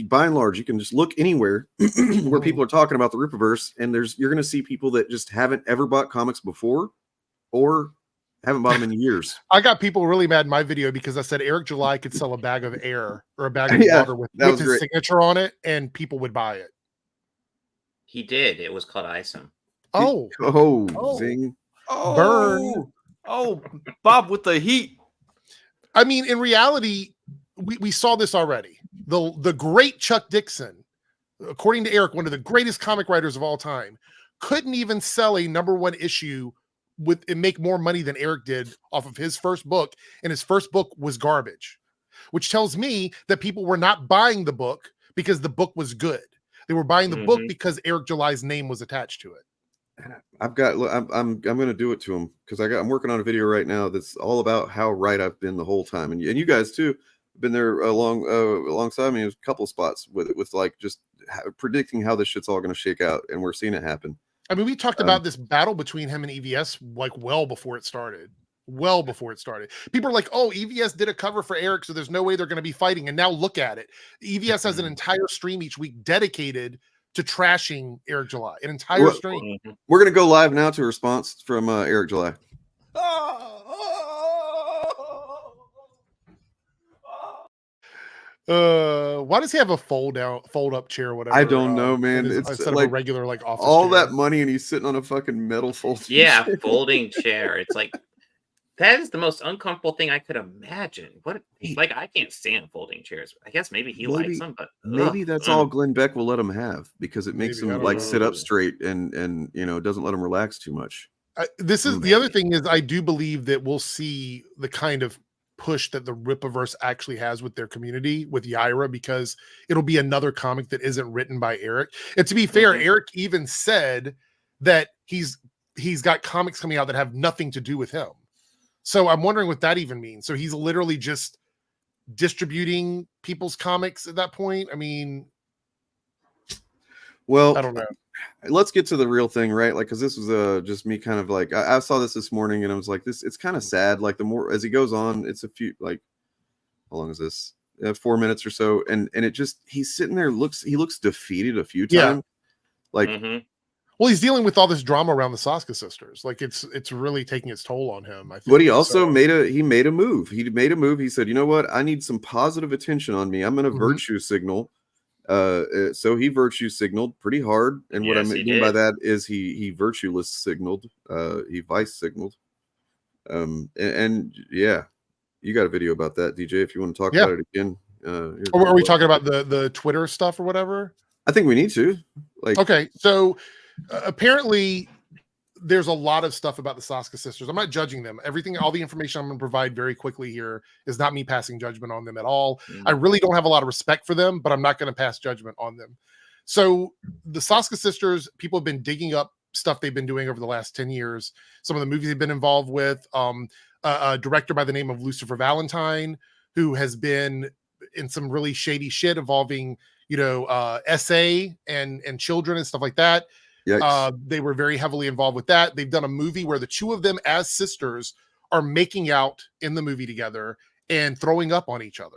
by and large, you can just look anywhere where people are talking about the Rippaverse, and you're going to see people that just haven't ever bought comics before or haven't bought them in years. I got people really mad in my video because I said Eric July could sell a bag of air or a bag of water with his great. signature on it, and people would buy it. He did. It was called ISOM. Zing. Burn. Oh, Bob with the heat. I mean, in reality, we saw this already. The great Chuck Dixon, according to Eric, one of the greatest comic writers of all time, couldn't even sell a #1 issue with and make more money than Eric did off of his first book, and his first book was garbage, which tells me that people were not buying the book because the book was good. They were buying the book because Eric July's name was attached to it. I'm going to do it to him because I'm working on a video right now that's all about how right I've been the whole time, and you guys too have been there alongside me. There's a couple spots with like just predicting how this shit's all going to shake out, and we're seeing it happen. I mean, we talked about this battle between him and EVS like well before it started. People are like, oh, EVS did a cover for Eric, so there's no way they're going to be fighting. And now look at it. EVS has an entire stream each week dedicated to trashing Eric July. An entire stream. We're going to go live now to a response from Eric July. Why does he have a fold up chair or whatever? I don't know, man. It's It's instead like of a regular like office all chair. that money and he's sitting on a fucking metal folding Yeah, chair. folding chair. It's like that is the most uncomfortable thing I could imagine. What like I can't stand folding chairs. I guess maybe he likes them, but Maybe that's all Glenn Beck will let him have because it makes Maybe, I him don't like know. sit up straight and doesn't let him relax too much. This is the other thing is I do believe that we'll see the kind of push that the Rippaverse actually has with their community with Yaira, because it'll be another comic that isn't written by Eric. And to be fair, Eric even said that he's got comics coming out that have nothing to do with him. So I'm wondering what that even means. So he's literally just distributing people's comics at that point. I mean, Well, I don't know. Let's get to the real thing, right? Like, because this was just me kind of like I saw this morning and I was like, it's kind of sad. Like the more as he goes on, it's a few like how long is this? 4 minutes or so, and it just he's sitting there he looks defeated a few times. Like, well, he's dealing with all this drama around the Saska sisters. Like it's really taking its toll on him. I think. But he also made a move. He made a move. He said, you know what? I need some positive attention on me. I'm going to virtue signal. So he virtue signaled pretty hard, and what I mean by that is he virtueless signaled, he vice signaled, and yeah, you got a video about that, DJ. If you want to talk about it again, are we talking about the Twitter stuff or whatever? I think we need to. Like, okay, so apparently there's a lot of stuff about the Saska sisters. I'm not judging them. All the information I'm going to provide very quickly here is not me passing judgment on them at all. I really don't have a lot of respect for them, but I'm not going to pass judgment on them. So the Saska sisters, people have been digging up stuff they've been doing over the last 10 years. Some of the movies they've been involved with, a director by the name of Lucifer Valentine, who has been in some really shady shit involving, SA and children and stuff like that. They were very heavily involved with that. They've done a movie where the two of them as sisters are making out in the movie together and throwing up on each other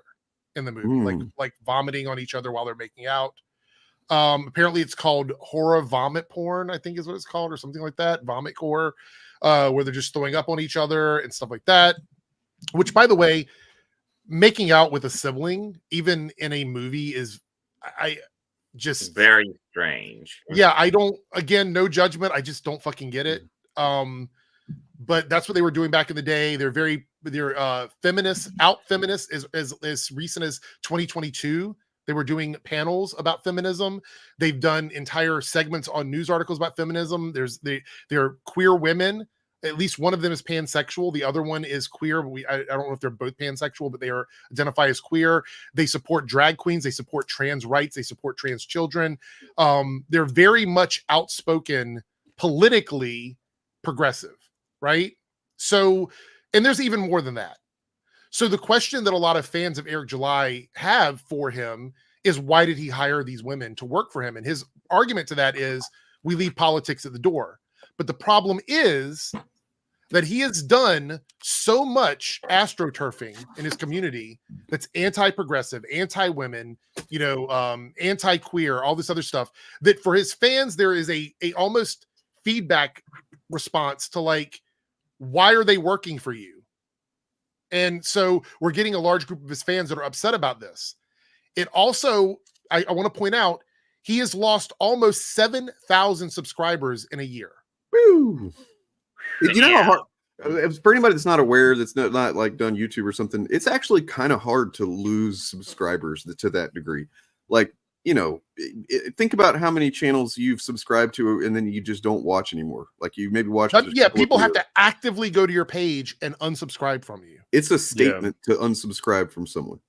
in the movie, like vomiting on each other while they're making out. Apparently it's called horror vomit porn, I think is what it's called, or something like that. Vomit core, where they're just throwing up on each other and stuff like that. Which, by the way, making out with a sibling, even in a movie, is just very strange. Yeah, I don't, again, no judgment. I just don't fucking get it. But that's what they were doing back in the day. They're feminists, out feminists as recent as 2022. They were doing panels about feminism. They've done entire segments on news articles about feminism. They're queer women. At least one of them is pansexual. The other one is queer. But I don't know if they're both pansexual, but they identify as queer. They support drag queens. They support trans rights. They support trans children. They're very much outspoken, politically progressive, right? So, and there's even more than that. So the question that a lot of fans of Eric July have for him is, why did he hire these women to work for him? And his argument to that is, we leave politics at the door. But the problem is that he has done so much astroturfing in his community that's anti-progressive, anti-women, anti-queer, all this other stuff, that for his fans, there is a almost feedback response to like, why are they working for you? And so we're getting a large group of his fans that are upset about this. It also, I want to point out, he has lost almost 7,000 subscribers in a year. Woo. You know how hard, for anybody that's not aware, that's not like done YouTube or something, it's actually kind of hard to lose subscribers to that degree. Like you know, think about how many channels you've subscribed to and then you just don't watch anymore. Like you maybe watch. Yeah, people have to actively go to your page and unsubscribe from you. It's a statement to unsubscribe from someone.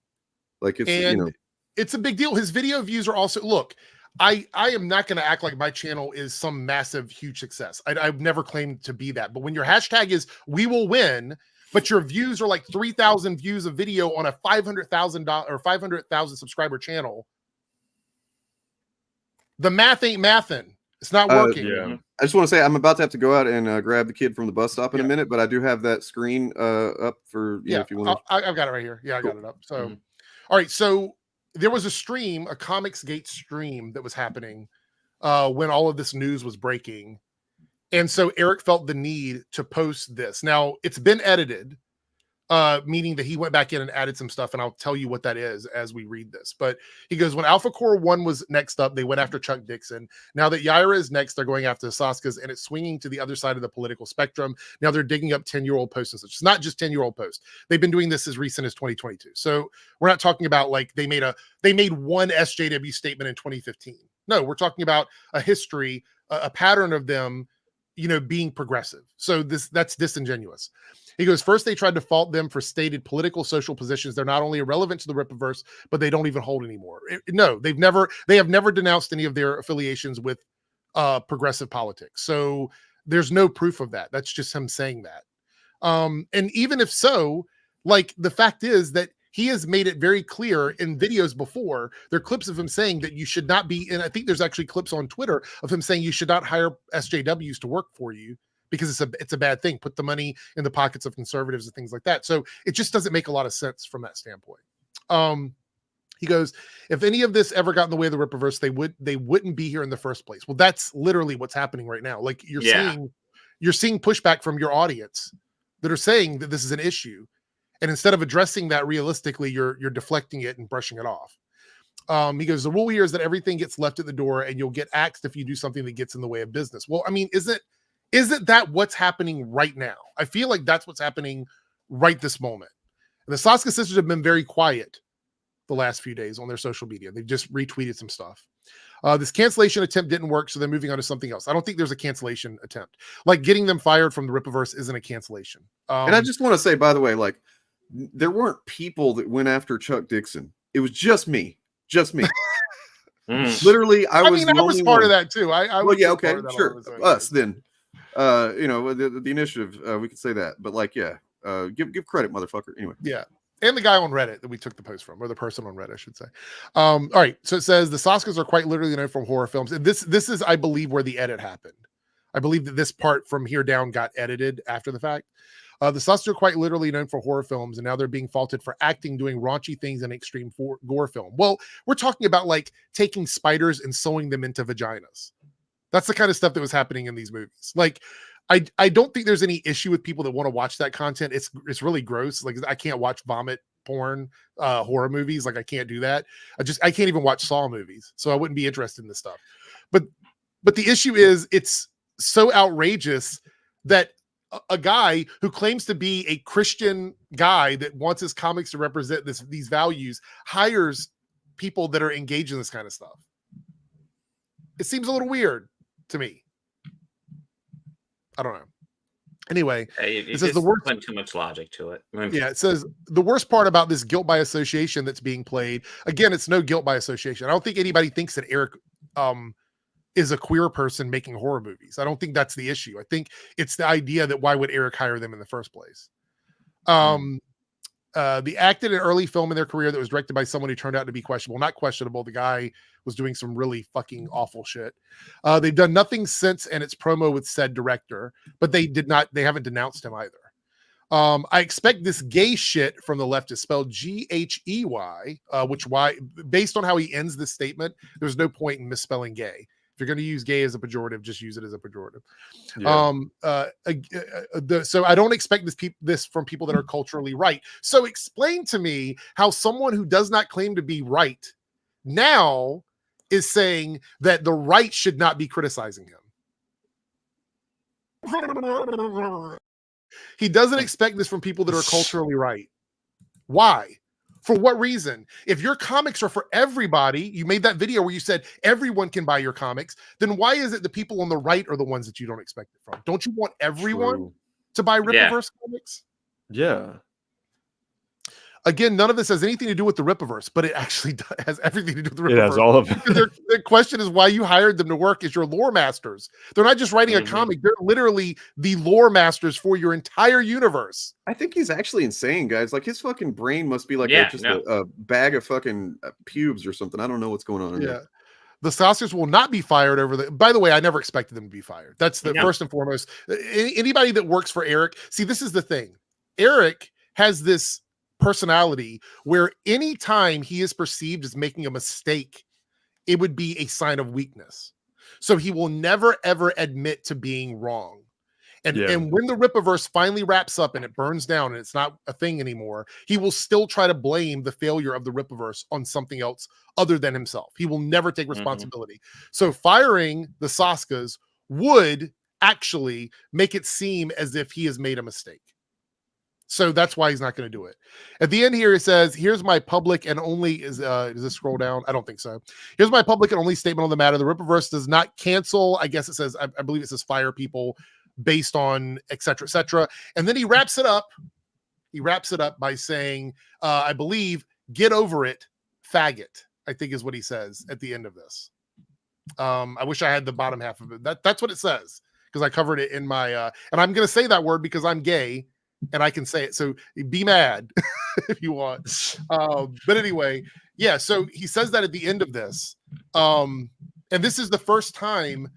Like it's, And you know, it's a big deal. His video views are also, look, I am not going to act like my channel is some massive, huge success. I've never claimed to be that. But when your hashtag is "we will win," but your views are like 3,000 views of video on a $500,000 or 500,000 subscriber channel, the math ain't mathin'. It's not working. I just want to say I'm about to have to go out and grab the kid from the bus stop in a minute, but I do have that screen up for if you want to. I've got it right here. Yeah, I got it up. So, all right. So there was a stream, a Comicsgate stream that was happening when all of this news was breaking. And so Eric felt the need to post this. Now it's been edited, meaning that he went back in and added some stuff. And I'll tell you what that is as we read this. But he goes, when Alpha Core 1 was next up, they went after Chuck Dixon. Now that Yaira is next, they're going after the Saskas, and it's swinging to the other side of the political spectrum. Now they're digging up 10-year-old posts and such. It's not just 10-year-old posts. They've been doing this as recent as 2022. So we're not talking about like they made one SJW statement in 2015. No, we're talking about a history, a pattern of them, you know, being progressive. So that's disingenuous. He goes, first, they tried to fault them for stated political social positions. They're not only irrelevant to the Rippaverse, but they don't even hold anymore. No, they have never denounced any of their affiliations with progressive politics. So there's no proof of that. That's just him saying that. And even if so, like the fact is that he has made it very clear in videos before. There are clips of him saying that you should not be, and I think there's actually clips on Twitter of him saying you should not hire SJWs to work for you, because it's a bad thing. Put the money in the pockets of conservatives and things like that. So it just doesn't make a lot of sense from that standpoint. He goes, if any of this ever got in the way of the Rippaverse, they wouldn't be here in the first place. Well, that's literally what's happening right now. Like you're seeing pushback from your audience that are saying that this is an issue. And instead of addressing that realistically, you're deflecting it and brushing it off. He goes, the rule here is that everything gets left at the door and you'll get axed if you do something that gets in the way of business. Well, I mean, isn't that what's happening right now? I feel like that's what's happening right this moment. And the Saska sisters have been very quiet the last few days on their social media. They've just retweeted some stuff. This cancellation attempt didn't work, so they're moving on to something else. I don't think there's a cancellation attempt. Like getting them fired from the Rippaverse isn't a cancellation. And I just want to say, by the way, like there weren't people that went after Chuck Dixon. It was just me. Just me. Literally, I was part of that too. Well, yeah, okay, sure. Us then. You know, the initiative, we could say that, but like, yeah, give credit, motherfucker. Anyway. Yeah. And the guy on Reddit that we took the post from, or the person on Reddit, I should say. All right. So it says the Saskas are quite literally known from horror films. And this is, I believe, where the edit happened. I believe that this part from here down got edited after the fact. The Saskas are quite literally known for horror films, and now they're being faulted for acting, doing raunchy things in extreme gore film. Well, we're talking about like taking spiders and sewing them into vaginas. That's the kind of stuff that was happening in these movies. Like, I don't think there's any issue with people that want to watch that content. It's really gross. Like, I can't watch vomit porn horror movies. Like, I can't do that. I can't even watch Saw movies. So I wouldn't be interested in this stuff. But the issue is it's so outrageous that a guy who claims to be a Christian guy that wants his comics to represent these values hires people that are engaged in this kind of stuff. It seems a little weird to me. I don't know. Anyway, it says the worst went too much logic to it. Yeah, it says the worst part about this guilt by association that's being played. Again, it's no guilt by association. I don't think anybody thinks that Eric is a queer person making horror movies. I don't think that's the issue. I think it's the idea that why would Eric hire them in the first place? They acted in an early film in their career that was directed by someone who turned out to be questionable. Not questionable. The guy was doing some really fucking awful shit. They've done nothing since, and it's promo with said director, but they haven't denounced him either. I expect this gay shit from the left is spelled Ghey, which based on how he ends this statement, there's no point in misspelling gay. If you're going to use gay as a pejorative, just use it as a pejorative. Yeah. So I don't expect this from people that are culturally right. So explain to me how someone who does not claim to be right now is saying that the right should not be criticizing him. He doesn't expect this from people that are culturally right. Why? For what reason? If your comics are for everybody, you made that video where you said everyone can buy your comics, then why is it the people on the right are the ones that you don't expect it from? Don't you want everyone to buy Rippaverse comics? Yeah. Again, none of this has anything to do with the Rippaverse, but it actually has everything to do with the Rippaverse. It has all of it. The question is why you hired them to work as your lore masters. They're not just writing a comic; they're literally the lore masters for your entire universe. I think he's actually insane, guys. Like his fucking brain must be like Yeah, a bag of fucking pubes or something. I don't know what's going on in there. The Saskas will not be fired over the. By the way, I never expected them to be fired. That's the first and foremost. Anybody that works for Eric, see, this is the thing. Eric has this personality where anytime he is perceived as making a mistake, it would be a sign of weakness. So he will never ever admit to being wrong. And when the Rippaverse finally wraps up and it burns down and it's not a thing anymore, he will still try to blame the failure of the Rippaverse on something else other than himself. He will never take responsibility. So firing the Saskas would actually make it seem as if he has made a mistake. So that's why he's not going to do it. At the end here, it says, here's my public and only, does this scroll down? I don't think so. Here's my public and only statement on the matter. The Rippaverse does not cancel. I guess it says, I believe it says fire people based on et cetera, et cetera. And then he wraps it up. He wraps it up by saying, I believe, get over it, faggot, I think is what he says at the end of this. I wish I had the bottom half of it. That's what it says, because I covered it in my, and I'm going to say that word because I'm gay and I can say it. So be mad if you want. But anyway, yeah, so he says that at the end of this. And this is the first time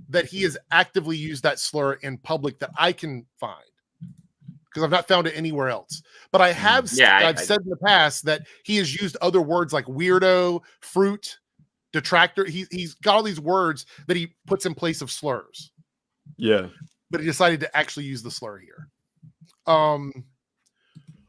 that he has actively used that slur in public that I can find, because I've not found it anywhere else. But I have, I've said in the past that he has used other words like weirdo, fruit, detractor. He's got all these words that he puts in place of slurs. Yeah. But he decided to actually use the slur here.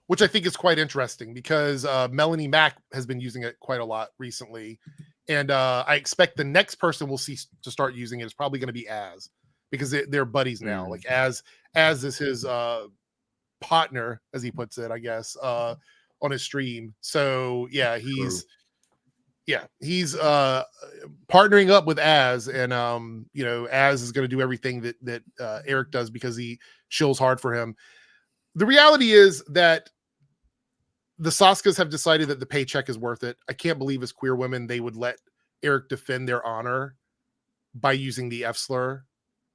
Which I think is quite interesting because Melanie Mack has been using it quite a lot recently. And I expect the next person we'll see to start using it is probably going to be Az, because they're buddies now. Like Az is his partner, as he puts it, I guess, on his stream. So yeah, he's partnering up with Az, and Az is going to do everything that Eric does because he shills hard for him. The reality is that the Saskas have decided that the paycheck is worth it. I can't believe as queer women they would let Eric defend their honor by using the F slur.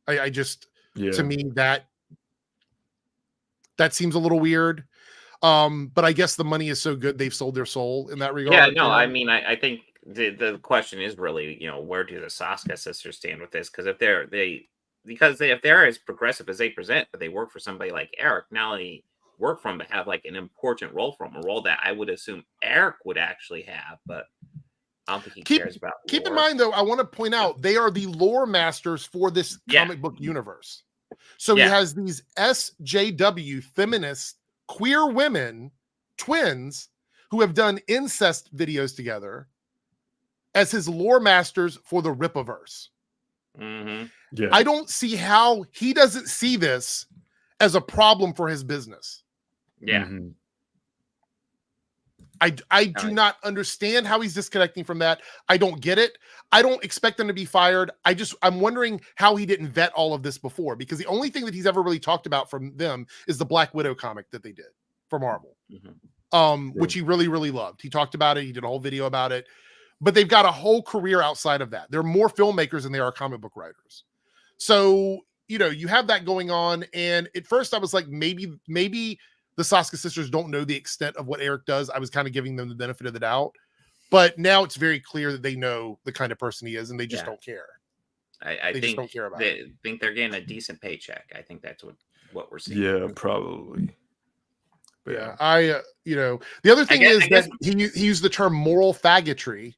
I just, to me, that seems a little weird. But I guess the money is so good they've sold their soul in that regard. Yeah, no, I mean, I think the question is really, where do the Saska sisters stand with this? Because if they're as progressive as they present, but they work for somebody like Eric, now they work for him, but have like an important role for him, a role that I would assume Eric would actually have, but I don't think he cares about. Keep in mind, though, I want to point out they are the lore masters for this comic book universe. So he has these SJW feminist queer women, twins, who have done incest videos together as his lore masters for the Rippaverse. Yeah. I don't see how he doesn't see this as a problem for his business. Yeah. I do not understand how he's disconnecting from that. I don't get it. I don't expect him to be fired. I'm wondering how he didn't vet all of this before, because the only thing that he's ever really talked about from them is the Black Widow comic that they did for Marvel, which he really, really loved. He talked about it. He did a whole video about it, but they've got a whole career outside of that. They're more filmmakers than they are comic book writers. So, you have that going on. And at first I was like, maybe the Saska sisters don't know the extent of what Eric does. I was kind of giving them the benefit of the doubt, but now it's very clear that they know the kind of person he is, and they just don't care. I think just don't care about they think they're getting a decent paycheck. I think that's what we're seeing. Yeah, probably. But the other thing is that he used the term moral faggotry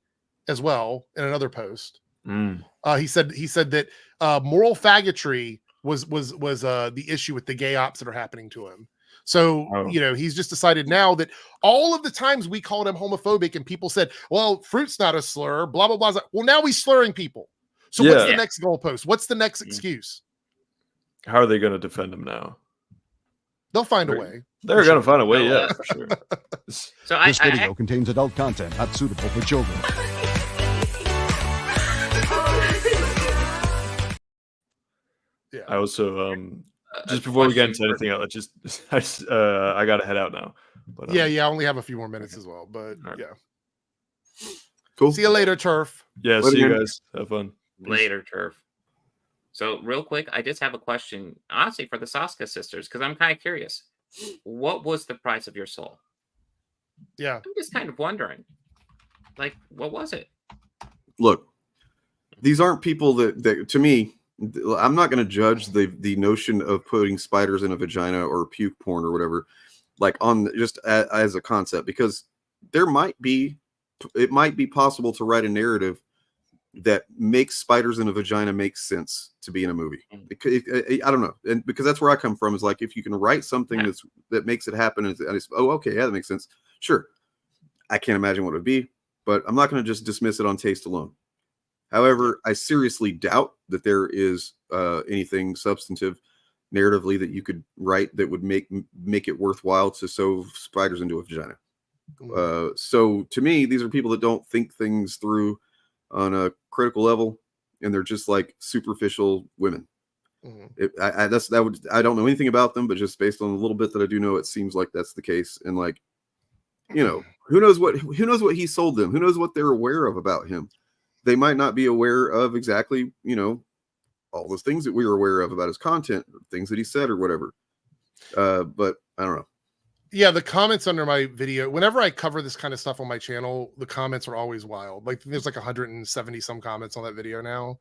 as well in another post. He said that moral faggotry was the issue with the gay ops that are happening to him. So, he's just decided now that all of the times we called him homophobic and people said, well, fruit's not a slur, blah, blah, blah. Well, now he's slurring people. So what's the next goalpost? What's the next excuse? How are they going to defend him now? They'll find a way. They're gonna find a way, yeah, for sure. So This video contains adult content not suitable for children. Yeah. I also just before we get into anything else, I gotta head out now. But yeah, I only have a few more minutes as well, but yeah. Cool. See you later, Turf. Yeah, see you guys. Have fun. Later, Turf. So real quick, I just have a question, honestly, for the Saska sisters, because I'm kind of curious. What was the price of your soul? Yeah. I'm just kind of wondering. Like, what was it? Look, these aren't people that to me, I'm not going to judge the notion of putting spiders in a vagina or puke porn or whatever, like on just as a concept, because it might be possible to write a narrative that makes spiders in a vagina make sense to be in a movie. I don't know, and because that's where I come from, is like, if you can write something that makes it happen, and it's okay, yeah, that makes sense. Sure, I can't imagine what it would be, but I'm not going to just dismiss it on taste alone. However, I seriously doubt that there is anything substantive narratively that you could write that would make it worthwhile to sew spiders into a vagina. So to me, these are people that don't think things through on a critical level, and they're just like superficial women. I don't know anything about them, but just based on a little bit that I do know, it seems like that's the case. And like, you know, who knows what he sold them? Who knows what they're aware of about him? They might not be aware of exactly, you know, all those things that we were aware of about his content, things that he said or whatever. But I don't know. Yeah, the comments under my video, whenever I cover this kind of stuff on my channel, the comments are always wild. Like, there's like 170 some comments on that video now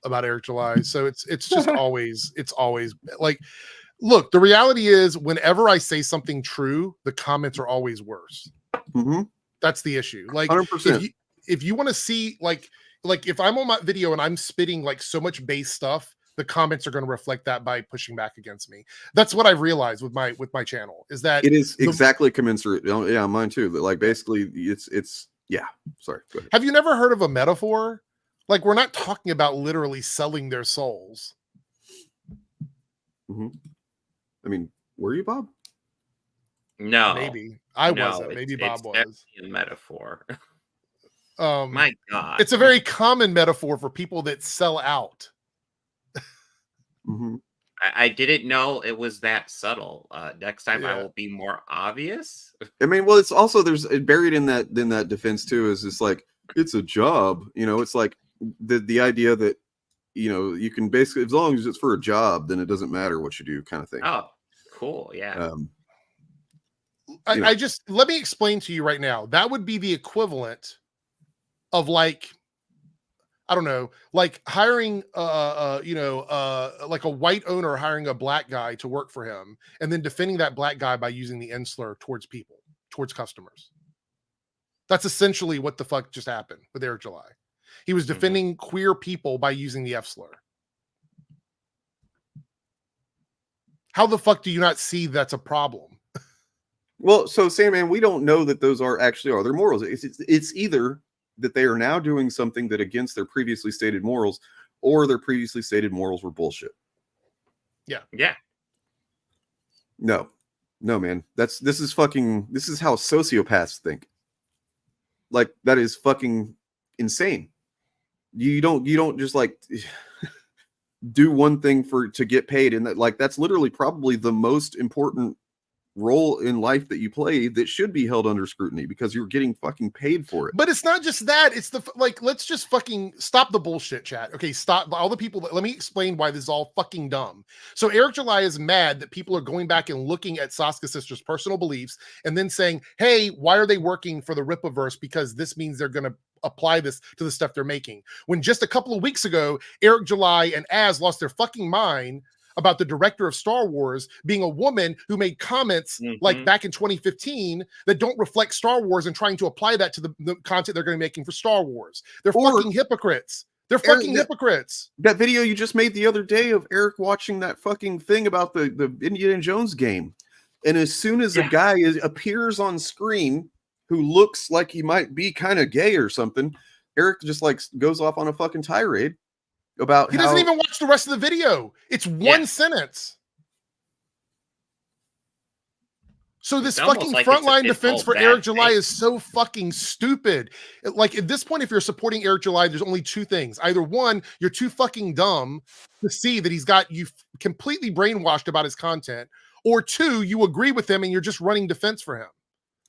about Eric July. So it's just always like, look, the reality is, whenever I say something true, the comments are always worse. That's the issue. Like, 100%. If you want to see, like if I'm on my video and I'm spitting like so much base stuff, the comments are going to reflect that by pushing back against me. That's what I've realized with my channel, is that it is exactly commensurate. Yeah, mine too. But like, basically, it's yeah. Sorry. Go ahead. Have you never heard of a metaphor? Like, we're not talking about literally selling their souls. I mean, were you, Bob? No, maybe I wasn't. Maybe Bob was. A metaphor. My God, it's a very common metaphor for people that sell out. I didn't know it was that subtle. Next time I will be more obvious. I mean, well, it's also, there's buried in that defense too, is it's like, it's a job, you know. It's like the idea that, you know, you can basically, as long as it's for a job, then it doesn't matter what you do, kind of thing. Oh, cool. Yeah. I just, let me explain to you right now. That would be the equivalent of, like, I don't know, like hiring, like a white owner hiring a black guy to work for him, and then defending that black guy by using the N slur towards people, towards customers. That's essentially what the fuck just happened with Eric July. He was defending queer people by using the F slur. How the fuck do you not see that's a problem? Well, so Sandman, we don't know that those are their morals. It's either that they are now doing something that against their previously stated morals, or their previously stated morals were bullshit. Yeah. No, man. This is how sociopaths think. Like, that is fucking insane. You don't just like do one thing to get paid, and that's literally probably the most important role in life that you play that should be held under scrutiny, because you're getting fucking paid for it. But it's not just that. It's let's just fucking stop the bullshit, chat. Okay, stop all the people. Let me explain why this is all fucking dumb. So Eric July is mad that people are going back and looking at Saska Sisters' personal beliefs and then saying, hey, why are they working for the Rippaverse? Because this means they're going to apply this to the stuff they're making. When just a couple of weeks ago, Eric July and Az lost their fucking mind about the director of Star Wars being a woman who made comments like back in 2015 that don't reflect Star Wars, and trying to apply that to the content they're going to be making for Star Wars. They're fucking hypocrites. They're fucking hypocrites. That video you just made the other day of Eric watching that fucking thing about the Indiana Jones game. And as soon as a guy appears on screen who looks like he might be kind of gay or something, Eric just like goes off on a fucking tirade about he doesn't even watch the rest of the video. It's one sentence. So this It's almost fucking like it's frontline his defense whole for bad Eric July thing. is so fucking stupid. Like at this point, if you're supporting Eric July, there's only two things. Either one, you're too fucking dumb to see that he's got you completely brainwashed about his content, or two, you agree with him and you're just running defense for him.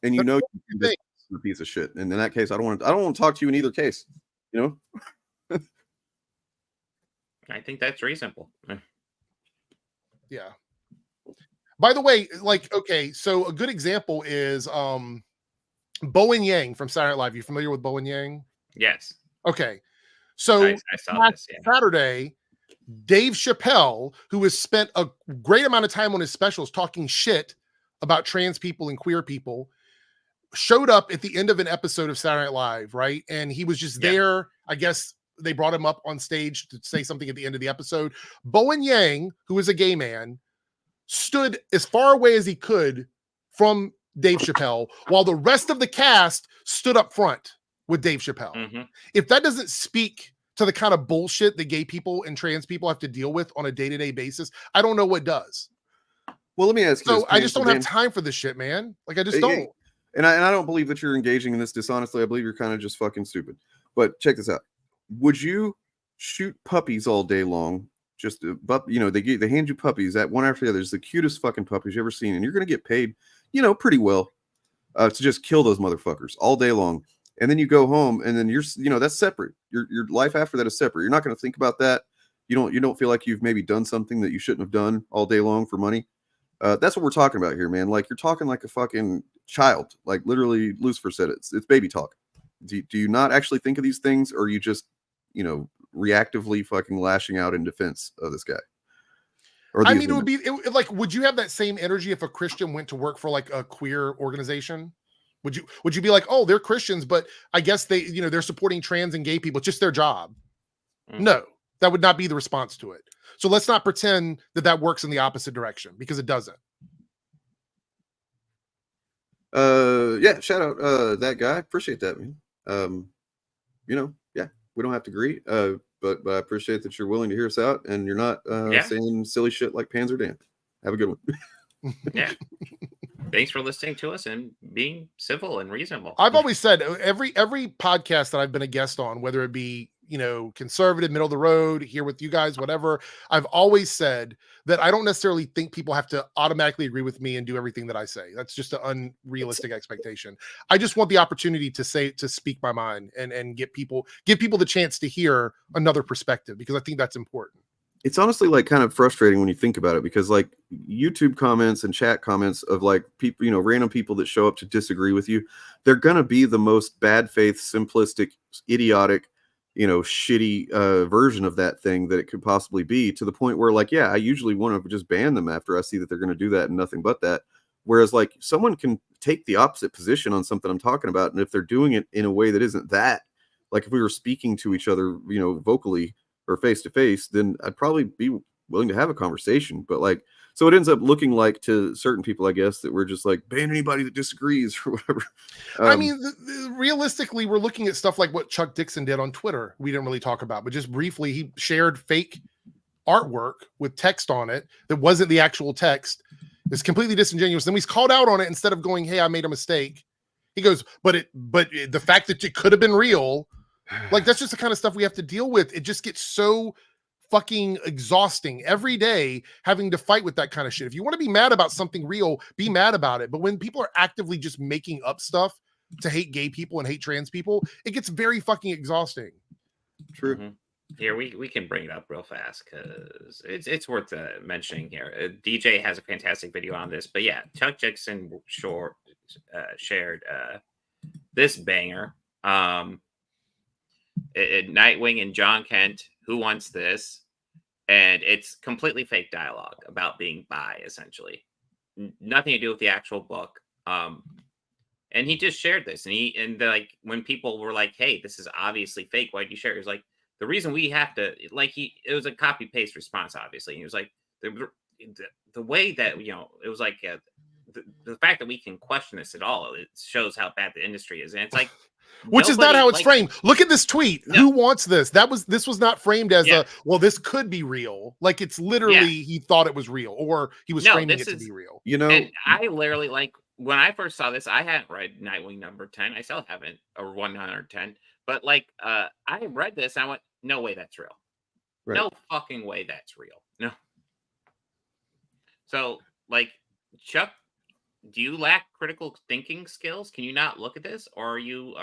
And you know you're just a piece of shit. And in that case, I don't want to talk to you in either case. You know? I think that's reasonable. Yeah. By the way, like, okay, so a good example is Bowen Yang from Saturday Night Live. You familiar with Bowen Yang? Yes. Okay. So I saw this, yeah. Saturday, Dave Chappelle, who has spent a great amount of time on his specials talking shit about trans people and queer people, showed up at the end of an episode of Saturday Night Live, right? And he was just there. I guess they brought him up on stage to say something at the end of the episode. Bowen Yang, who is a gay man, stood as far away as he could from Dave Chappelle while the rest of the cast stood up front with Dave Chappelle. Mm-hmm. If that doesn't speak to the kind of bullshit that gay people and trans people have to deal with on a day-to-day basis, I don't know what does. Well, let me ask you So this, I just don't have Dan. time for this shit, man. Like I just Hey, don't. And I don't believe that you're engaging in this dishonestly. I believe you're kind of just fucking stupid. But check this out. Would you shoot puppies all day long? Just they hand you puppies that one after the other. It's the cutest fucking puppies you've ever seen, and you're gonna get paid, pretty well, to just kill those motherfuckers all day long. And then you go home, and then that's separate. Your life after that is separate. You're not gonna think about that. You don't feel like you've maybe done something that you shouldn't have done all day long for money. That's what we're talking about here, man. Like you're talking like a fucking child. Like literally, Lucifer said it's baby talk. Do you not actually think of these things, or are you just reactively fucking lashing out in defense of this guy? I mean, like, would you have that same energy if a Christian went to work for like a queer organization? Would you be like, oh, they're Christians, but I guess they're supporting trans and gay people. It's just their job. No, that would not be the response to it. So let's not pretend that works in the opposite direction, because it doesn't. Yeah, shout out that guy. Appreciate that, man. Yeah, we don't have to agree. But I appreciate that you're willing to hear us out and you're not saying silly shit like Panzer Dan. Have a good one. Yeah. Thanks for listening to us and being civil and reasonable. I've always said every podcast that I've been a guest on, whether it be conservative, middle of the road, here with you guys, whatever, I've always said that I don't necessarily think people have to automatically agree with me and do everything that I say. That's just an unrealistic expectation. I just want the opportunity to speak my mind and give people the chance to hear another perspective, because I think that's important. It's honestly like kind of frustrating when you think about it, because like YouTube comments and chat comments of like people, random people that show up to disagree with you, they're going to be the most bad faith, simplistic, idiotic, shitty version of that thing that it could possibly be, to the point where like, yeah, I usually want to just ban them after I see that they're going to do that and nothing but that. Whereas like someone can take the opposite position on something I'm talking about. And if they're doing it in a way that isn't that, like if we were speaking to each other, vocally or face to face, then I'd probably be willing to have a conversation. But like, so it ends up looking like to certain people, I guess, that we're just like ban anybody that disagrees or whatever. I mean, realistically, we're looking at stuff like what Chuck Dixon did on Twitter. We didn't really talk about, but just briefly, he shared fake artwork with text on it that wasn't the actual text. It's completely disingenuous. Then he's called out on it. Instead of going, "Hey, I made a mistake," he goes, but the fact that it could have been real, like that's just the kind of stuff we have to deal with. It just gets so fucking exhausting every day having to fight with that kind of shit. If you want to be mad about something real, be mad about it. But when people are actively just making up stuff to hate gay people and hate trans people, it gets very fucking exhausting. True. Mm-hmm. Here we can bring it up real fast because it's worth mentioning here. DJ has a fantastic video on this, but yeah, Chuck Dixon shared this banger. Nightwing and John Kent, who wants this? And it's completely fake dialogue about being bi, essentially. Nothing to do with the actual book. And he just shared this, and like when people were like, "Hey, this is obviously fake. Why'd you share it?" He was like, "The reason we have to it was a copy paste response, obviously." And he was like, "The way that it was like the fact that we can question this at all, it shows how bad the industry is." And it's like, Which is not how it's framed. Look at this tweet. No. Who wants this? This was not framed as a, well, this could be real. Like, it's literally he thought it was real, or he was framing it to be real. You know, and I literally, like, when I first saw this, I hadn't read Nightwing number 10. I still haven't, or 110. But like, I read this and I went, no way that's real. Right. No fucking way that's real. No. So, like, Chuck, do you lack critical thinking skills? Can you not look at this, or are you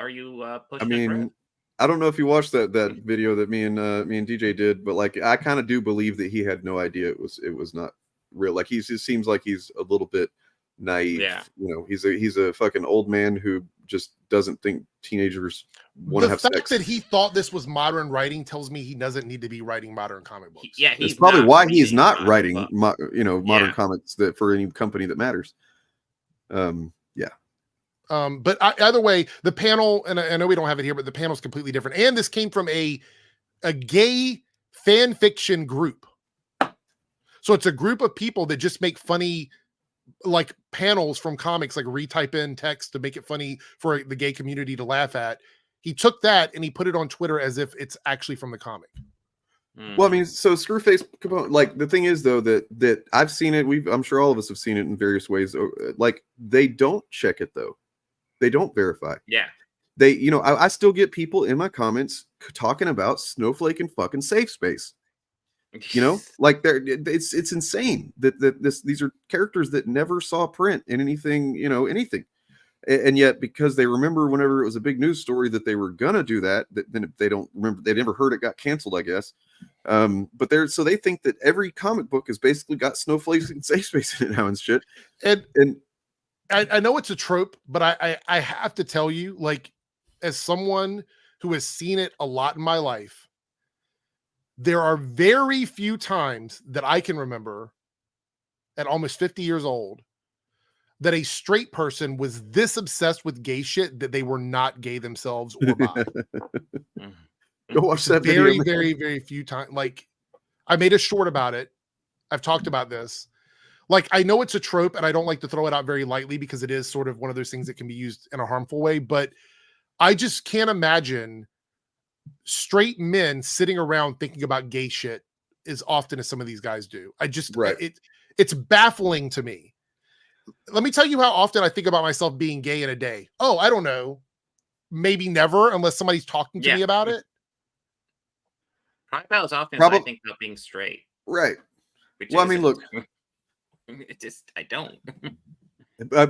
pushing? I mean, I don't know if you watched that video that me and DJ did, but like, I kind of do believe that he had no idea it was not real. Like, it seems like he's a little bit naive. Yeah. You know, he's a fucking old man who just doesn't think teenagers want to have sex. The fact that he thought this was modern writing tells me he doesn't need to be writing modern comic books. It's probably why he's not writing modern comics that for any company that matters. But either way, the panel, and I know we don't have it here, but the panel's completely different. And this came from a gay fan fiction group. So it's a group of people that just make funny, like, panels from comics, like retype in text to make it funny for the gay community to laugh at. He took that and he put it on Twitter as if it's actually from the comic. Well, I mean, so Screwface component, like, the thing is though that I've seen it. I'm sure all of us have seen it in various ways. Like, they don't check it though. They don't verify. Yeah. They, you know, I still get people in my comments talking about Snowflake and fucking Safe Space. You know, like it's insane that these are characters that never saw print in anything, you know, anything. And yet, because they remember whenever it was a big news story that they were gonna do that, then they don't remember. They never heard it got canceled, I guess. But so they think that every comic book has basically got Snowflakes and Safe Space in it now and shit. And I know it's a trope, but I have to tell you, like, as someone who has seen it a lot in my life, there are very few times that I can remember at almost 50 years old that a straight person was this obsessed with gay shit that they were not gay themselves or bi. Go watch that very, video. Very, very few times. Like, I made a short about it. I've talked about this. Like, I know it's a trope and I don't like to throw it out very lightly because it is sort of one of those things that can be used in a harmful way, but I just can't imagine straight men sitting around thinking about gay shit as often as some of these guys do. It's baffling to me. Let me tell you how often I think about myself being gay in a day. Oh, I don't know. Maybe never, unless somebody's talking to me about it. Probably about as often as I think about being straight. Right. Well, I mean, look. I don't.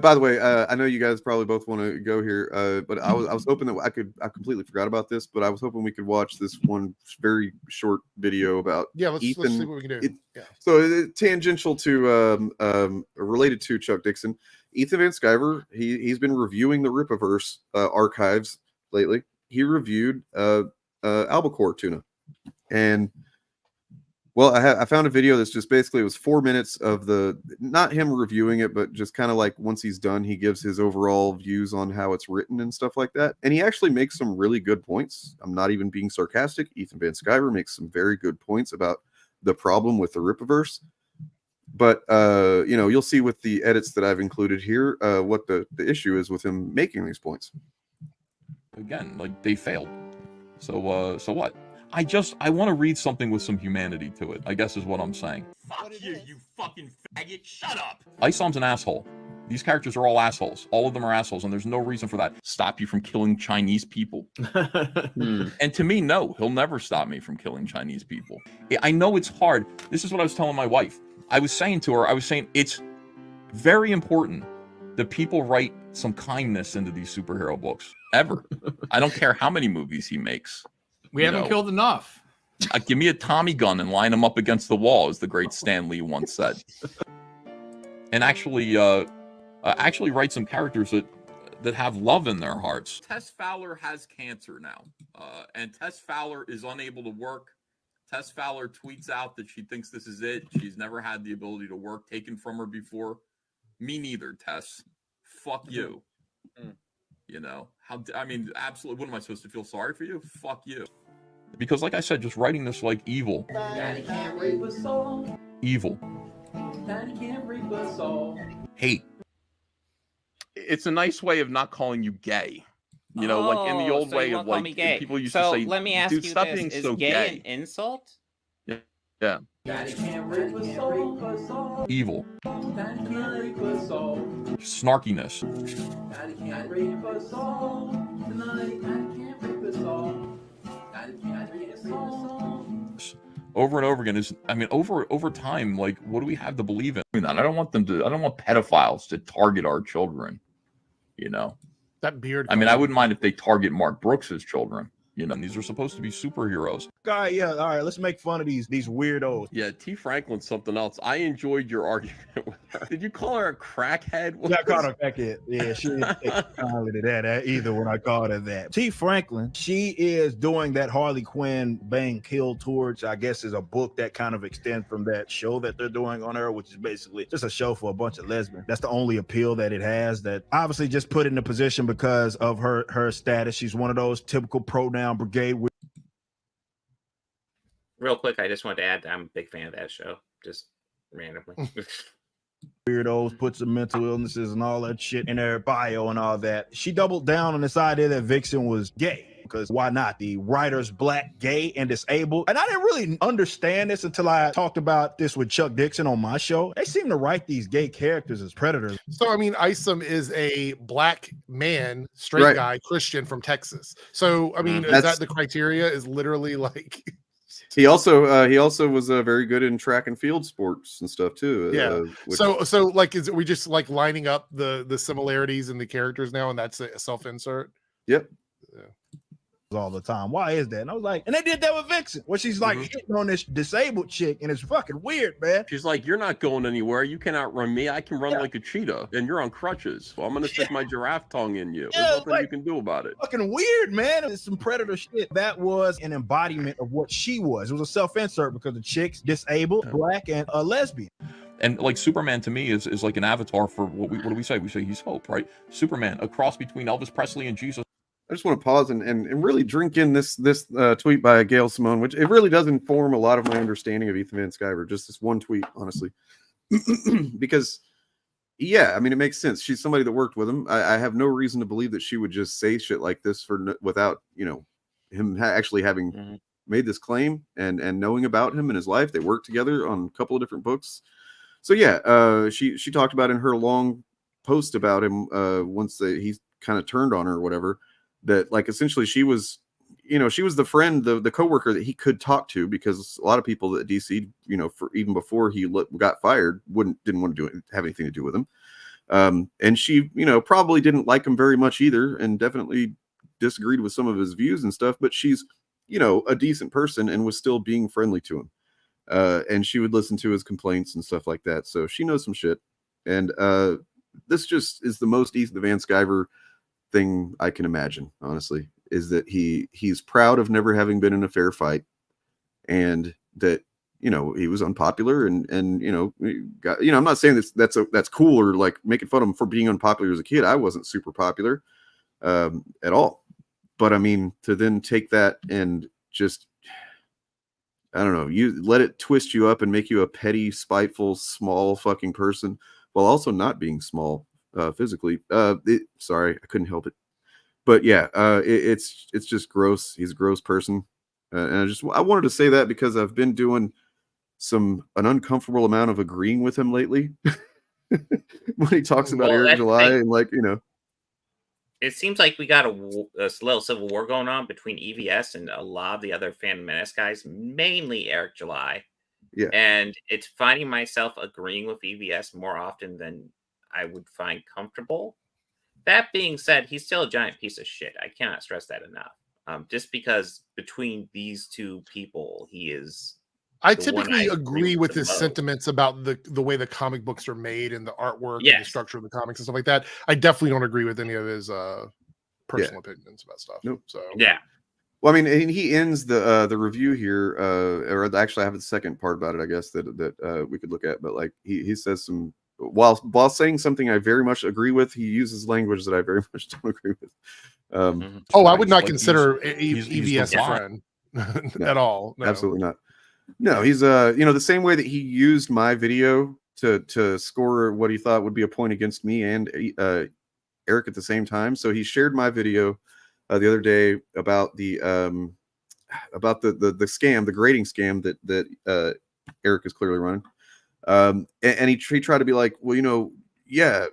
By the way, I know you guys probably both want to go here, but I was hoping that I completely forgot about this, but I was hoping we could watch this one very short video about let's see what we can do. So tangential to related to Chuck Dixon, Ethan Van Sciver, he's been reviewing the Rippaverse archives lately. He reviewed albacore tuna, and well, I found a video that's just basically, it was 4 minutes of not him reviewing it, but just kind of like once he's done, he gives his overall views on how it's written and stuff like that. And he actually makes some really good points. I'm not even being sarcastic. Ethan Van Sciver makes some very good points about the problem with the Rippaverse. But, you know, you'll see with the edits that I've included here, what the issue is with him making these points. Again, like, they failed. So what? I want to read something with some humanity to it, I guess is what I'm saying. Fuck you, you fucking faggot. Shut up. Isam's an asshole. These characters are all assholes. All of them are assholes, and there's no reason for that. Stop you from killing Chinese people. And to me, no, he'll never stop me from killing Chinese people. I know it's hard. This is what I was telling my wife. I was saying to her, it's very important that people write some kindness into these superhero books. Ever. I don't care how many movies he makes. We haven't killed enough. Give me a Tommy gun and line them up against the wall, as the great Stan Lee once said. And actually write some characters that have love in their hearts. Tess Fowler has cancer now, and Tess Fowler is unable to work. Tess Fowler tweets out that she thinks this is it. She's never had the ability to work taken from her before. Me neither, Tess. Fuck you. You know, absolutely. What am I supposed to feel sorry for you? Fuck you. Because, like I said, just writing this like evil. Daddy can't rape us all. Evil. Daddy can't rape us all. Hate. It's a nice way of not calling you gay. You know, like in the old so way you of won't call me like gay. people used So to say, let me ask dude, you stop this: being is so gay an gay. insult? Yeah. Evil. Snarkiness. Over and over again is, I mean, over time, like, what do we have to believe in? I don't want pedophiles to target our children, you know? That beard. I mean, I wouldn't mind if they target Mark Brooks's children, you know, and these are supposed to be superheroes. All right, yeah, all right. Let's make fun of these weirdos. Yeah, T. Franklin's something else. I enjoyed your argument with her. Did you call her a crackhead? Yeah, I called her crackhead. Yeah, she didn't take kindly to that either when I called her that. T. Franklin, she is doing that Harley Quinn Bang Kill tour, which I guess is a book that kind of extends from that show that they're doing on her, which is basically just a show for a bunch of lesbians. That's the only appeal that it has. That obviously just put in a position because of her status. She's one of those typical pronoun brigade. Real quick, I just wanted to add that I'm a big fan of that show. Just randomly. Weirdos, put some mental illnesses and all that shit in their bio and all that. She doubled down on this idea that Vixen was gay, because why not? The writer's black, gay, and disabled. And I didn't really understand this until I talked about this with Chuck Dixon on my show. They seem to write these gay characters as predators. So I mean, Isom is a black man, straight guy, Christian from Texas. So I mean, is that the criteria? Is literally like. He also was very good in track and field sports and stuff too. Yeah. Which... So like, is it, we just like lining up the similarities in the characters now, and that's a self-insert? Yep. Yeah. All the time. Why is that? And I was like, and they did that with Vixen, where she's like hitting on this disabled chick, and it's fucking weird, man. She's like, you're not going anywhere. You can outrun me. I can run like a cheetah, and you're on crutches. So I'm gonna stick my giraffe tongue in you. There's nothing you can do about it. Fucking weird, man. It's some predator shit. That was an embodiment of what she was. It was a self-insert because the chick's disabled, black, and a lesbian. And like Superman to me is like an avatar for what do we say? We say he's hope, right? Superman, a cross between Elvis Presley and Jesus. I just want to pause and really drink in this tweet by Gail Simone, which it really does inform a lot of my understanding of Ethan Van Sciver. Just this one tweet, honestly, because yeah, I mean, it makes sense. She's somebody that worked with him. I have no reason to believe that she would just say shit like this without him actually having made this claim and knowing about him and his life. They worked together on a couple of different books. So yeah, she talked about in her long post about him once he kind of turned on her or whatever. That like essentially she was the friend, the coworker that he could talk to, because a lot of people at DC, for even before he got fired, didn't want to have anything to do with him. And she, probably didn't like him very much either, and definitely disagreed with some of his views and stuff. But she's, a decent person and was still being friendly to him. And she would listen to his complaints and stuff like that. So she knows some shit. And this just is the most Ethan Van Sciver thing I can imagine, honestly, is that he's proud of never having been in a fair fight, and that he was unpopular and I'm not saying that's cool or like making fun of him for being unpopular as a kid. I wasn't super popular at all, but I mean, to then take that and just, I don't know, you let it twist you up and make you a petty, spiteful, small fucking person while also not being small physically. Sorry, I couldn't help it. But yeah, it's just gross. He's a gross person. And I wanted to say that because I've been doing an uncomfortable amount of agreeing with him lately. When he talks about Eric July and it seems like we got a little civil war going on between EVS and a lot of the other Phantom Menace guys, mainly Eric July. Yeah. And it's finding myself agreeing with EVS more often than I would find comfortable. That being said, he's still a giant piece of shit. I cannot stress that enough. Just because between these two people, he is. I typically agree with his sentiments about the way the comic books are made and the artwork and the structure of the comics and stuff like that. I definitely don't agree with any of his personal opinions about stuff. Nope. So yeah. Well, I mean, he ends the review here, or actually I have the second part about it, I guess, that we could look at. But like he says some, while saying something I very much agree with, he uses language that I very much don't agree with. I would not consider EVS a friend at all. No. Absolutely not. No, he's the same way that he used my video to score what he thought would be a point against me and Eric at the same time. So he shared my video the other day about the scam, the grading scam that Eric is clearly running. And he tried to be like, well, you know, yeah,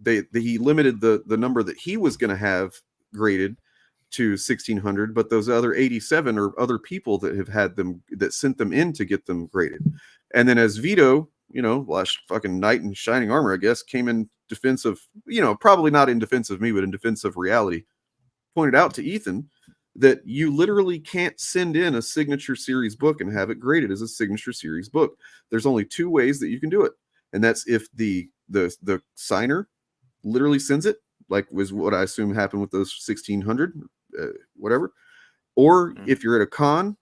he limited the number that he was going to have graded to 1,600, but those other 87 are other people that have had them, that sent them in to get them graded. And then as Vito, you know, last fucking knight in shining armor, I guess, came in defense of, you know, probably not in defense of me, but in defense of reality, pointed out to Ethan that you literally can't send in a signature series book and have it graded as a signature series book. There's only two ways that you can do it. And that's if the signer literally sends it, like was what I assume happened with those 1,600, whatever. Or if you're at a con,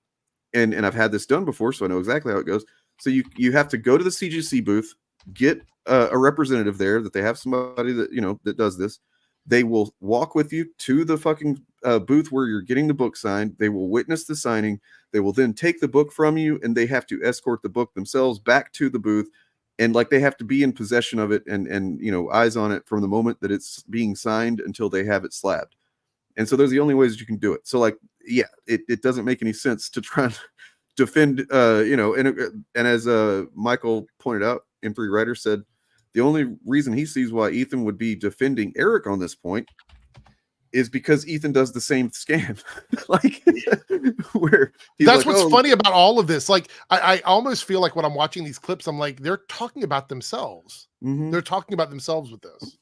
and I've had this done before, so I know exactly how it goes. So you have to go to the CGC booth, get a representative there, that they have somebody that, you know, that does this. They will walk with you to the fucking booth where you're getting the book signed. They will witness the signing. They will then take the book from you, and they have to escort the book themselves back to the booth. And like they have to be in possession of it and you know, eyes on it from the moment that it's being signed until they have it slabbed. And so those are the only ways that you can do it. So like, yeah, it doesn't make any sense to try and defend, you know, and as Michael pointed out, M3 Writer said, the only reason he sees why Ethan would be defending Eric on this point is because Ethan does the same scam. Like, where that's like, what's funny about all of this. Like, I almost feel like when I'm watching these clips, I'm like, they're talking about themselves. Mm-hmm. They're talking about themselves with this.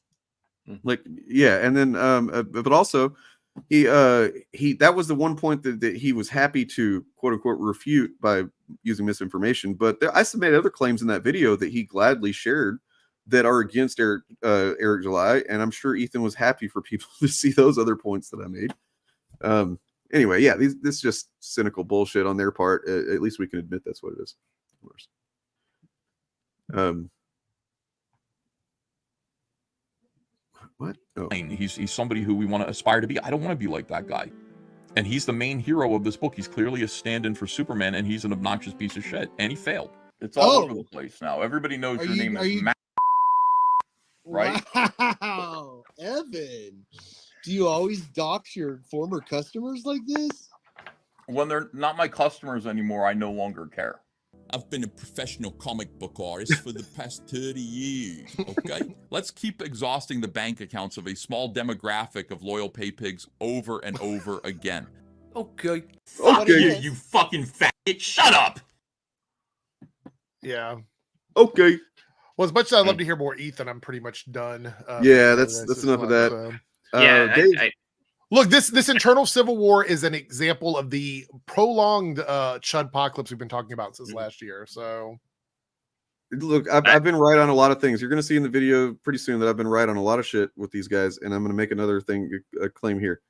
Like, yeah. And then, but also he that was the one point that he was happy to quote unquote refute by using misinformation. But I submitted other claims in that video that he gladly shared that are against Eric July, and I'm sure Ethan was happy for people to see those other points that I made. Anyway, yeah, this is just cynical bullshit on their part. At least we can admit that's what it is. Of course. What? Oh. He's somebody who we want to aspire to be. I don't want to be like that guy. And he's the main hero of this book. He's clearly a stand-in for Superman, and he's an obnoxious piece of shit. And he failed. It's all over the place now. Everybody knows your name is Matt. Right? Wow, Evan, do you always dox your former customers like this? When they're not my customers anymore, I no longer care. I've been a professional comic book artist for the past 30 years, okay? Let's keep exhausting the bank accounts of a small demographic of loyal pay pigs over and over again. Okay. Okay, you fucking faggot. Shut up. Yeah. Okay. Well, as much as I'd love to hear more Ethan, I'm pretty much done. Yeah, that's enough of that. Look, this internal civil war is an example of the prolonged Chudpocalypse we've been talking about since last year. So, look, I've been right on a lot of things. You're going to see in the video pretty soon that I've been right on a lot of shit with these guys, and I'm going to make another claim here.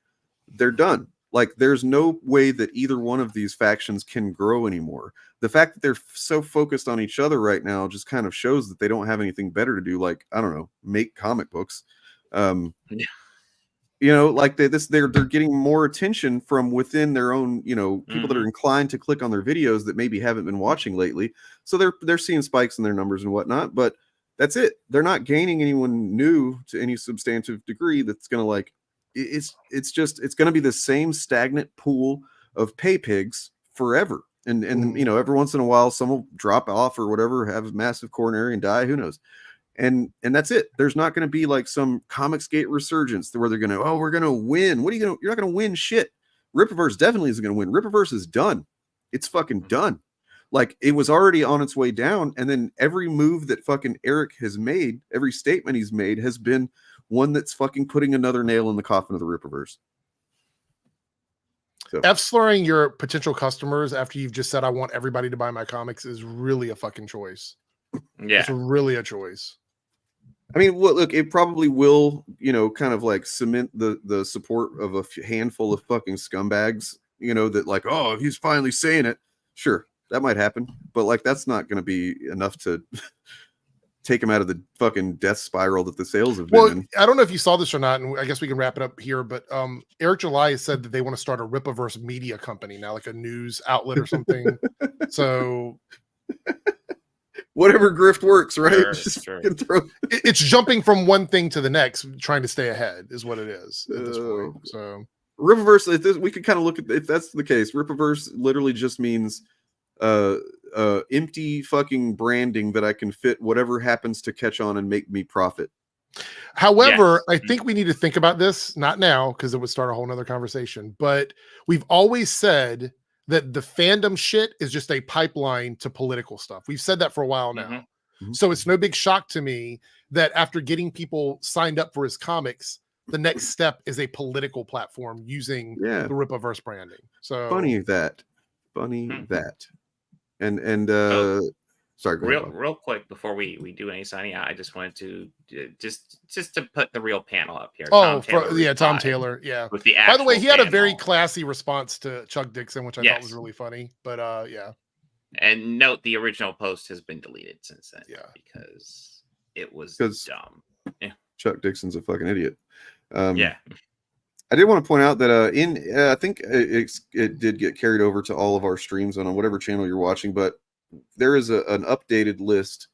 They're done. Like, there's no way that either one of these factions can grow anymore. The fact that they're so focused on each other right now just kind of shows that they don't have anything better to do. Like, I don't know, make comic books. You know, like they're getting more attention from within their own, you know, people that are inclined to click on their videos that maybe haven't been watching lately. So they're seeing spikes in their numbers and whatnot. But that's it. They're not gaining anyone new to any substantive degree that's going to like. It's going to be the same stagnant pool of pay pigs forever. And you know, every once in a while, some will drop off or whatever, have a massive coronary and die. Who knows? And that's it. There's not going to be like some Comicsgate resurgence where they're going to, we're going to win. What are you going to? You're not going to win shit. Rippaverse definitely isn't going to win. Rippaverse is done. It's fucking done. Like, it was already on its way down. And then every move that fucking Eric has made, every statement he's made has been one that's fucking putting another nail in the coffin of the Rippaverse. So. F-slurring your potential customers after you've just said, I want everybody to buy my comics is really a fucking choice. Yeah. It's really a choice. I mean, look, it probably will, you know, kind of like cement the support of a handful of fucking scumbags, you know, that like, oh, he's finally saying it. Sure, that might happen. But like, that's not going to be enough to take him out of the fucking death spiral that the sales have been in. I don't know if you saw this or not, and I guess we can wrap it up here, but Eric July has said that they want to start a Rippaverse media company now, like a news outlet or something. So whatever grift works, right? Sure. It's jumping from one thing to the next, trying to stay ahead is what it is at this point. So Rippaverse, we could kind of look at if that's the case. Rippaverse literally just means empty fucking branding that I can fit whatever happens to catch on and make me profit. However, I think we need to think about this, not now, because it would start a whole nother conversation, but we've always said that the fandom shit is just a pipeline to political stuff. We've said that for a while now. So it's no big shock to me that after getting people signed up for his comics, the next step is a political platform using the Rippaverse branding. So Funny that. And sorry, go ahead, real quick before we do any signing out, I just wanted to just to put the real panel up here. Tom Taylor. Yeah. With the By the way, he had a panel. very classy response to Chuck Dixon, which I thought was really funny. But yeah. And note the original post has been deleted since then. Yeah. Because it was dumb. Yeah. Chuck Dixon's a fucking idiot. Yeah. I did want to point out that I think it did get carried over to all of our streams on whatever channel you're watching, but there is an updated list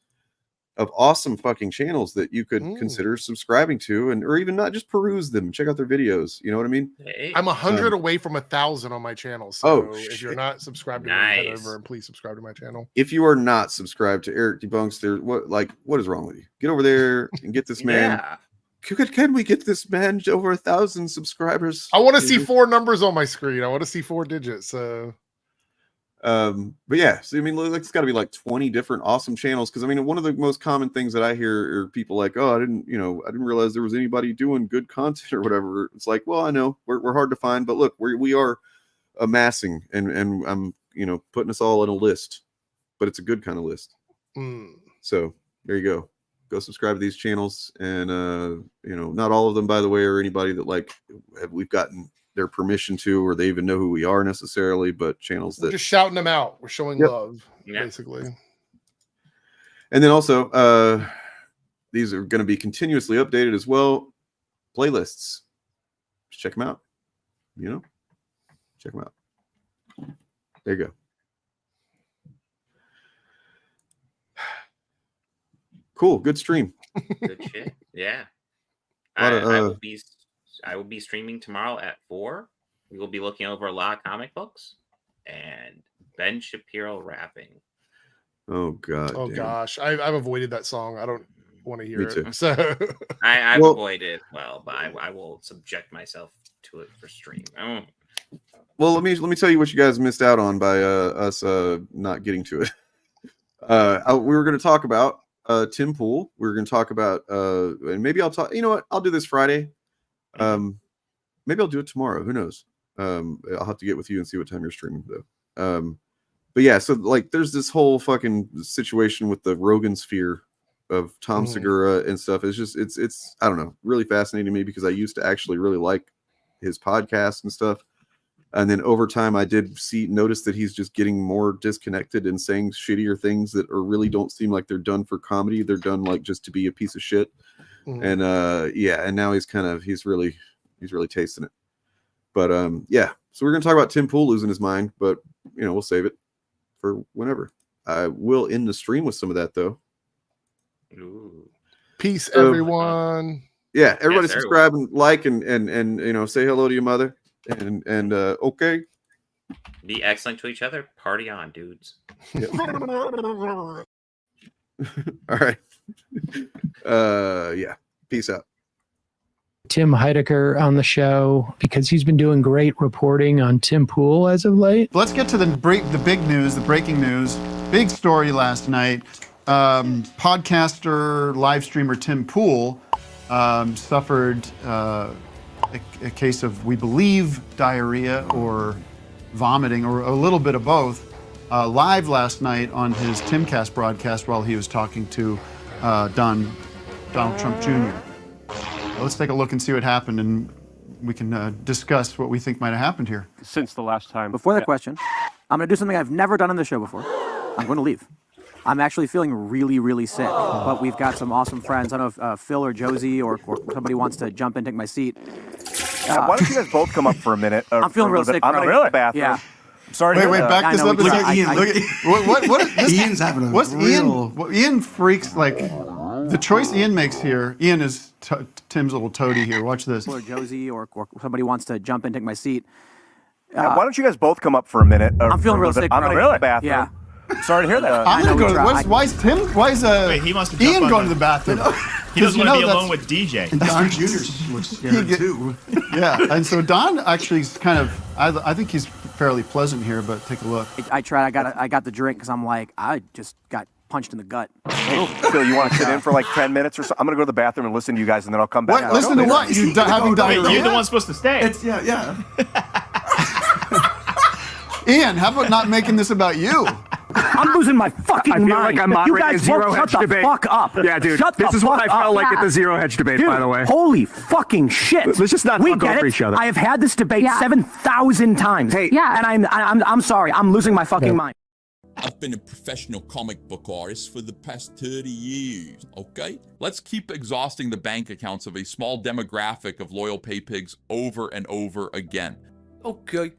of awesome fucking channels that you could consider subscribing to, or even not just peruse them, check out their videos. You know what I mean? I'm 100 away from 1,000 on my channel. So if you're not subscribed to me, head over and please subscribe to my channel. If you are not subscribed to Eric Debunks, what is wrong with you? Get over there and get this man. Can we get this man over 1,000 subscribers? I want to see 4 numbers on my screen. I want to see 4 digits. So, but yeah, so I mean, it's got to be like 20 different awesome channels. Because I mean, one of the most common things that I hear are people like, "Oh, I didn't realize there was anybody doing good content or whatever." It's like, well, I know we're hard to find, but look, we are amassing, and I'm putting us all in a list, but it's a good kind of list. So there you go. Go subscribe to these channels, and not all of them, by the way, are anybody that we've gotten their permission to, or they even know who we are necessarily, but channels that we're just shouting them out. We're showing love, basically. And then also, these are going to be continuously updated as well. Playlists, just check them out. Check them out. There you go. Cool, good stream. Good shit. Yeah. A lot of, I will be streaming tomorrow at 4. We will be looking over a lot of comic books and Ben Shapiro rapping. Oh god. Oh gosh, I've avoided that song. I don't want to hear Me too. it. So I've avoided it well, but I will subject myself to it for stream. Well, let me tell you what you guys missed out on by us not getting to it. We were going to talk about Tim Pool. We were going to talk about and maybe I'll talk. You know what? I'll do this Friday. Maybe I'll do it tomorrow. Who knows? I'll have to get with you and see what time you're streaming though. But yeah, so there's this whole fucking situation with the Rogan sphere of Tom Segura and stuff. It's just it's I don't know, really fascinating to me because I used to actually really like his podcast and stuff. And then over time, I did notice that he's just getting more disconnected and saying shittier things that really don't seem like they're done for comedy. They're done just to be a piece of shit. And and now he's really tasting it. But yeah, so we're gonna talk about Tim Pool losing his mind, but we'll save it for whenever. I will end the stream with some of that though. Ooh. Peace, everyone. Yeah, everybody subscribe and like and say hello to your mother. And okay. Be excellent to each other. Party on, dudes. Yep. All right. Yeah. Peace out. Tim Heidecker on the show because he's been doing great reporting on Tim Pool as of late. Let's get to the big news, the breaking news. Big story last night. Podcaster, live streamer Tim Pool suffered a case of, we believe, diarrhea or vomiting or a little bit of both live last night on his Timcast broadcast while he was talking to Donald Trump Jr. Let's take a look and see what happened, and we can discuss what we think might have happened here. Since the last time. Before the question, I'm going to do something I've never done on the show before. I'm going to leave. I'm actually feeling really, really sick, but we've got some awesome friends. I don't know if Phil or Josie or somebody wants to jump in and take my seat. Why don't you guys both come up for a minute? I'm feeling real sick. I'm going to the bathroom. Yeah. Sorry. Wait, back this up. Ian, Ian, what is this? Ian's having a Ian freaks like. The choice Ian makes here, Ian is Tim's little toady here. Watch this. Or Josie or somebody wants to jump in, take my seat. Why don't you guys both come up for a minute? I'm feeling real sick. I'm gonna go to the bathroom. Yeah. Sorry to hear that. I'm gonna go. Why is Tim? Why is Wait, he wants to jump Ian on going the- to the bathroom? He doesn't want to be alone with DJ. Don Jr. looks scared too. Yeah, and so Don actually is kind of. I think he's fairly pleasant here, but take a look. I tried. I got the drink because I'm like, I just got punched in the gut. Hey, Phil, you want to sit in for like 10 minutes or so? I'm gonna go to the bathroom and listen to you guys, and then I'll come back. What? Listen to what? You having diarrhea? Wait, you're the one supposed to stay. Yeah. Ian, how about not making this about you? I'm losing my fucking mind. I feel like I'm You moderating guys a zero won't hedge shut the debate. fuck up. Yeah, dude. Shut This the is what I fuck felt up. like at the zero hedge debate, Dude, by the way. Holy fucking shit. Let's just not we talk get over it. each other. I have had this debate 7,000 times. Hey. Yeah. And I'm sorry. I'm losing my fucking mind. I've been a professional comic book artist for the past 30 years, okay? Let's keep exhausting the bank accounts of a small demographic of loyal pay pigs over and over again. Okay,